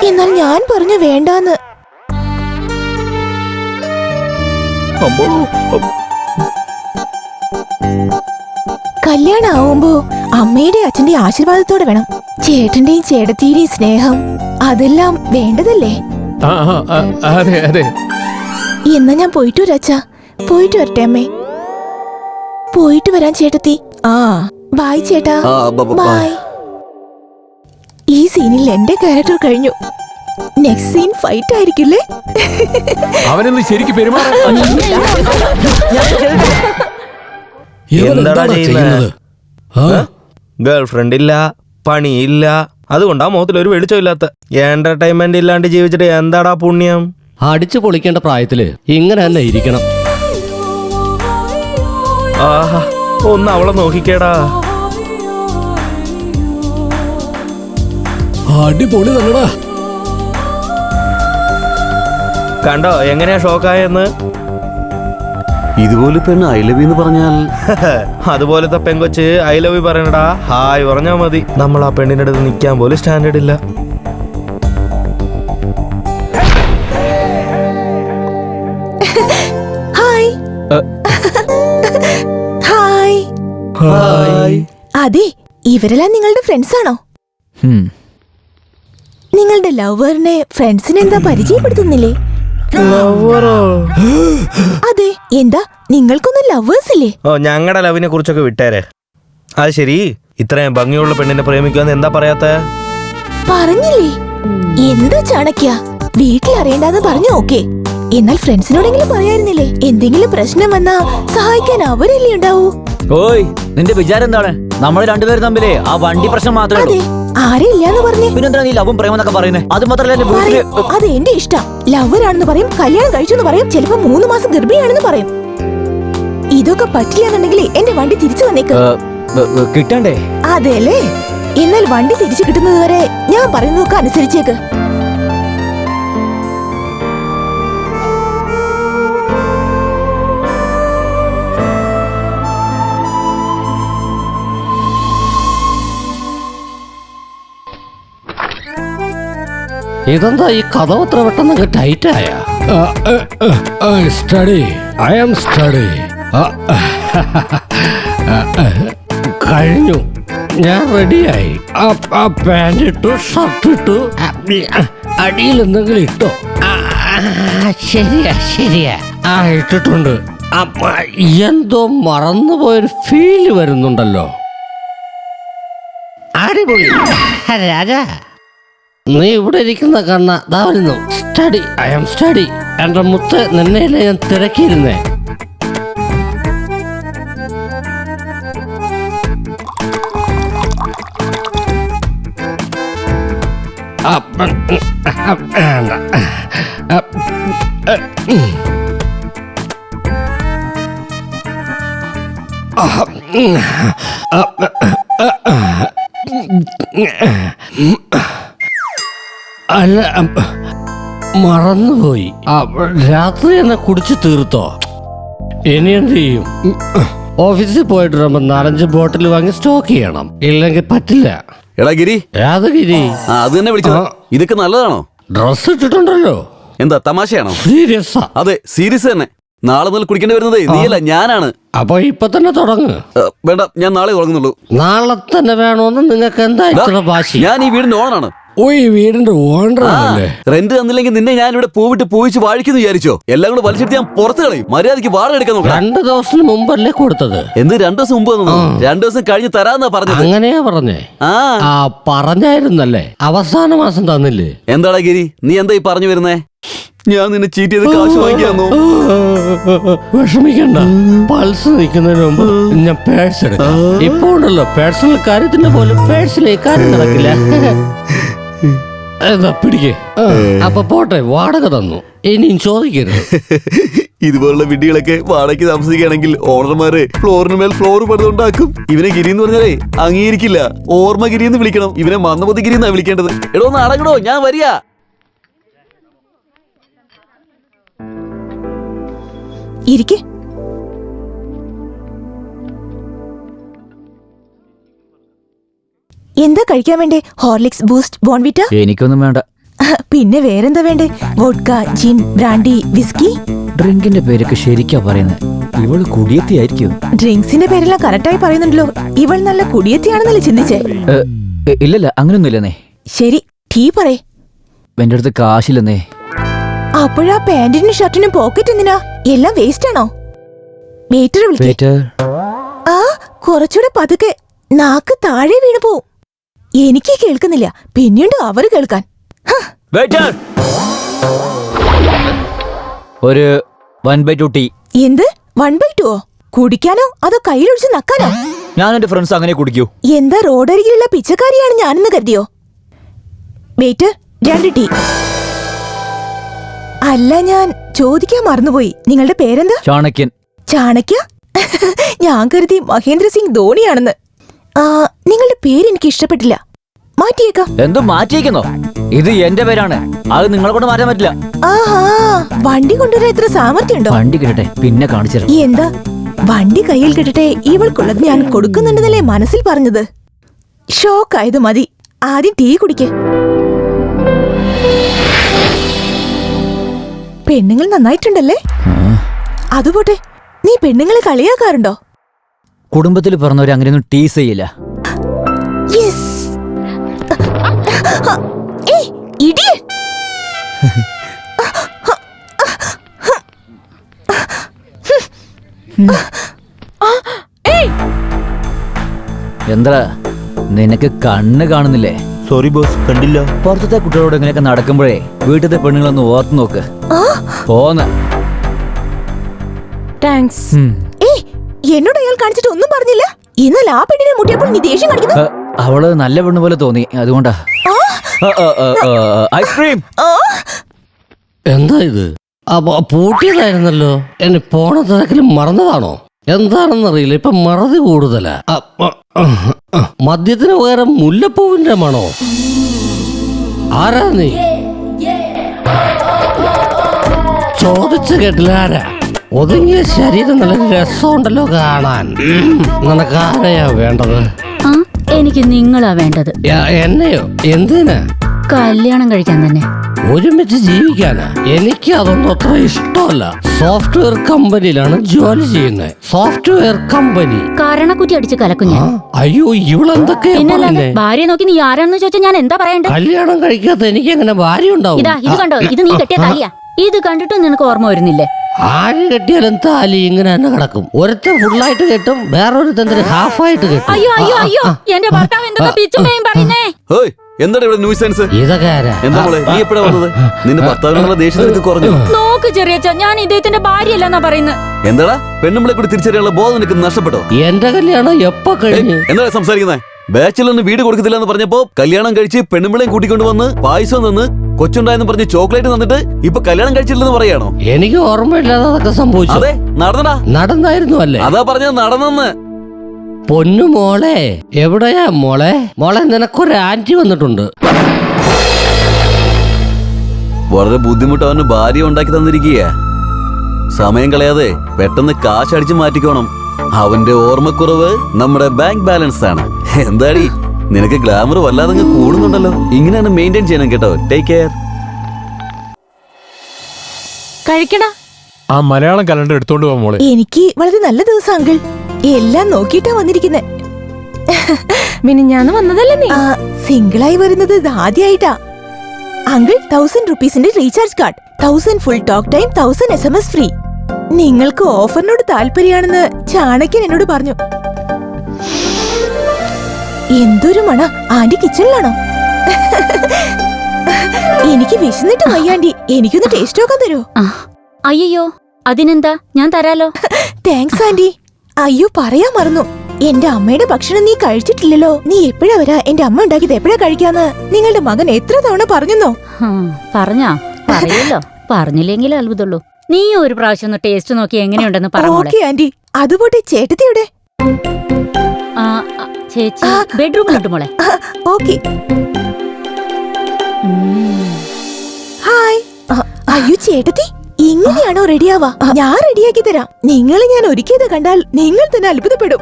എന്നാൽ ഞാൻ പറഞ്ഞു വേണ്ടാന്ന്. കല്യാണം ആവുമ്പോ അമ്മയുടെ അച്ഛന്റെ ആശീർവാദത്തോടെ വേണം. ചേട്ടന്റെയും ചേട്ടത്തിയുടെയും സ്നേഹം, അതെല്ലാം വേണ്ടതല്ലേ? അതെ അതെ. എന്നാ ഞാൻ പോയിട്ട് വരാച്ചാ. പോയിട്ട് വരട്ടെ അമ്മേ. പോയിട്ട് വരാൻ ചേട്ടത്തി. ബായ് ചേട്ടാ. ബായ്. ഈ സീനിൽ എന്റെ ക്യാരക്ടർ കഴിഞ്ഞു. നെക്സ്റ്റ് സീൻ ഫൈറ്റ് ആയിരിക്കില്ലേ? അവനൊന്ന് ശരിക്കും പെരുമാറാൻ. എന്താടാ ചെയ്യുന്നത്? ഗേൾ ഫ്രണ്ട് ഇല്ല, പണിയില്ല, അതുകൊണ്ടാ മുഖത്തിൽ ഒരു വെളിച്ചമില്ലാത്ത. എന്റർടൈൻമെന്റ് ഇല്ലാണ്ട് ജീവിച്ചിട്ട് എന്താടാ പുണ്യം? അടിച്ചു പൊളിക്കേണ്ട പ്രായത്തില് ഇങ്ങനെ തന്നെ ഇരിക്കണം. ആഹാ, ഒന്ന് അവളെ നോക്കിക്കേടാ. അടിപൊളി തന്നെടാ. കണ്ടോ എങ്ങനെയാ ഷോക്കായെന്ന്? ഇതുപോലെ പെണ്ണ് ഐ ലവ് എന്ന് പറഞ്ഞാൽ അതുപോലത്തെ പെങ്കൊച്ച് ഐ ലവ് യു പറയണടാ. ഹായ് പറഞ്ഞാ മതി. നമ്മൾ ആ പെണ്ണിന്റെ അടുത്ത് നിൽക്കാൻ പോലും സ്റ്റാൻഡേർഡ് ഇല്ല. ഹായ്. ഹായ്. ഹായ്. അതെ, ഇവരെല്ലാം നിങ്ങളുടെ ഫ്രണ്ട്സ് ആണോ? നിങ്ങളുടെ ലവറിനെ ഫ്രണ്ട്സിന് എന്താ പരിചയപ്പെടുത്തുന്നില്ലേ? അതെ, എന്താ നിങ്ങൾക്കൊന്നും ലവേഴ്സ് ഇല്ലേ? ഞങ്ങളുടെ ലവിനെ കുറിച്ചൊക്കെ വിട്ടേരെ. അത് ശരി, ഇത്രയും ഭംഗിയുള്ള പെണ്ണിനെ പ്രേമിക്കുമെന്ന് എന്താ പറയാത്ത? പറഞ്ഞില്ലേ? എന്താ ചാണക്യ, വീട്ടിൽ അറിയണ്ടെന്ന് പറഞ്ഞു. ഓക്കെ, എന്നാൽ ഫ്രണ്ട്സിനോടെങ്കിലും പറയായിരുന്നില്ലേ? എന്തെങ്കിലും പ്രശ്നം വന്നാ സഹായിക്കാൻ അവരല്ലേ ഉണ്ടാവൂ. ഓയ്, നിന്റെ വിചാരം എന്താണ്? നമ്മൾ രണ്ടുപേരും തമ്മിലേ ആ വണ്ടി പ്രശ്നം മാത്രമേ ഉള്ളൂ. ആരെയില്ലാന്ന് പറഞ്ഞു. പിന്നെന്താ നീ ലവും പ്രേമെന്നൊക്കെ പറയുന്നത്? അത് മാത്രമല്ല, അത് എന്റെ ഇഷ്ടം. ലവറാണെന്ന് പറയും, കല്യാണം കഴിച്ചെന്ന് പറയും, ചിലപ്പോ 3 മാസം ഗർഭിണിയാണെന്ന് പറയും. ഇതൊക്കെ പറ്റില്ലാന്നുണ്ടെങ്കിൽ എന്റെ വണ്ടി തിരിച്ചു വന്നേക്ക്. കിട്ടണ്ടേ? അതെല്ലേ? എന്നാൽ വണ്ടി തിരിച്ചു കിട്ടുന്നത് വരെ ഞാൻ പറയുന്നതൊക്കെ അനുസരിച്ചേക്ക്. ഇതെന്താ ഈ കഥ എത്ര പെട്ടെന്ന് ടൈറ്റായ? Steady, I am steady. കഴിഞ്ഞു, ഞാൻ റെഡിയായി. പാൻറ് ഇട്ടു, ഷർട്ട് ഇട്ടു, അടിയിൽ എന്തെങ്കിലും ഇട്ടോ? ശരിയാ ശരിയാ, ഇട്ടിട്ടുണ്ട്. എന്തോ മറന്നുപോയൊരു ഫീല് വരുന്നുണ്ടല്ലോ. അടിപൊളി രാജാ, നീ ഇവിടെ ഇരിക്കുന്ന കണ്ണ ദാ വരുന്നു. Study, I am study. എന്റെ മുത്ത്, നിന്നെയല്ലേ ഞാൻ തിരക്കിയിരുന്നേ. വേണ്ട. അല്ല, മറന്നുപോയി. രാത്രി എന്നെ കുടിച്ചു തീർത്തോ? ഇനി എന്ത് ചെയ്യും? ഓഫീസിൽ പോയിട്ട് വരുമ്പോ 4-5 ബോട്ടിൽ വാങ്ങി സ്റ്റോക്ക് ചെയ്യണം, ഇല്ലെങ്കിൽ പറ്റില്ല. എടാ ഗിരി, രാധഗിരി, അത് തന്നെ വിളിച്ചത്. ഇതൊക്കെ നല്ലതാണോ? ഡ്രസ് ഇട്ടിട്ടുണ്ടല്ലോ. എന്താ തമാശയാണോ? സീരിയസ്? അതെ, സീരിയസ് തന്നെ. നാളെ മുതൽ കുടിക്കേണ്ടി വരുന്നത് നീയല്ല, ഞാനാണ്. അപ്പൊ ഇപ്പൊ തന്നെ തുടങ്ങ്. വേണ്ട, ഞാൻ നാളെ തുടങ്ങുന്നുള്ളൂ. നാളെ തന്നെ വേണോന്ന് നിങ്ങൾക്ക് എന്താ ഇത്ര വാശി? ഞാൻ ഈ വീടിന്റെ ഓണറാണ്. ഓ, ഈ വീടിന്റെ ഓണറാണല്ലേ? റെന്റ് തന്നില്ലെങ്കിൽ നിന്നെ ഞാൻ ഇവിടെ പൂവിട്ട് പൂവിച്ച് വാഴിക്കുന്നു വിചാരിച്ചോ? എല്ലാം കൂടെ വലിച്ചെടുത്ത് ഞാൻ പുറത്ത് കളയും. മര്യാദയ്ക്ക് വാടക എടുക്കാൻ നോക്കാം. 2 ദിവസത്തിന് മുമ്പല്ലേ കൊടുത്തത്? എന്ത് 2 ദിവസം മുമ്പ് തന്നു? 2 ദിവസം കഴിഞ്ഞ് തരാന്നാ പറഞ്ഞത്. അങ്ങനെയാ പറഞ്ഞേ? ആ, പറഞ്ഞായിരുന്നല്ലേ? അവസാന മാസം തന്നില്ലേ? എന്താടാ ഗിരി, നീ എന്താ ഈ പറഞ്ഞു വരുന്നേ? ഞാൻ നിന്നെ ചീറ്റ് ചെയ്ത് കാശ് വാങ്ങിക്കാന്നോ? വിഷമിക്കണ്ട, പൾസ് നിൽക്കുന്നതിന് മുമ്പ് ഞാൻ പേഴ്സ് എടുക്കാം. ഇപ്പൊ ഉണ്ടല്ലോ, പേഴ്സണൽ കാര്യത്തിന്റെ പോലും പേഴ്സിലെ കാര്യം നടക്കില്ല. എന്താ പിടിക്കേ? അപ്പൊ പോട്ടെ, വാടക തന്നു, ഇനിയും ചോദിക്കരുത്. ഇതുപോലുള്ള വീടുകളൊക്കെ വാടകയ്ക്ക് താമസിക്കുകയാണെങ്കിൽ ഓണർമാര് ഫ്ലോറിന് മേൽ ഫ്ലോർ പണിതുണ്ടാക്കും. ഇവനെ ഗിരി എന്ന് പറഞ്ഞാലേ അംഗീകരിക്കില്ല. ഓർമ്മ ഗിരി എന്ന് വിളിക്കണം. ഇവനെ മന്ദമതി ഗിരി എന്നാ വിളിക്കേണ്ടത്. എടോ ഒന്ന് അടങ്ങടോ, ഞാൻ വരിക. ഇരിക്കെ. എന്താ കഴിക്കാൻ വേണ്ടേ? Horlicks, boost, Bournvita? എനിക്കൊന്നും വേണ്ട. പിന്നെ വേറെന്താ വേണ്ടേ? വോഡ്ക, ജിൻ, ബ്രാൻഡി, വിസ്കി? ഡ്രിങ്കിന്റെ പേരൊക്കെ ശരിക്കാ പറയുന്നത്. ഇവള് കുടിയെത്തിയായിരിക്കും. ഡ്രിങ്ക്സിന്റെ പേരെല്ലാം കറക്റ്റായി പറയുന്നുണ്ടല്ലോ. ഇവൾ നല്ല കുടിയെത്തിയാണെന്നല്ലേ ചിന്തിച്ചേ? ഇല്ലല്ല, അങ്ങനൊന്നുമില്ലെന്നേ. ശരി, ടീ പറയേ. എന്റെ അടുത്ത് കാശില്ലെന്നേ. അപ്പോഴാ പാന്റിനും ഷർട്ടിനും പോക്കറ്റ് എന്തിനാ? എല്ലാം വേസ്റ്റ് ആണോ? വെയിറ്റർ വിളിക്കേ. ആ, കുറച്ചുകൂടെ പതുക്കെ, നാക്ക് താഴെ വീണു പോവും. എനിക്ക് കേൾക്കുന്നില്ല, പിന്നീട് അവര് കേൾക്കാൻ. ഒരു 1/2 ടീ. എന്ത് 1/2? കുടിക്കാനോ അതോ കയ്യിലൊഴിച്ച് നക്കാനോ? ഞാൻ എന്റെ ഫ്രണ്ട്സ് അങ്ങനെ കുടിക്കൂ. എന്താ റോഡരികിലുള്ള പിച്ചക്കാരിയാണ് ഞാനെന്ന് കരുതിയോ? Waiter, 2 tea. അല്ല, ഞാൻ ചോദിക്കാൻ മറന്നുപോയി. നിങ്ങളുടെ പേരെന്താ? ചാണക്യൻ. ചാണക്യ? ഞാൻ കരുതി മഹേന്ദ്ര സിംഗ് ധോണിയാണെന്ന്. നിങ്ങളുടെ പേര് എനിക്ക് ഇഷ്ടപ്പെട്ടില്ല, മാറ്റിയേക്കാം. എന്തോ മാറ്റിയേക്കുന്നോ? ഇത് എന്റെ പേരാണ്, അത് നിങ്ങളെ കൊണ്ട് മാറ്റാൻ പറ്റില്ല. ആഹാ, വണ്ടി കൊണ്ടുവരാൻ ഇത്ര സാമർത്ഥ്യമുണ്ടോ? വണ്ടി കിട്ടട്ടെ, പിന്നെ കാണിച്ചു. എന്താ വണ്ടി കയ്യിൽ കിട്ടട്ടെ? ഇവൾക്കുള്ളത് ഞാൻ കൊടുക്കുന്നുണ്ടെന്നല്ലേ മനസ്സിൽ പറഞ്ഞത്. ഷോക്കായത് മതി. ആദ്യം ടീ കുടിക്കേ. പെണ്ണുങ്ങൾ നന്നായിട്ടുണ്ടല്ലേ? അതുപോട്ടെ, നീ പെണ്ണുങ്ങളെ കളിയാക്കാറുണ്ടോ? കുടുംബത്തിൽ പറഞ്ഞവര് അങ്ങനെയൊന്നും ടീസ് ചെയ്യില്ല. എന്താ നിനക്ക് കണ്ണ് കാണുന്നില്ലേ? സോറി ബോസ്, കണ്ടില്ല. പുറത്തത്തെ കുട്ടികളോട് ഇങ്ങനെയൊക്കെ നടക്കുമ്പോഴേ വീട്ടിലത്തെ പെണ്ണുങ്ങളൊന്ന് ഓർത്തു നോക്ക്. പോന്ന്. എന്നോട് അയാൾ കാണിച്ചിട്ട് ഒന്നും പറഞ്ഞില്ല. ഇന്നലെ ആ പെണ്ണിനെ മുട്ടിയപ്പോൾ നീ ദേഷ്യം കാണിക്കുന്നു. അവള് നല്ല പെണ്ണ് പോലെ തോന്നി, അതുകൊണ്ടാ. ഐസ്ക്രീം. എന്താ ഇത്? പൂട്ടിയതായിരുന്നല്ലോ. എന്നെ പോണ തിരക്കിൽ മറന്നതാണോ? എന്താണെന്നറിയില്ല, ഇപ്പൊ മറതി കൂടുതലാ. മദ്യത്തിന് പകരം മുല്ലപ്പൂവിന്റെ മണോ? ആരാ നീ? ചോദിച്ചു കേട്ടില്ല, ആരാ? ഒതുങ്ങിയ ശരീരം നല്ല രസമുണ്ടല്ലോ കാണാൻ. നിനക്ക് ആരെയാ വേണ്ടത്? എനിക്ക് നിങ്ങളാ വേണ്ടത്. എന്നെയോ? എന്തിനാ? കല്യാണം കഴിക്കാൻ തന്നെ. ഒരുമിച്ച് ജീവിക്കാനാ? എനിക്ക് അതൊന്നും അത്ര ഇഷ്ടമല്ല. സോഫ്റ്റ്വെയർ കമ്പനിയിലാണ് ജോലി ചെയ്യുന്നത്. Software company. കാരണക്കുറ്റി അടിച്ച് കലക്കും ഞാൻ. അയ്യോ, ഇവളെന്തൊക്കെയാ? ഭാര്യ നോക്കി നീ ആരാണെന്ന് ചോദിച്ചാൽ ഞാൻ എന്താ പറയണ്ടേ? കല്യാണം കഴിക്കാത്ത എനിക്ക് എങ്ങനെ ഭാര്യ ഉണ്ടാവും? ഇതാ, ഇത് കണ്ടോ? ഇത് നീ കെട്ടിയ താലിയാ. ഇത് കണ്ടിട്ട് നിനക്ക് ഓർമ്മ വരുന്നില്ലേ? ആര് കെട്ടിയാലും താലി ഇങ്ങനെ തന്നെ കിടക്കും. ഒരുത്തൻ ഫുള്ളായിട്ട് കെട്ടും, വേറൊരുത്തൻ ഹാഫായിട്ട് കെട്ടും. അയ്യോ അയ്യോ അയ്യോ, എന്റെ ഭർത്താവ് എന്തൊക്കെ പിച്ചുമേയും പറയുന്നേ. എന്താണ് ഇവിടെ ന്യൂസൻസ്? എന്താ മോളെ, നീ എപ്പോഴാ വന്നത്? നിന്റെ ഭർത്താവിനുള്ള ദേഷ്യത്തിലേക്ക് കുറഞ്ഞു. നോക്ക് ചെറിയച്ച, ഞാൻ ഇദ്ദേഹത്തിന്റെ ഭാര്യയല്ലെന്നാ പറയുന്നത്. എന്താടാ, പെണ്ണുമ്പളെ കൂടി തിരിച്ചറിയാനുള്ള ബോധം നിനക്ക് നഷ്ടപ്പെട്ടോ? എന്റെ കല്യാണം എപ്പോ കഴിഞ്ഞു? എന്താ സംസാരിക്കുന്നേ? ബാച്ചിലറിന് വീട് കൊടുക്കത്തില്ല എന്ന് പറഞ്ഞപ്പോ കല്യാണം കഴിച്ച് പെണ്ണുമ്പിളയും കൂട്ടിക്കൊണ്ട് വന്ന് പായസം നിന്ന് കൊച്ചുണ്ടായെന്ന് പറഞ്ഞ് ചോക്ലേറ്റ് തന്നിട്ട് ഇപ്പൊ കല്യാണം കഴിച്ചില്ലെന്ന് പറയാണോ? എനിക്ക് ഓർമ്മയില്ലാതെ അതൊക്കെ സംഭവിച്ചു. അതെ, നടന്നടാ. നടന്നായിരുന്നു അല്ലേ? അതാ പറഞ്ഞത്, നടന്നെന്ന്. പൊന്നു മോളെ, എവിടെയാ മോളെ? മോളെ, നിനക്കൊരു ആന്റി വന്നിട്ടുണ്ട്. വളരെ ബുദ്ധിമുട്ട് അവന് ഭാര്യ ഉണ്ടാക്കി തന്നിരിക്കുക. സമയം കളയാതെ പെട്ടെന്ന് കാശ് അടിച്ചു മാറ്റിക്കോണം. അവന്റെ ഓർമ്മക്കുറവ് നമ്മുടെ ബാങ്ക് ബാലൻസ് ആണ്. എന്താടി, നിനക്ക് ഗ്ലാമർ വല്ലാതെ കൂടുന്നുണ്ടല്ലോ. ഇങ്ങനെയാണ് മെയിൻറ്റെയിൻ ചെയ്യണം കേട്ടോ. Take care. കഴിക്കടാ. ആ മലയാളം കലണ്ടർ എടുത്തോണ്ട് പോ മോളെ. എനിക്ക് വളരെ നല്ല ദിവസം അങ്കിൾ. എല്ലാം നോക്കിയിട്ടാ വന്നിരിക്കുന്നെ. മിനിഞ്ഞാന്ന് വന്നതല്ലേ നീ? സിംഗിളായി വരുന്നത് ഇത് ആദ്യമായിട്ടാ. അങ്കിൾ, 1000 റുപ്പീസിന്റെ recharge card, 1000 full talk time, 1000 SMS free. നിങ്ങൾക്ക് ഓഫറിനോട് താല്പര്യാണെന്ന് ചാണക്യൻ എന്നോട് പറഞ്ഞു. എന്തൊരു മണ. ആന്റി കിച്ചണിലാണോ? എനിക്ക് വിശന്നിട്ട് വയ്യാണ്ടി, എനിക്കൊന്ന് ടേസ്റ്റ് നോക്കാൻ തരുമോ? അയ്യോ, അതിനെന്താ, ഞാൻ തരാലോ. Thanks anti. അയ്യോ, പറയാൻ മറന്നു. എന്റെ അമ്മയുടെ ഭക്ഷണം നീ കഴിച്ചിട്ടില്ലല്ലോ. നീ എപ്പോഴാ വരാ? എന്റെ അമ്മ ഉണ്ടാക്കിയത് എപ്പോഴാ കഴിക്കാന്ന് നിങ്ങളുടെ മകൻ എത്ര തവണ പറഞ്ഞോ? പറഞ്ഞാ പറയല്ലോ. പറഞ്ഞില്ലെങ്കിൽ അത്ഭുതമുള്ളൂ. നീ ഒരു പ്രാവശ്യം ഒന്ന് ടേസ്റ്റ് നോക്കി എങ്ങനെയുണ്ടെന്ന് പറഞ്ഞു. ആന്റി, അതുപോട്ടെ ചേട്ടത്തിയുടെ ചേച്ചി ബെഡ്റൂമിലുണ്ട് മോളെ. ഓക്കെ. ഹായ്. അയ്യോ ചേട്ടത്തി, ഇങ്ങനെയാണോ റെഡിയാവാ? ഞാൻ റെഡിയാക്കി തരാം. നിങ്ങളെ ഞാൻ ഒരുക്കിയത് കണ്ടാൽ നിങ്ങൾ തന്നെ അത്ഭുതപ്പെടും.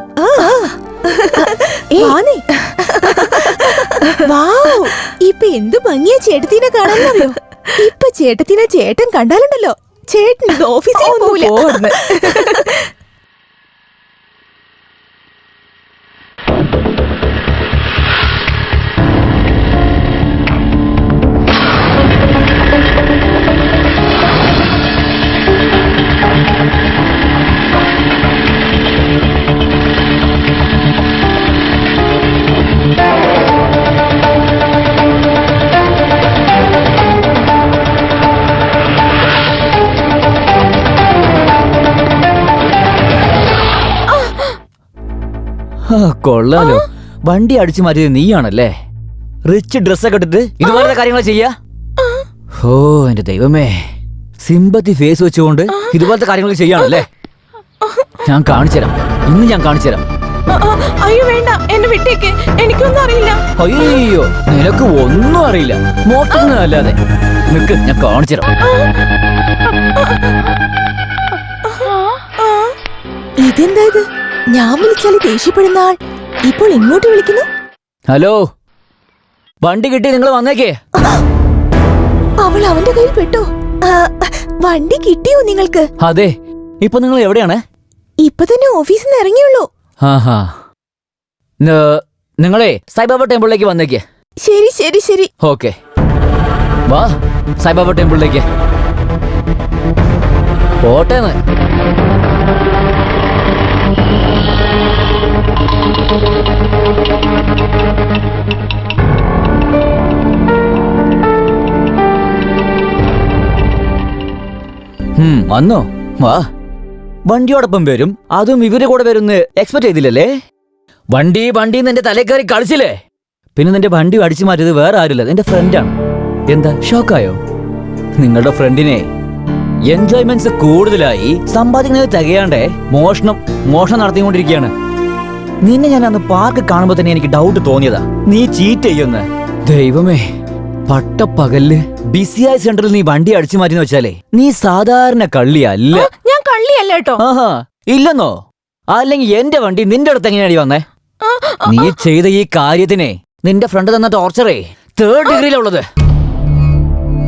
ഇപ്പൊ എന്ത് ഭംഗിയാ ചേട്ടത്തിനെ കാണാനറിയോ? ഇപ്പൊ ചേട്ടത്തിനെ ചേട്ടൻ കണ്ടാലുണ്ടല്ലോ, ചേട്ടൻ ഓഫീസിൽ പോവില്ല. കൊള്ളാലോ, വണ്ടി അടിച്ചു മാറ്റിയത് നീയാണല്ലേ? റിച്ച് ഡ്രസ്സൊക്കെ ഇട്ടിട്ട് ഇതുപോലത്തെ കാര്യങ്ങൾ ചെയ്യാ? ഓ എന്റെ ദൈവമേ, സിമ്പത്തി ഫേസ് വെച്ചുകൊണ്ട് ഇതുപോലത്തെ കാര്യങ്ങൾ ചെയ്യാണല്ലേ? ഞാൻ കാണിച്ചുതരാം, ഇന്ന് ഞാൻ കാണിച്ചുതരാം. അയ്യോ വേണ്ട, എന്നെ വിട്ടേക്ക്, എനിക്കൊന്നും അറിയില്ല. അയ്യോ, നിനക്ക് ഒന്നും അറിയില്ല, മോട്ടൊന്നുമല്ലാതെ. നിനക്ക് ഞാൻ കാണിച്ചുതരാം. ഇതെന്താ ഇത്? ഞാൻ വിളിച്ചാല് ദേഷ്യപ്പെടുന്ന ആൾ ഇപ്പോൾ ഇങ്ങോട്ട് വിളിക്കുന്നു. ഹലോ, വണ്ടി കിട്ടി, നിങ്ങൾ വന്നേക്കേ. അവൾ അവന്റെ കയ്യിൽ പെട്ടോ? വണ്ടി കിട്ടിയോ നിങ്ങൾക്ക്? അതെ. ഇപ്പൊ നിങ്ങൾ എവിടെയാണ്? ഇപ്പൊ തന്നെ ഓഫീസിൽ നിന്ന് ഇറങ്ങിയുള്ളൂ. നിങ്ങളെ സായിബാബ ടെമ്പിളിലേക്ക് വന്നേക്കേ. ശരി ശരി ശരി. ഓക്കെ, വാ സായിബാബ ടെമ്പിളിലേക്ക്. പോട്ടേന്ന്. വന്നോ? വാ. വണ്ടിയോടൊപ്പം വരും, അതും ഇവരുടെ കൂടെ വരുന്ന് എക്സ്പെക്ട് ചെയ്തില്ലല്ലേ? വണ്ടി നിന്റെ തലക്കറി കളിച്ചില്ലേ? പിന്നെ നിന്റെ വണ്ടി അടിച്ചു മാറ്റിയത് വേറെ ആരുമില്ല, നിന്റെ ഫ്രണ്ടാണ്. എന്താ ഷോക്കായോ? നിങ്ങളുടെ ഫ്രണ്ടിനെ എൻജോയ്മെന്റ്സ് കൂടുതലായി സമ്പാദിക്കുന്നത് തികയാണ്ടേ മോഷണം നടത്തിക്കൊണ്ടിരിക്കുകയാണ്. നിന്നെ ഞാൻ അന്ന് പാർക്ക് കാണുമ്പോ തന്നെ എനിക്ക് ഡൗട്ട് തോന്നിയതാ, നീ ചീറ്റ് ചെയ്യുമെന്ന്. ദൈവമേ, പട്ടപ്പകല് ബിസിയായ സെന്ററിൽ നീ വണ്ടി അടിച്ചു മാറ്റിന്ന് വെച്ചാലേ നീ സാധാരണ കള്ളിയല്ല. ഞാൻ കള്ളിയല്ല കേട്ടോ. ആഹാ, ഇല്ലെന്നോ? അല്ലെങ്കിൽ എന്റെ വണ്ടി നിന്റെ അടുത്ത് എങ്ങനെയാണ് വന്നേ? നീ ചെയ്ത ഈ കാര്യത്തിനെ നിന്റെ ഫ്രണ്ട് തന്ന ടോർച്ചറേ 3rd ഡിഗ്രിയിലുള്ളത്.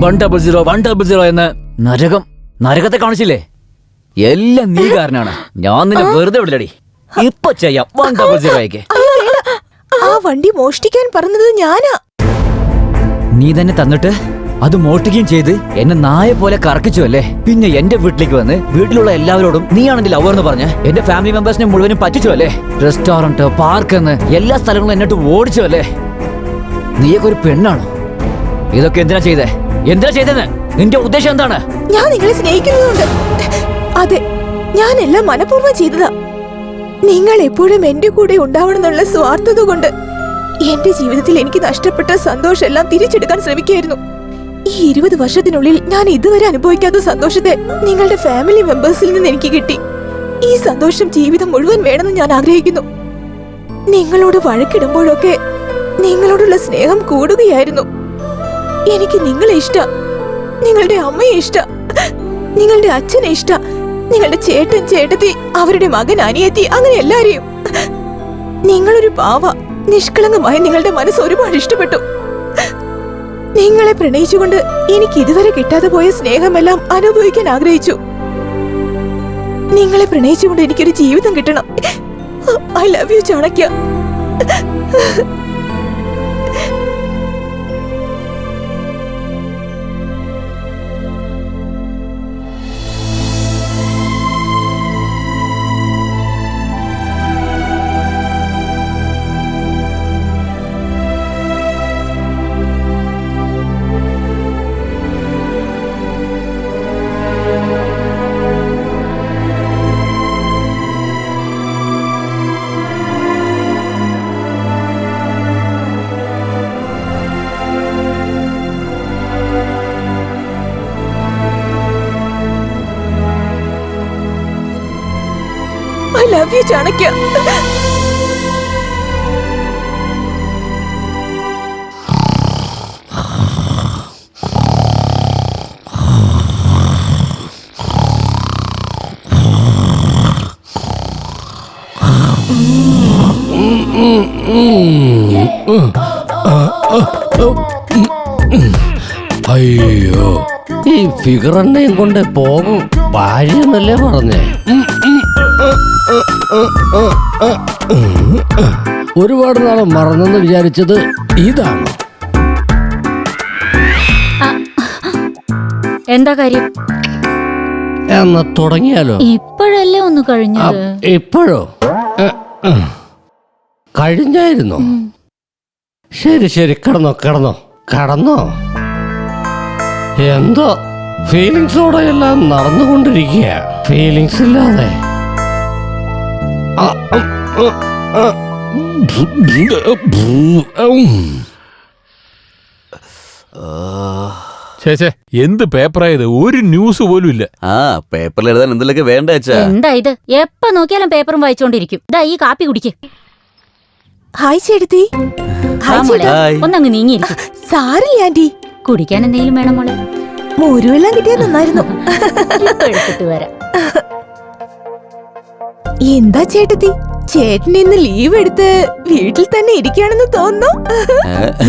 100 എന്ന് നരകത്തെ കാണിച്ചില്ലേ? എല്ലാം നീ കാരനാണ്. ഞാൻ നിന്നെ വെറുതെ വിടില്ലടി. ഇപ്പൊ ചെയ്യാം 100. ആ വണ്ടി മോഷ്ടിക്കാൻ പറഞ്ഞത് ഞാനാ. നീ തന്നെ തന്നിട്ട് അത് മോഷ്ടിക്കുകയും ചെയ്ത് എന്നെ നായ പോലെ കറക്കിച്ചു അല്ലേ? പിന്നെ എന്റെ വീട്ടിലേക്ക് വന്ന് വീട്ടിലുള്ള എല്ലാവരോടും നീയാണ് എന്റെ ലവർ എന്ന് പറഞ്ഞ് എന്റെ ഫാമിലി മെമ്പേഴ്സിനെ മുഴുവനും പറ്റിച്ചു അല്ലേ? റെസ്റ്റോറന്റ്, പാർക്ക് എന്ന് എല്ലാ സ്ഥലങ്ങളും എന്നിട്ട് ഓടിച്ചു അല്ലേ? നീയൊക്കെ ഒരു പെണ്ണാണോ? ഇതൊക്കെ എന്തിനാ ചെയ്തതെന്ന് നിന്റെ ഉദ്ദേശം എന്താണ്? ഞാൻ നിങ്ങളെ സ്നേഹിക്കുന്നുണ്ട്. അതെ, ഞാൻ എല്ലാം മനഃപൂർവ്വം ചെയ്തതാ. നിങ്ങൾ എപ്പോഴും എന്റെ കൂടെ ഉണ്ടാവണമെന്നുള്ള സ്വാർത്ഥത കൊണ്ട് എന്റെ ജീവിതത്തിൽ എനിക്ക് നഷ്ടപ്പെട്ട സന്തോഷം എല്ലാം തിരിച്ചെടുക്കാൻ ശ്രമിക്കുകയായിരുന്നു. ഈ 20 വർഷത്തിനുള്ളിൽ ഞാൻ ഇതുവരെ അനുഭവിക്കാത്ത സന്തോഷത്തെ നിങ്ങളുടെ ഫാമിലി മെമ്പേഴ്സിൽ നിന്ന് എനിക്ക് കിട്ടി. ഈ സന്തോഷം ജീവിതം മുഴുവൻ വേണമെന്ന് ഞാൻ ആഗ്രഹിക്കുന്നു. നിങ്ങളോട് വഴക്കിടുമ്പോഴൊക്കെ നിങ്ങളോടുള്ള സ്നേഹം കൂടുകയായിരുന്നു. എനിക്ക് നിങ്ങളെ ഇഷ്ടം, നിങ്ങളുടെ അമ്മയെ ഇഷ്ടം, നിങ്ങളുടെ അച്ഛനെ ഇഷ്ടം, നിങ്ങളുടെ ചേട്ടൻ ചേട്ടത്തി, അവരുടെ മകൻ അനിയത്തി, അങ്ങനെ എല്ലാരെയും. നിങ്ങളൊരു പാവ, നിഷ്കളങ്കമായ നിങ്ങളുടെ മനസ്സ് ഒരുപാട് ഇഷ്ടപ്പെട്ടു. നിങ്ങളെ പ്രണയിച്ചുകൊണ്ട് എനിക്ക് ഇതുവരെ കിട്ടാതെ പോയ സ്നേഹമെല്ലാം അനുഭവിക്കാൻ ആഗ്രഹിച്ചു. നിങ്ങളെ പ്രണയിച്ചുകൊണ്ട് എനിക്കൊരു ജീവിതം കിട്ടണം. I love you Chanakya. I love you, Chanakya. അയ്യോ, ഈ ഫിഗർ എണ്ണയും കൊണ്ട് പോകും ഭാര്യ എന്നല്ലേ പറഞ്ഞേ. ഒരുപാട് നാളെ മറന്നെന്ന് വിചാരിച്ചത് ഇതാണ്. എന്താ കാര്യം? എന്നാ തുടങ്ങിയാലോ? ഇപ്പോഴല്ലേ ഒന്ന് കഴിഞ്ഞത്. ഇപ്പോഴോ? കഴിഞ്ഞായിരുന്നോ? ശരി ശരി, കിടന്നോ കിടന്നോ കിടന്നോ. എന്തോ ഫീലിങ്സോടെ എല്ലാം നടന്നുകൊണ്ടിരിക്കുക. ഫീലിങ്സ് ഇല്ലാതെ എന്ത് പേപ്പറായത്? ഒരു ന്യൂസ് പോലും ഇല്ല. ആ പേപ്പറിൽ എഴുതാൻ എന്തെങ്കിലുമൊക്കെ വേണ്ട അച്ഛാ. എന്താ ഇത്? എപ്പ നോക്കിയാലും പേപ്പറും വായിച്ചോണ്ടിരിക്കും. ദാ ഈ കാപ്പി കുടിക്ക്. ഹായ് ചേട്ടത്തി. ഒന്നങ്ങ് നീങ്ങിയിരിക്കും. സാരില്ല ആന്റി. കുടിക്കാൻ എന്തെങ്കിലും വേണം മോളെ? മോരുവെല്ലാം കിട്ടിയാൽ നന്നായിരുന്നു. എടുത്തിട്ട് വരാം. എന്താ ചേട്ടത്തി, ചേട്ടൻ ഇന്ന് ലീവ് എടുത്ത് വീട്ടിൽ തന്നെ ഇരിക്കുകയാണെന്ന് തോന്നുന്നു.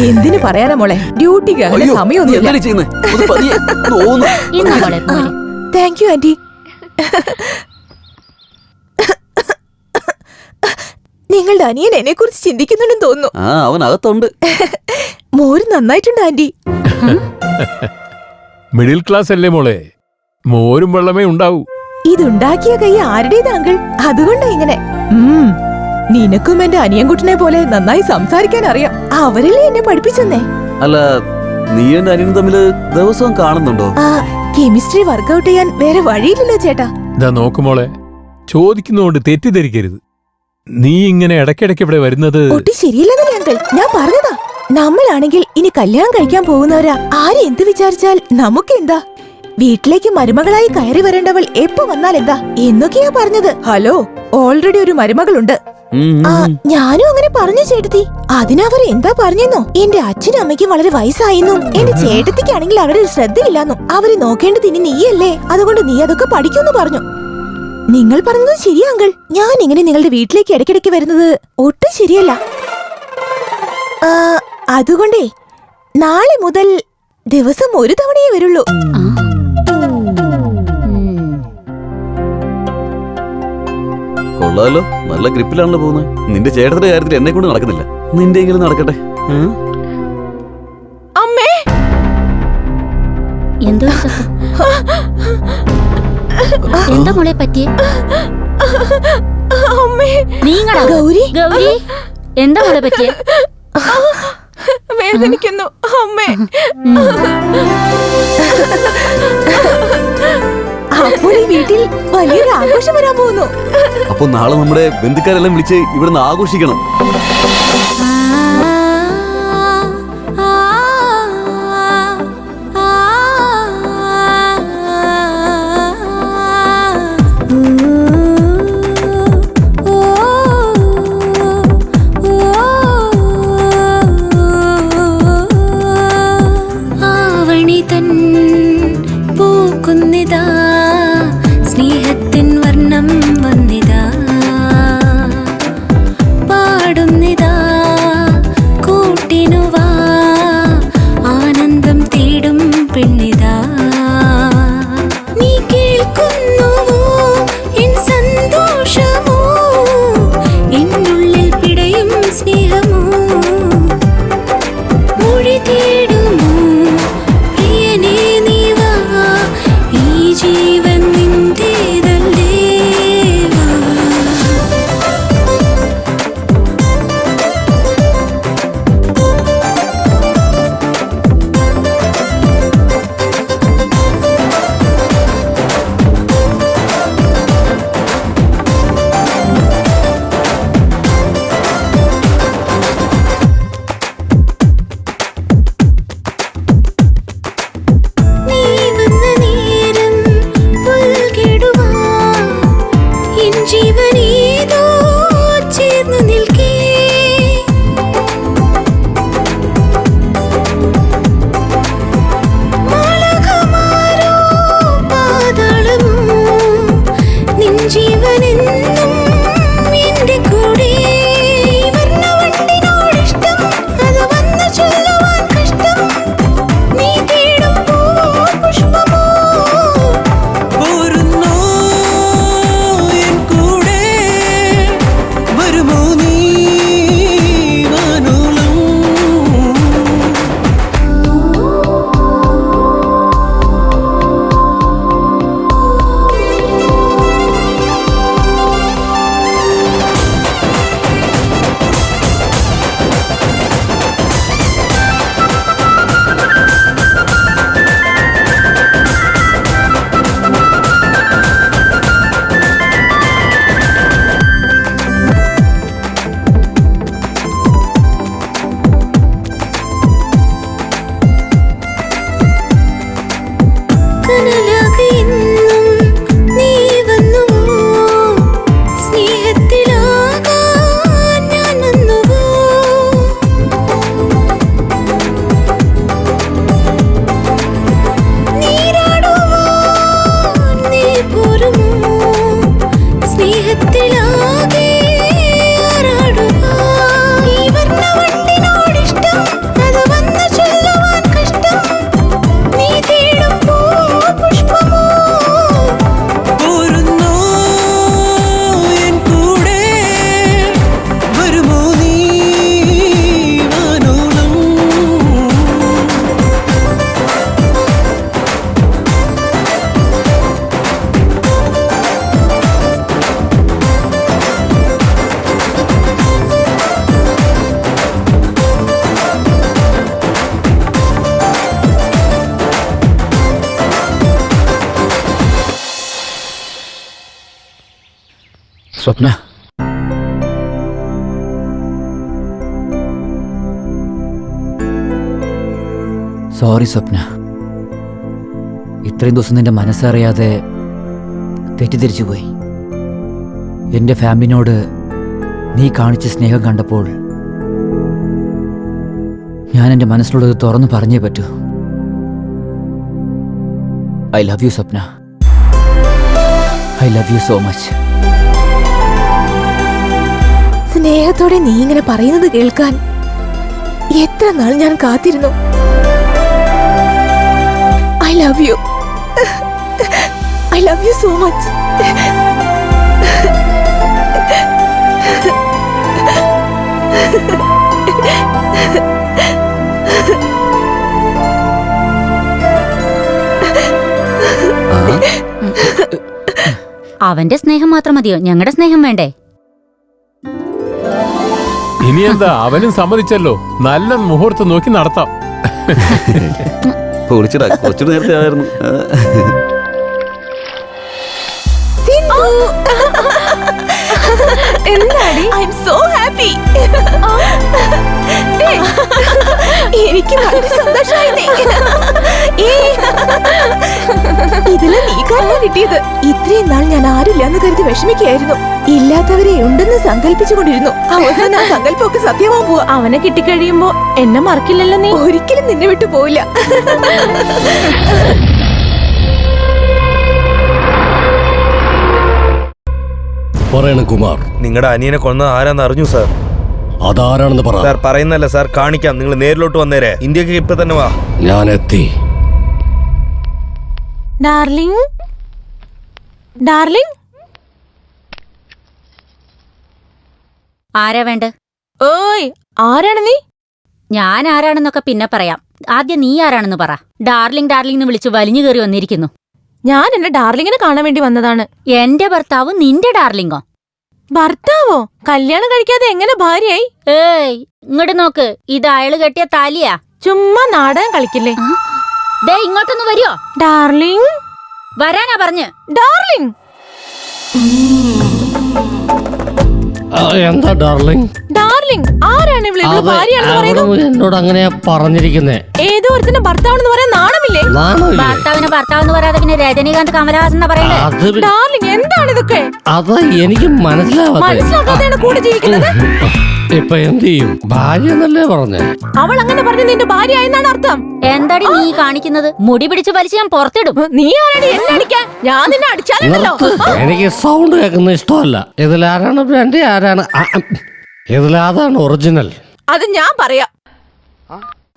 എന്തിനു പറയാനാ മോളെ, ഡ്യൂട്ടിക്ക് അങ്ങനെ സമയമൊന്നുമില്ല. Thank you aunty. നിങ്ങളുടെ അനിയൻ എന്നെ കുറിച്ച് ചിന്തിക്കുന്നുണ്ടെന്ന് തോന്നുന്നു. അവൻ അകത്തുണ്ട്. മോര് നന്നായിട്ടുണ്ട് ആന്റി. മിഡിൽ ക്ലാസ് അല്ലേ മോളെ, മോരും വെള്ളമേ ഉണ്ടാവൂ. ഇതുണ്ടാക്കിയ കൈ ആരുടേത് അങ്കിൾ? അതുകൊണ്ടാ ഇങ്ങനെ. നിനക്കും എന്റെ അനിയൻകുട്ടനെ പോലെ നന്നായി സംസാരിക്കാൻ അറിയാം. അവരല്ലേ എന്നെ പഠിപ്പിച്ചെന്നേ. അല്ല, നീ എന്റെ അനിയനും തമ്മില് ദിവസവും കാണുന്നുണ്ടോ? കെമിസ്ട്രി വർക്ക്ഔട്ട് ചെയ്യാൻ വേറെ വഴിയില്ലല്ലോ ചേട്ടാ. ഇതാ നോക്കുമോളെ, ചോദിക്കുന്നതുകൊണ്ട് തെറ്റിദ്ധരിക്കരുത്. നീ ഇങ്ങനെ ഇടയ്ക്കിടയ്ക്ക് ഇവിടെ വരുന്നത് ഒട്ടും ശരിയല്ലെന്നല്ലേ അങ്കിൾ ഞാൻ പറഞ്ഞതാ. നമ്മളാണെങ്കിൽ ഇനി കല്യാണം കഴിക്കാൻ പോകുന്നവരാ. ആര് എന്ത് വിചാരിച്ചാൽ നമുക്കെന്താ? വീട്ടിലേക്ക് മരുമകളായി കയറി വരേണ്ടവൾ എപ്പോ വന്നാൽ എന്താ എന്നൊക്കെയാ പറഞ്ഞത്. ഹലോ, ഓൾറെഡി ഒരു മരുമകളുണ്ട്. ഞാനും അങ്ങനെ പറഞ്ഞു ചേട്ടത്തി. അതിനവർ എന്താ പറഞ്ഞെന്നോ, എന്റെ അച്ഛനും അമ്മയ്ക്കും വളരെ വയസ്സായെന്നും എന്റെ ചേട്ടത്തിക്കാണെങ്കിൽ അവരുടെ ശ്രദ്ധയില്ലാന്നും അവരെ നോക്കേണ്ടത് ഇനി നീയല്ലേ, അതുകൊണ്ട് നീ അതൊക്കെ പഠിക്കുമെന്ന് പറഞ്ഞു. നിങ്ങൾ പറഞ്ഞത് ശരിയാ അങ്കിൾ. ഞാൻ ഇങ്ങനെ നിങ്ങളുടെ വീട്ടിലേക്ക് ഇടയ്ക്കിടയ്ക്ക് വരുന്നത് ഒട്ടും ശരിയല്ല. അതുകൊണ്ടേ നാളെ മുതൽ ദിവസം ഒരു തവണയേ വരുള്ളൂ. കൊള്ളാലോ, നല്ല ഗ്രിപ്പിലാണല്ലോ പോകുന്നത്. നിന്റെ ചേട്ടത്തിന്റെ കാര്യത്തിൽ എന്നെ കൊണ്ട് നടക്കുന്നില്ല, നിന്റെ എങ്കിലും നടക്കട്ടെ. അമ്മേ, എന്താ മോളെ പറ്റിയേ? ഗൗരി, ഗൗരി, എന്താ മോളെ പറ്റിയേ? വേദനിക്കുന്നു അമ്മേ. അപ്പോൾ ഈ വീട്ടിൽ വലിയൊരു ആഘോഷം വരാൻ പോകുന്നു. അപ്പൊ നാളെ നമ്മുടെ ബന്ധുക്കാരെല്ലാം വിളിച്ച് ഇവിടുന്ന് ആഘോഷിക്കണം. വന്നിതാ സ്നേഹത്തിൻ വർണ്ണം വന്നിതാ പാടുന്നിതാ കൂട്ടിനുവാ ആനന്ദം തേടും പെണ്ണിതാ നീ കേൾക്കുന്നുവോ എൻ സന്തോഷമോ എന്നുള്ളിൽ പിടയും സ്നേഹമോ മൊഴി തേടുമോ പ്രിയനേ നീ വാ ഈ ജീവൻ നിന്റേതല്ലേ വാ നീ വന്ന നേരം പുൽകിടുവാ എൻ ജീവനേതോ ചേർന്നു നിൽക്കേ മാളകമാരോ പാതാളമോ നിൻ ജീവനെന്നും എന്റെ കൂടെ വർണ്ണവണ്ടിനോടിഷ്ടം അത് വന്നു ചൊല്ലുവാൻ കഷ്ടം നീ തേടും പൂവോ പുഷ്പമോ പോരുന്നോ എൻ കൂടെ വരുമോ നീ വാനോളം കനലാകെ എന്നും നീ വന്നുവോ സ്നേഹത്തിലാകാൻ ഞാൻ വന്നുവോ നീരാടുവാൻ നീ പോരുമോ സ്നേഹത്തിലാകെ ആറാടുവാൻ ഈ വർണ്ണവണ്ടിനോടിഷ്ടം അത് വന്നു ചൊല്ലുവാൻ കഷ്ടം നീ തേടും പൂവോ പുഷ്പമോ പോരുന്നോ എൻ കൂടെ വരുമോ നീ വാനോളം സ്വപ്ന സോറി സ്വപ്ന ഇത്രയും ദിവസം നിന്റെ മനസ്സറിയാതെ തെറ്റിദ്ധരിച്ചു പോയി എൻ്റെ ഫാമിലിനോട് നീ കാണിച്ച സ്നേഹം കണ്ടപ്പോൾ ഞാൻ എൻ്റെ മനസ്സിലുള്ളത് തുറന്നു പറഞ്ഞേ പറ്റൂ. I love you Swapna. I love you so much. സ്നേഹത്തോടെ നീ ഇങ്ങനെ പറയുന്നത് കേൾക്കാൻ എത്ര നാൾ ഞാൻ കാത്തിരുന്നു. I love you. I love you so much. അവന്റെ സ്നേഹം മാത്രം മതിയോ? ഞങ്ങളുടെ സ്നേഹം വേണ്ടേ? ഇനി എന്താ, അവനും സമ്മതിച്ചല്ലോ. നല്ല മുഹൂർത്തം നോക്കി നടത്താം. കുറച്ചു നേരത്തെ ആയിരുന്നു. എന്താടി? I M so happy. എനിക്ക് വളരെ സന്തോഷമായി. ഇതില് നീ കാരണം കിട്ടിയത്. ഇത്രയും നാൾ ഞാൻ ആരില്ലാന്ന് കരുതി വിഷമിക്കുകയായിരുന്നു. ഇല്ലാത്തവരെ ഉണ്ടെന്ന് സങ്കല്പിച്ചുകൊണ്ടിരുന്നു. അവസാനം ആ സങ്കല്പമൊക്കെ സത്യമാവാൻ പോവാ. അവനെ കിട്ടിക്കഴിയുമ്പോ എന്നെ മറക്കില്ലല്ലോ നീ? ഒരിക്കലും നിന്നെ വിട്ടു പോവില്ല. പറയണം കുമാർ? നിങ്ങളുടെ അനിയനെ കൊന്നത് ആരാന്ന് അറിഞ്ഞു സാർ. അതാരാണെന്ന് പറ. സാർ പറയുന്നല്ല സാർ, കാണിക്കാം. നിങ്ങൾ നേരിലോട്ട് വന്നേരെ. ഇന്ത്യക്ക് ഇപ്പൊ തന്നെ വാ. ഞാൻ എത്തി. ഡാർലിംഗ്, ഡാർലിംഗ്, ആരാ വേണ്ട? ഓയ്, ആരാണ് നീ? ഞാൻ ആരാണെന്നൊക്കെ പിന്നെ പറയാം. ആദ്യം നീ ആരാണെന്ന് പറ. ഡാർലിംഗ് ഡാർലിംഗ് എന്ന് വിളിച്ച് വലിഞ്ഞു കയറി വന്നിരിക്കുന്നു. ഞാൻ എന്റെ ഡാർലിങ്ങിനെ കാണാൻ വേണ്ടി വന്നതാണ്. എന്റെ ഭർത്താവ് നിന്റെ ഡാർലിംഗോ? ഭർത്താവോ? കല്യാണം കഴിക്കാതെ എങ്ങനെ ഭാര്യയായി? ഏയ്, ഇങ്ങോട്ട് നോക്ക്. ഇത് അയാള് കെട്ടിയ താലിയാ. ചുമ്മാ നാടകം കളിക്കില്ലേ. ദേ ഇങ്ങോട്ടൊന്ന് വരുമോ? ഡാർലിംഗ്, വരാനാ പറഞ്ഞ്. ഡാർലിംഗ്. എന്താ ഡാർലിംഗ്? ഡാർലിംഗ് ആരാണ് ഇവിടെ? ഭാര്യയാണെന്ന് പറയുന്നു. എന്നോട് അങ്ങനെയാ പറഞ്ഞിരിക്കുന്നേ. ഏതോ ഒരുത്തിന്റെ ഭർത്താവെന്ന് പറയാൻ നാണമില്ലേ? ഭർത്താവിന് ഭർത്താവെന്ന് പറയാതെ പിന്നെ രജനീകാന്ത് കമലഹാസൻ എന്നാ പറയുന്നത്. ഡാർലിംഗ്, എന്താണ് ഇതൊക്കെ? അത് എനിക്ക് മനസ്സിലാക്കാതെയാണ് കൂടെ ജീവിക്കുന്നത്. ഇപ്പൊ എന്ത് ചെയ്യും? ഭാര്യ എന്നല്ലേ പറഞ്ഞേ? അവൾ അങ്ങനെ പറഞ്ഞു നിന്റെ ഭാര്യ ആയെന്നാണ് അർത്ഥം. എന്താടി നീ കാണിക്കുന്നത്? മുടി പിടിച്ച് വലിച്ച് ഞാൻ പുറത്തിടും. നീ ആരാണ് എന്നെ അടിക്കാൻ? ഞാൻ നിന്നെ അടിച്ചാലുണ്ടല്ലോ. എനിക്ക് സൗണ്ട് കേൾക്കുന്ന ഇഷ്ടമല്ല. ഇതിലാരാണ് ബ്രാൻഡ്, ആരാണ് ഇതിലാതാണ് ഒറിജിനൽ? അത് ഞാൻ പറയാം.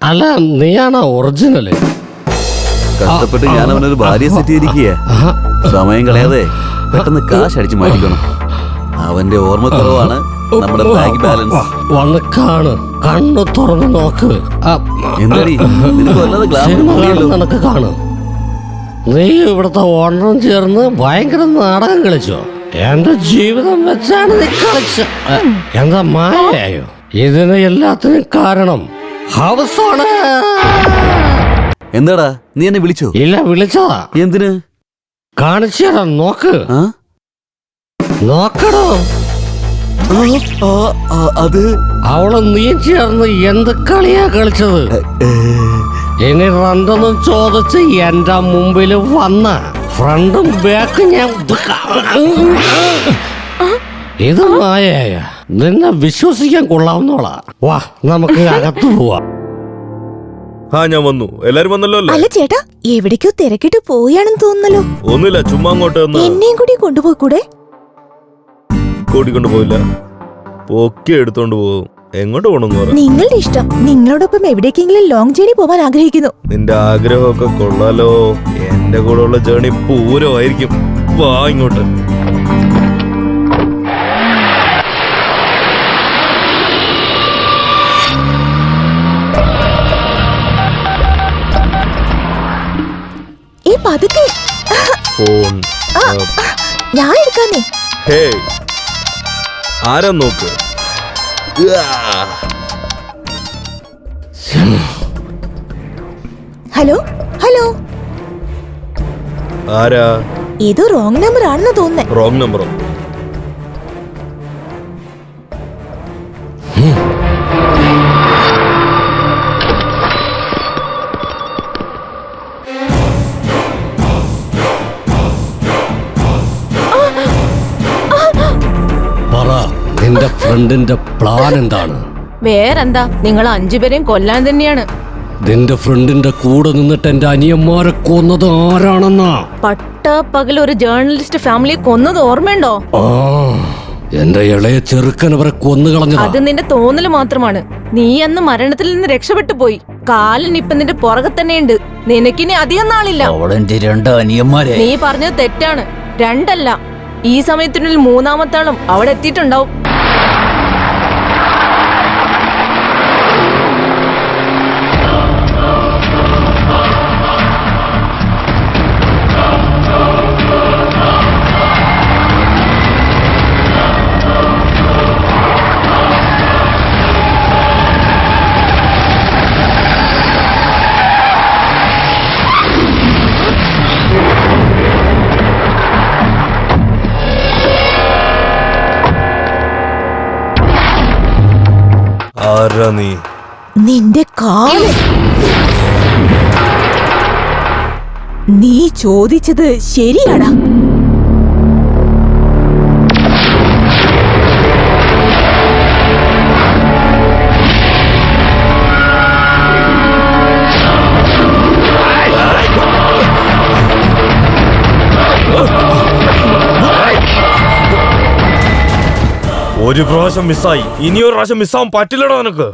അല്ല, നീയാണോ ഒറിജിനല്? കഷ്ടപ്പെട്ട് ഞാൻ അവനൊരു ഭാര്യ സെറ്റ് ചെയ്തിരിക്കുക. സമയം കളയാതെ പെട്ടെന്ന് കാശ് അടിച്ചു മാറ്റിക്കണം. അവന്റെ ഓർമ്മക്കുറവാണ് നമ്മുടെ ബാങ്ക് ബാലൻസ്. വന്ന് കാണ്, കണ്ണു തുറന്ന് നോക്ക്. നിനക്ക് കാണു. നീ ഇവിടുത്തെ ഓണറും ചേർന്ന് ഭയങ്കര നാടകം കളിച്ചോ? എന്റെ ജീവിതം വെച്ചാണ് നീ കളിച്ച. എന്താ മായയോ? ഇതിന് എല്ലാത്തിനും കാരണം ഹൗസാണ്. എന്താടാ നീ എന്നെ വിളിച്ചോ? ഇല്ല, വിളിച്ചതാ. എന്തിന്? കാണിച്ചു തരാം, നോക്ക്. നോക്കടോ. അത് അവള് നീ ചേർന്ന് എന്ത് കളിയാ കളിച്ചത്? ഇനി രണ്ടെന്നും ചോദിച്ച് എന്റെ മുമ്പിൽ വന്ന ഫ്രണ്ടും ബാക്കും ഞാൻ ഇത് മായയായ നിന്നെ വിശ്വസിക്കാൻ കൊള്ളാവുന്നോളാ. വാ, നമുക്ക് അകത്തു പോവാ. ഞാൻ വന്നു. എല്ലാരും വന്നല്ലോ അല്ലേ? അല്ല ചേട്ടാ, എവിടേക്കോ തിരക്കിട്ട് പോയാണെന്ന് തോന്നുന്നല്ലോ. ഒന്നുമില്ല, ചുമ്മാ അങ്ങോട്ട് എന്നെയും കൂടി കൊണ്ടുപോയി കൂടെ? കൂട്ടിക്കൊണ്ട് പോയില്ല, പൊക്കി എടുത്തോണ്ട് പോകും. എങ്ങോട്ട് പോണെന്ന് പറ. നിങ്ങളുടെ ഇഷ്ടം. നിങ്ങളോടൊപ്പം എവിടേക്കെങ്കിലും ലോങ് ജേണി പോവാൻ ആഗ്രഹിക്കുന്നു. നിന്റെ ആഗ്രഹമൊക്കെ കൊള്ളാലോ. എന്റെ കൂടെ ഉള്ള ജേണി പൂരമായിരിക്കും. വാ ഇങ്ങോട്ട്. ഫോൺ ഞാൻ എടുക്കാന്നേ. ഹേ, ആരാ നോക്ക്. ഹലോ ഹലോ, ആരാ? ഏതോ റോങ് നമ്പർ ആണെന്ന് തോന്നുന്നേ. റോങ് നമ്പറോ? നിന്റെ ഫ്രണ്ടിന്റെ പ്ലാൻ എന്താണ്? വേറെന്താ, നിങ്ങൾ 5 പേരെയും കൊല്ലാൻ തന്നെയാണ്. നിന്റെ ഫ്രണ്ടിന്റെ കൂടെ നിന്നിട്ട് എന്റെ അനിയന്മാരെ കൊന്നത് ആരാണെന്നാ? പകൽ ഒരു ജേർണലിസ്റ്റ് ഫാമിലിയെ കൊന്നത് ഓർമ്മയുണ്ടോ? എന്റെ ഇളയ ചെറുക്കൻ അവരെ കൊന്നുകളഞ്ഞത്. അത് നിന്റെ തോന്നല് മാത്രമാണ്. നീ അന്ന് മരണത്തിൽ നിന്ന് രക്ഷപ്പെട്ടു പോയി. കാലൻ ഇപ്പൊ നിന്റെ പുറകെ തന്നെയുണ്ട്. നിനക്കിനി അധികം നാളില്ല. നീ പറഞ്ഞത് തെറ്റാണ്. 2 അല്ല, ഈ സമയത്തിനുള്ളിൽ 3-ാമത്തെ ആളും അവിടെ എത്തിയിട്ടുണ്ടാവും. നിന്റെ കാല്. നീ ചോദിച്ചത് ശരിയാടാ. ഒരു പ്രാവശ്യം മിസ്സായി, ഇനി ഒരു പ്രാവശ്യം മിസ്സാവാൻ പറ്റില്ലടോ നിനക്ക്.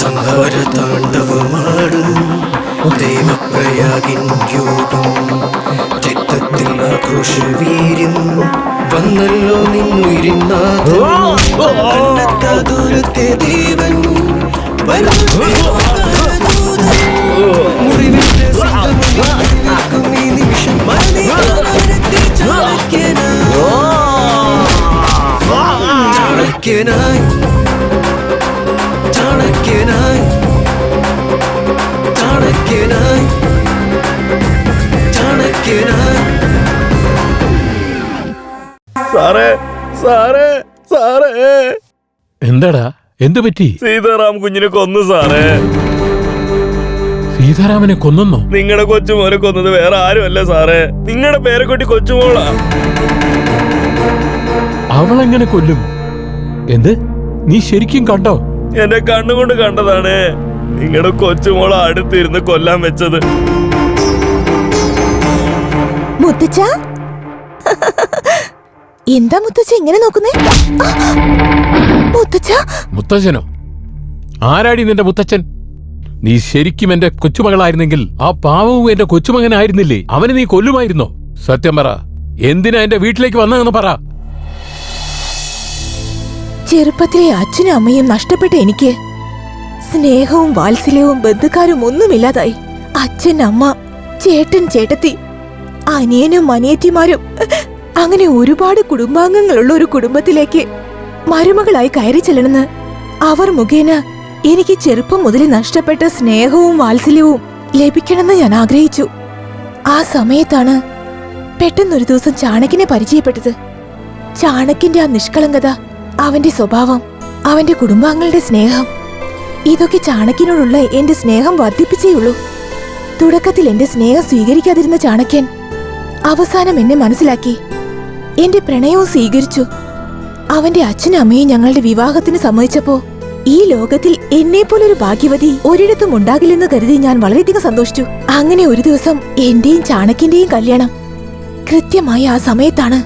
സംഹാര താണ്ഡവമാടും ദേവപ്രയാഗിൻ യോഗം, രക്തത്തിൽ ആക്രോശവീര്യം വന്നല്ലോ നിന്നുയിരിന്നാഥത്തെ ദേവൻ മുറിവിന്റെ സിംഹം ഈ നിമിഷം ചാണക്യനായി ചാണക്യനായി ചാണക്യനായി ചാണക്യനായി. സാറേ സാറേ സാറേ, എന്താടാ, എന്തു പറ്റി? സീതാറാം കുഞ്ഞിനെ കൊന്നു സാറേ. സീതാരാമനെ കൊന്നോ? നിങ്ങളുടെ കൊച്ചുമോനെ കൊന്നത് വേറെ ആരുമല്ല സാറേ, നിങ്ങളുടെ പേരക്കുട്ടി കൊച്ചുമോളാ. അവളെങ്ങനെ കൊല്ലും? എന്ത്, നീ ശരിക്കും കണ്ടോ? എന്റെ കണ്ണുകൊണ്ട് കണ്ടതാണ്. നിങ്ങളുടെ കൊച്ചുമോള അടുത്തിരുന്ന് കൊല്ലാൻ വെച്ചത്. മുത്തച്ഛ, എന്താ മുത്തച്ഛ ഇങ്ങനെ നോക്കുന്നേ? മുത്തച്ഛ. മുത്തച്ഛനോ? ആരാടി നിന്റെ മുത്തച്ഛൻ? നീ ശരിക്കും എന്റെ കൊച്ചുമകളായിരുന്നെങ്കിൽ ആ പാവവും എന്റെ കൊച്ചുമകനായിരുന്നില്ലേ? അവനെ നീ കൊല്ലുമായിരുന്നോ? സത്യം പറ, എന്തിനാ എന്റെ വീട്ടിലേക്ക് വന്നതെന്ന് പറ. ചെറുപ്പത്തിലെ അച്ഛനും അമ്മയും നഷ്ടപ്പെട്ട എനിക്ക് സ്നേഹവും വാത്സല്യവും ബന്ധുക്കാരും ഒന്നുമില്ലാതായി. അച്ഛൻ, അമ്മ, ചേട്ടൻ, ചേട്ടത്തി, അനിയനും അനിയത്തിമാരും, അങ്ങനെ ഒരുപാട് കുടുംബാംഗങ്ങളുള്ള ഒരു കുടുംബത്തിലേക്ക് മരുമകളായി കയറി ചെല്ലണമെന്ന് അവർ മുഖേന എനിക്ക് ചെറുപ്പം മുതൽ നഷ്ടപ്പെട്ട സ്നേഹവും വാത്സല്യവും ലഭിക്കണമെന്ന് ഞാൻ ആഗ്രഹിച്ചു. ആ സമയത്താണ് പെട്ടെന്നൊരു ദിവസം ചാണക്യനെ പരിചയപ്പെട്ടത്. ചാണക്യന്റെ ആ നിഷ്കളങ്കത, അവന്റെ സ്വഭാവം, അവന്റെ കുടുംബാംഗങ്ങളുടെ സ്നേഹം, ഇതൊക്കെ ചാണക്യനോടുള്ള എന്റെ സ്നേഹം വർദ്ധിപ്പിച്ചേയുള്ളൂ. തുടക്കത്തിൽ എന്റെ സ്നേഹം സ്വീകരിക്കാതിരുന്ന ചാണക്യൻ അവസാനം എന്നെ മനസ്സിലാക്കി, എന്റെ പ്രണയവും സ്വീകരിച്ചു. അവന്റെ അച്ഛനും അമ്മയും ഞങ്ങളുടെ വിവാഹത്തിന് സമ്മതിച്ചപ്പോ ഈ ലോകത്തിൽ എന്നെ പോലൊരു ഭാഗ്യവതി ഒരിടത്തും ഉണ്ടാകില്ലെന്ന് കരുതി ഞാൻ വളരെയധികം സന്തോഷിച്ചു. അങ്ങനെ ഒരു ദിവസം എന്റെയും ചാണക്യന്റെയും കല്യാണം കൃത്യമായി ആ സമയത്താണ്.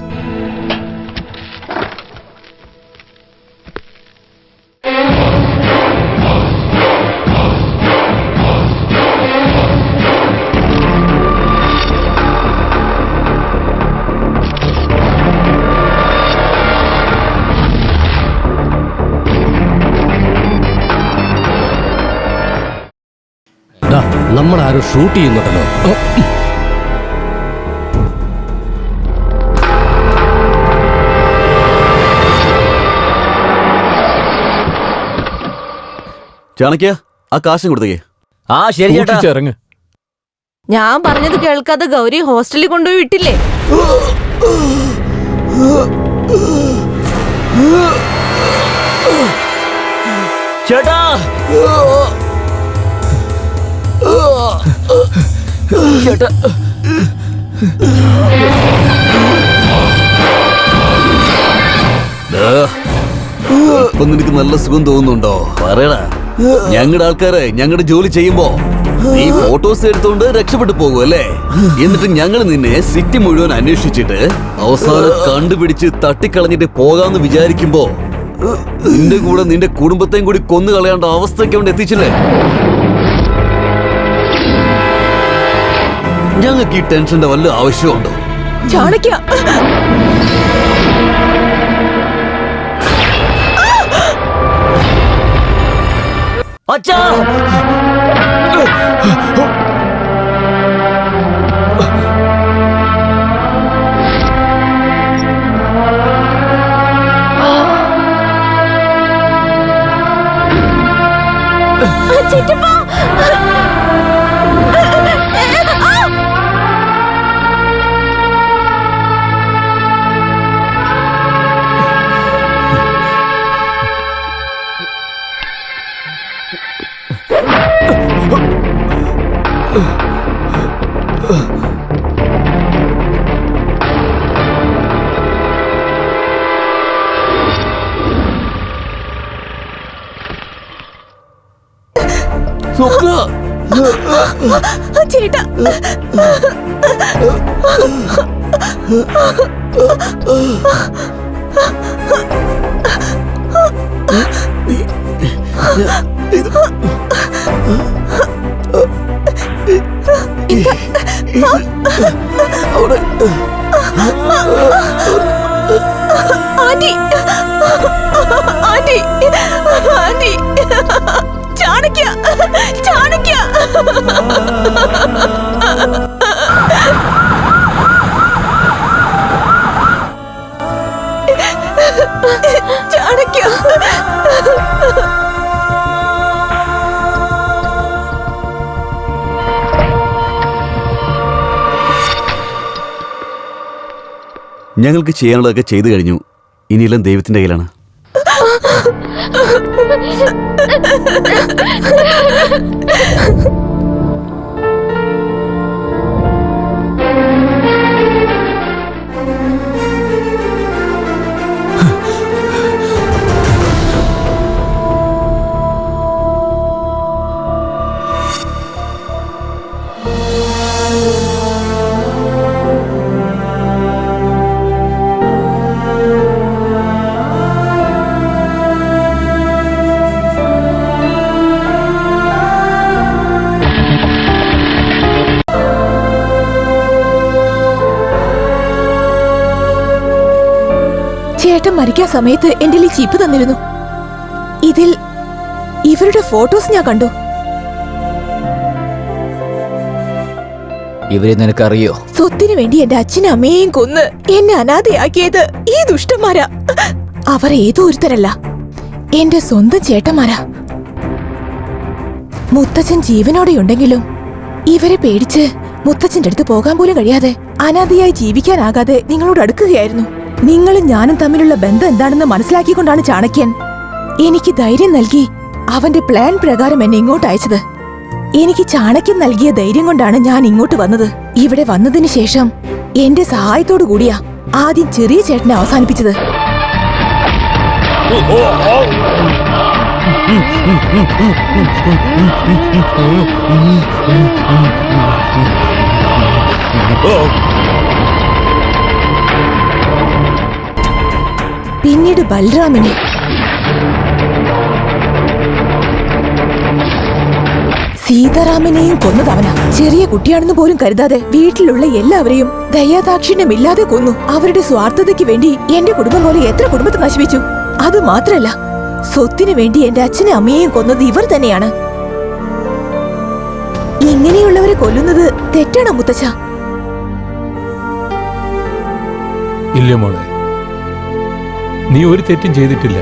നമ്മളാരും ഷൂട്ട് ചെയ്യുന്നുണ്ടല്ലോ. ചാണക്യ, ആ കാശും കൊടുത്തേ. ആ ശരി ചേട്ടാ. ഇറങ്ങ്. ഞാൻ പറഞ്ഞത് കേൾക്കാതെ ഗൗരി ഹോസ്റ്റലിൽ കൊണ്ടുപോയി വിട്ടില്ലേ? ചേട്ടാ, ചേട്ടാ, ഇപ്പൊ നിനക്ക് നല്ല സുഖം തോന്നുന്നുണ്ടോ? പറയടാ. ഞങ്ങളുടെ ആൾക്കാരെ ഞങ്ങളുടെ ജോലി ചെയ്യുമ്പോ നീ ഫോട്ടോസ് എടുത്തോണ്ട് രക്ഷപ്പെട്ടു പോകും അല്ലേ? എന്നിട്ട് ഞങ്ങൾ നിന്നെ സിറ്റി മുഴുവൻ അന്വേഷിച്ചിട്ട് അവസാനം കണ്ടുപിടിച്ച് തട്ടിക്കളഞ്ഞിട്ട് പോകാന്ന് വിചാരിക്കുമ്പോ നിന്റെ കൂടെ നിന്റെ കുടുംബത്തെയും കൂടി കൊന്നു കളയേണ്ട അവസ്ഥയ്ക്ക് കൊണ്ട് എത്തിച്ചില്ലേ? ഞങ്ങൾക്ക് ഈ ടെൻഷന്റെ വല്ല ആവശ്യമുണ്ടോ? ചാണക്യ, അച്ഛാ, ചേട്ടാ aunty aunty aunty Chanakya Chanakya Chanakya ഞങ്ങൾക്ക് ചെയ്യാനുള്ളതൊക്കെ ചെയ്തു കഴിഞ്ഞു. ഇനിയെല്ലാം ദൈവത്തിന്റെ കയ്യിലാണ്. ചേട്ടൻ മരിക്കാൻ സമയത്ത് എന്റെ ഈ ചീപ്പ് തന്നിരുന്നു. ഇതിൽ ഇവരുടെ ഫോട്ടോസ് ഞാൻ കണ്ടു. ഇവരെ നിനക്കറിയോ? സ്വത്തിനു വേണ്ടി എന്റെ അച്ഛനും അമ്മയെയും കൊന്ന് എന്നെ അനാഥയാക്കിയത് ഈ ദുഷ്ടന്മാരാ. അവർ ഏതോ ഒരുത്തരല്ല, എന്റെ സ്വന്തം ചേട്ടന്മാരാ. മുത്തച്ഛൻ ജീവനോടെയുണ്ടെങ്കിലും ഇവരെ പേടിച്ച് മുത്തച്ഛന്റെ അടുത്ത് പോകാൻ പോലും കഴിയാതെ അനാഥയായി ജീവിക്കാനാകാതെ നിങ്ങളോട് അടുക്കുകയായിരുന്നു. നിങ്ങളും ഞാനും തമ്മിലുള്ള ബന്ധം എന്താണെന്ന് മനസ്സിലാക്കിക്കൊണ്ടാണ് ചാണക്യൻ എനിക്ക് ധൈര്യം നൽകി അവന്റെ പ്ലാൻ പ്രകാരം എന്നെ ഇങ്ങോട്ട് അയച്ചത്. എനിക്ക് ചാണക്യൻ നൽകിയ ധൈര്യം കൊണ്ടാണ് ഞാൻ ഇങ്ങോട്ട് വന്നത്. ഇവിടെ വന്നതിന് ശേഷം എന്റെ സഹായത്തോടു കൂടിയാ ആദ്യം ചെറിയ ചേട്ടനെ അവസാനിപ്പിച്ചത്. പിന്നീട് ബൽറാമിനെ, സീതാറാമനെയും കൊന്നതവനാ. ചെറിയ കുട്ടിയാണെന്ന് പോലും കരുതാതെ വീട്ടിലുള്ള എല്ലാവരെയും ദയാദാക്ഷിണ്യമില്ലാതെ കൊന്നു. അവരുടെ സ്വാർത്ഥതയ്ക്ക് വേണ്ടി എന്റെ കുടുംബം പോലെ എത്ര കുടുംബത്തെ നശിപ്പിച്ചു. അത് മാത്രല്ല, സ്വത്തിനു വേണ്ടി എന്റെ അച്ഛനും അമ്മയെയും കൊന്നത് ഇവർ തന്നെയാണ്. ഇങ്ങനെയുള്ളവരെ കൊല്ലുന്നത് തെറ്റാണോ മുത്തച്ഛ? ഇല്ല മോളെ, നീ ഒരു തെറ്റും ചെയ്തിട്ടില്ല.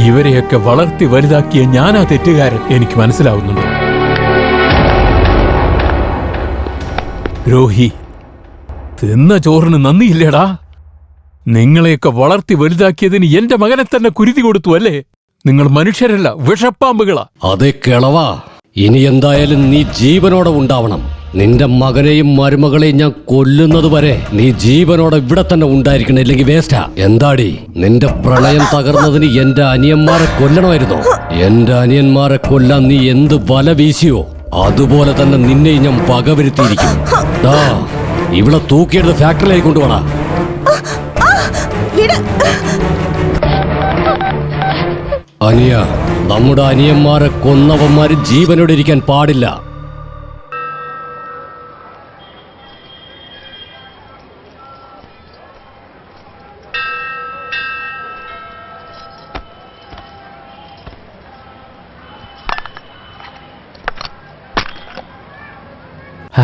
ഇവരെയൊക്കെ വളർത്തി വലുതാക്കിയ ഞാനാ തെറ്റുകാരൻ. എനിക്ക് മനസ്സിലാവുന്നുണ്ട്. രോഹി, തിന്ന ചോറിന് നന്ദിയില്ലേടാ. നിങ്ങളെയൊക്കെ വളർത്തി വലുതാക്കിയതിന് എന്റെ മകനെ തന്നെ കുരുതി കൊടുത്തു അല്ലേ? നിങ്ങൾ മനുഷ്യരല്ല, വിഷപ്പാമ്പുകളാ. അതെ കിളവാ, ഇനി എന്തായാലും നീ ജീവനോടെ ഉണ്ടാവണം. നിന്റെ മകനെയും മരുമകളെയും ഞാൻ കൊല്ലുന്നത് വരെ നീ ജീവനോടെ ഇവിടെ തന്നെ ഉണ്ടായിരിക്കണം, ഇല്ലെങ്കിൽ വേസ്റ്റാ. എന്താടി, നിന്റെ പ്രളയം തകർന്നതിന് എന്റെ അനിയന്മാരെ കൊല്ലണമായിരുന്നോ? എന്റെ അനിയന്മാരെ കൊല്ലാൻ നീ എന്ത് വല വീശിയോ അതുപോലെ തന്നെ നിന്നെയും ഞാൻ പകവരുത്തിയിരിക്കും. ഇവിടെ തൂക്കിയെടുത്ത് ഫാക്ടറിയിലേക്ക് കൊണ്ടുപോടാ. അനിയ, നമ്മുടെ അനിയന്മാരെ കൊന്നവന്മാര് ജീവനോടെ ഇരിക്കാൻ പാടില്ല.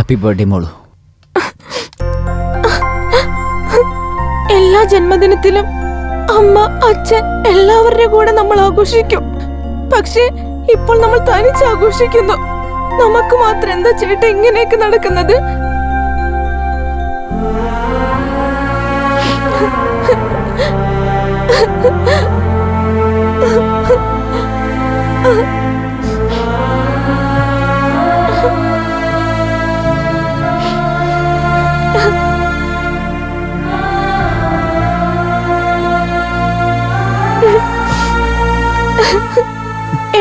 ഹാപ്പി ബർത്ത്ഡേ മോളു. എല്ലാ ജന്മദിനത്തിലും അമ്മ, അച്ഛൻ എല്ലാവരുടെ കൂടെ നമ്മൾ ആഘോഷിക്കും. പക്ഷേ ഇപ്പോൾ നമ്മൾ തനിച്ച് ആഘോഷിക്കുന്നു. നമുക്ക് മാത്രം എന്താ ചേട്ടാ ഇങ്ങനെയൊക്കെ നടക്കുന്നത്?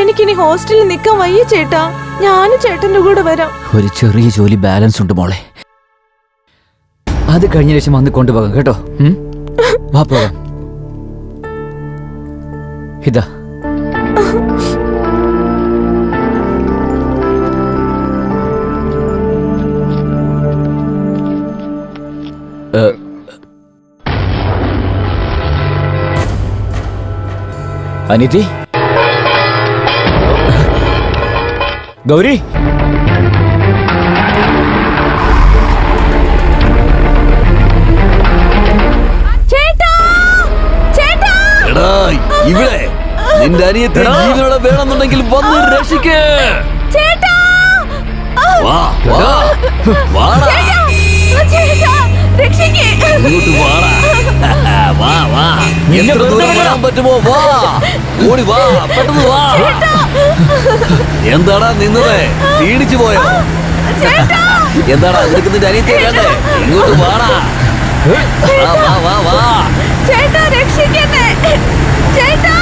എനിക്കിനി ഹോസ്റ്റലിൽ നിൽക്കാൻ വയ്യ ചേട്ടാ. ഞാനും ചേട്ടന്റെ കൂടെ വരാം. ഒരു ചെറിയ ജോലി ബാലൻസ് ഉണ്ട് മോളെ, അത് കഴിഞ്ഞ ശേഷം വന്ന് കൊണ്ടുപോകാം കേട്ടോ. വാ പോകാം. ഇതാ അനിതി, ഗൗരി, ഇവിടെ നിന്റെ അനിയത്തെ ജീവനോടെ വേണമെന്നുണ്ടെങ്കിൽ വന്ന് രക്ഷിക്കേ. വാ വാ വാടാ, ഇങ്ങോട്ട് വാടാ. വാ വാ, എത്ര ദൂരം വരാൻ പറ്റുമോ വാ, ഓടി വാ, പെട്ടെന്ന് വാ. എന്താടാ നിന്നത്, ക്ഷീണിച്ചു പോയോ? എന്താടാ നിനക്ക് നിന്റെ അനിയത്തെ വേണ്ടേ? ഇങ്ങോട്ട് വാടാ. വാ വാ വാ വാ. ചേട്ടാ രക്ഷിക്കണേ ചേട്ടാ.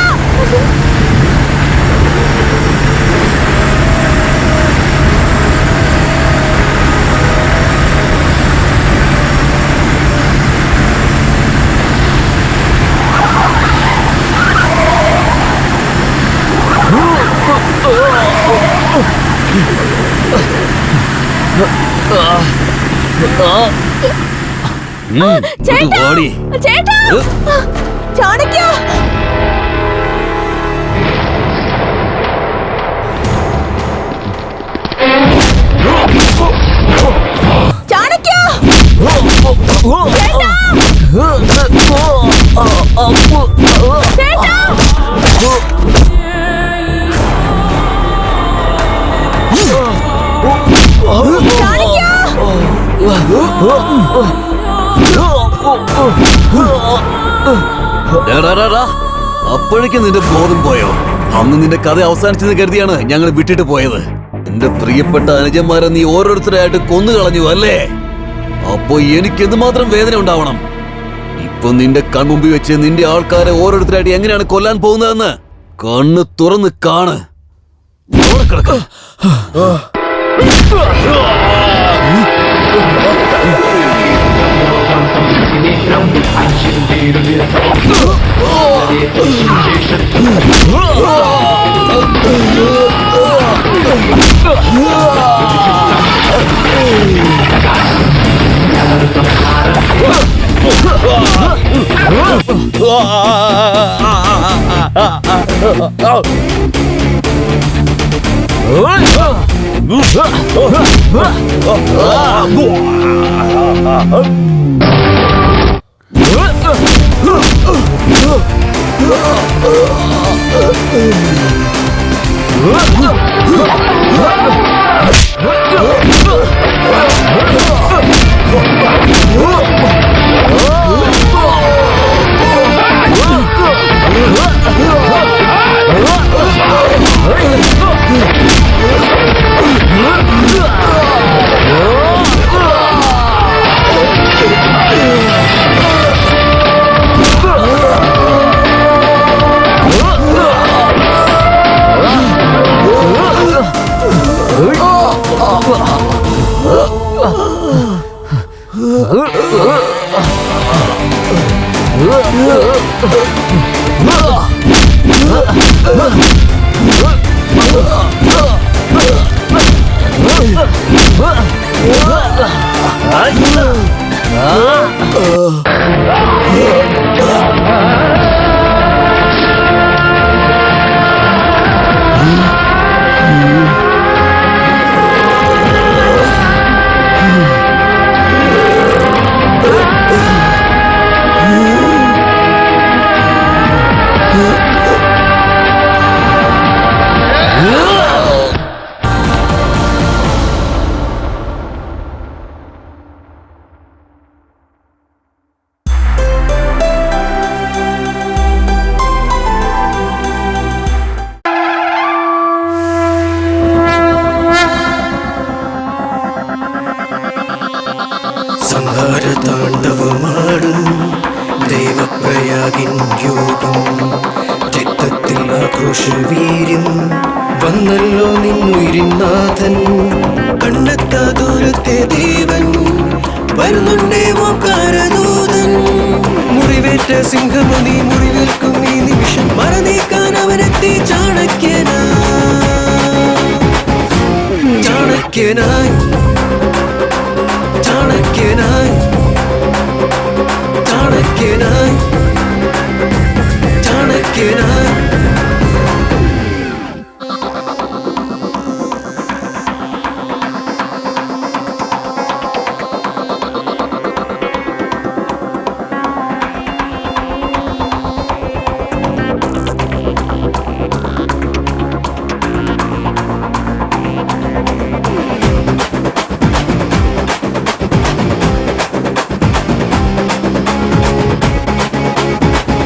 ചേട്ടാ ചേട്ടാ ചാണക്യ, ചാണക്യ, അപ്പോഴേക്കും നിന്റെ ബോധം പോയോ? അന്ന് നിന്റെ കഥ അവസാനിച്ചെന്ന് കരുതിയാണ് ഞങ്ങൾ വിട്ടിട്ട് പോയത്. എന്റെ പ്രിയപ്പെട്ട അനുജന്മാരെ നീ ഓരോരുത്തരായിട്ട് കൊന്നു കളഞ്ഞു അല്ലേ? അപ്പൊ എനിക്ക് എന്തുമാത്രം വേദന ഉണ്ടാവണം. ഇപ്പൊ നിന്റെ കൺമുമ്പിൽ വെച്ച് നിന്റെ ആൾക്കാരെ ഓരോരുത്തരായിട്ട് എങ്ങനെയാണ് കൊല്ലാൻ പോകുന്നതെന്ന് കണ്ണ് തുറന്ന് കാണ്. ലോകം. രക്തത്തിൽ ആക്രോശവീര്യം വന്നല്ലോ നിന്നുയിരിനാഥൻ. കണ്ണെത്താ ദൂരത്തെ ദേവൻ വരുന്നുണ്ടേ ഓംകാരദൂതൻ. മുറിവേറ്റ സിംഹമണി മുറിവേൽക്കും ഈ നിമിഷം മറനീക്കാൻ അവനെത്തി ചാണക്യനായി. ചാണക്യനായി ചാണക്യനായി ചാണക്യനായി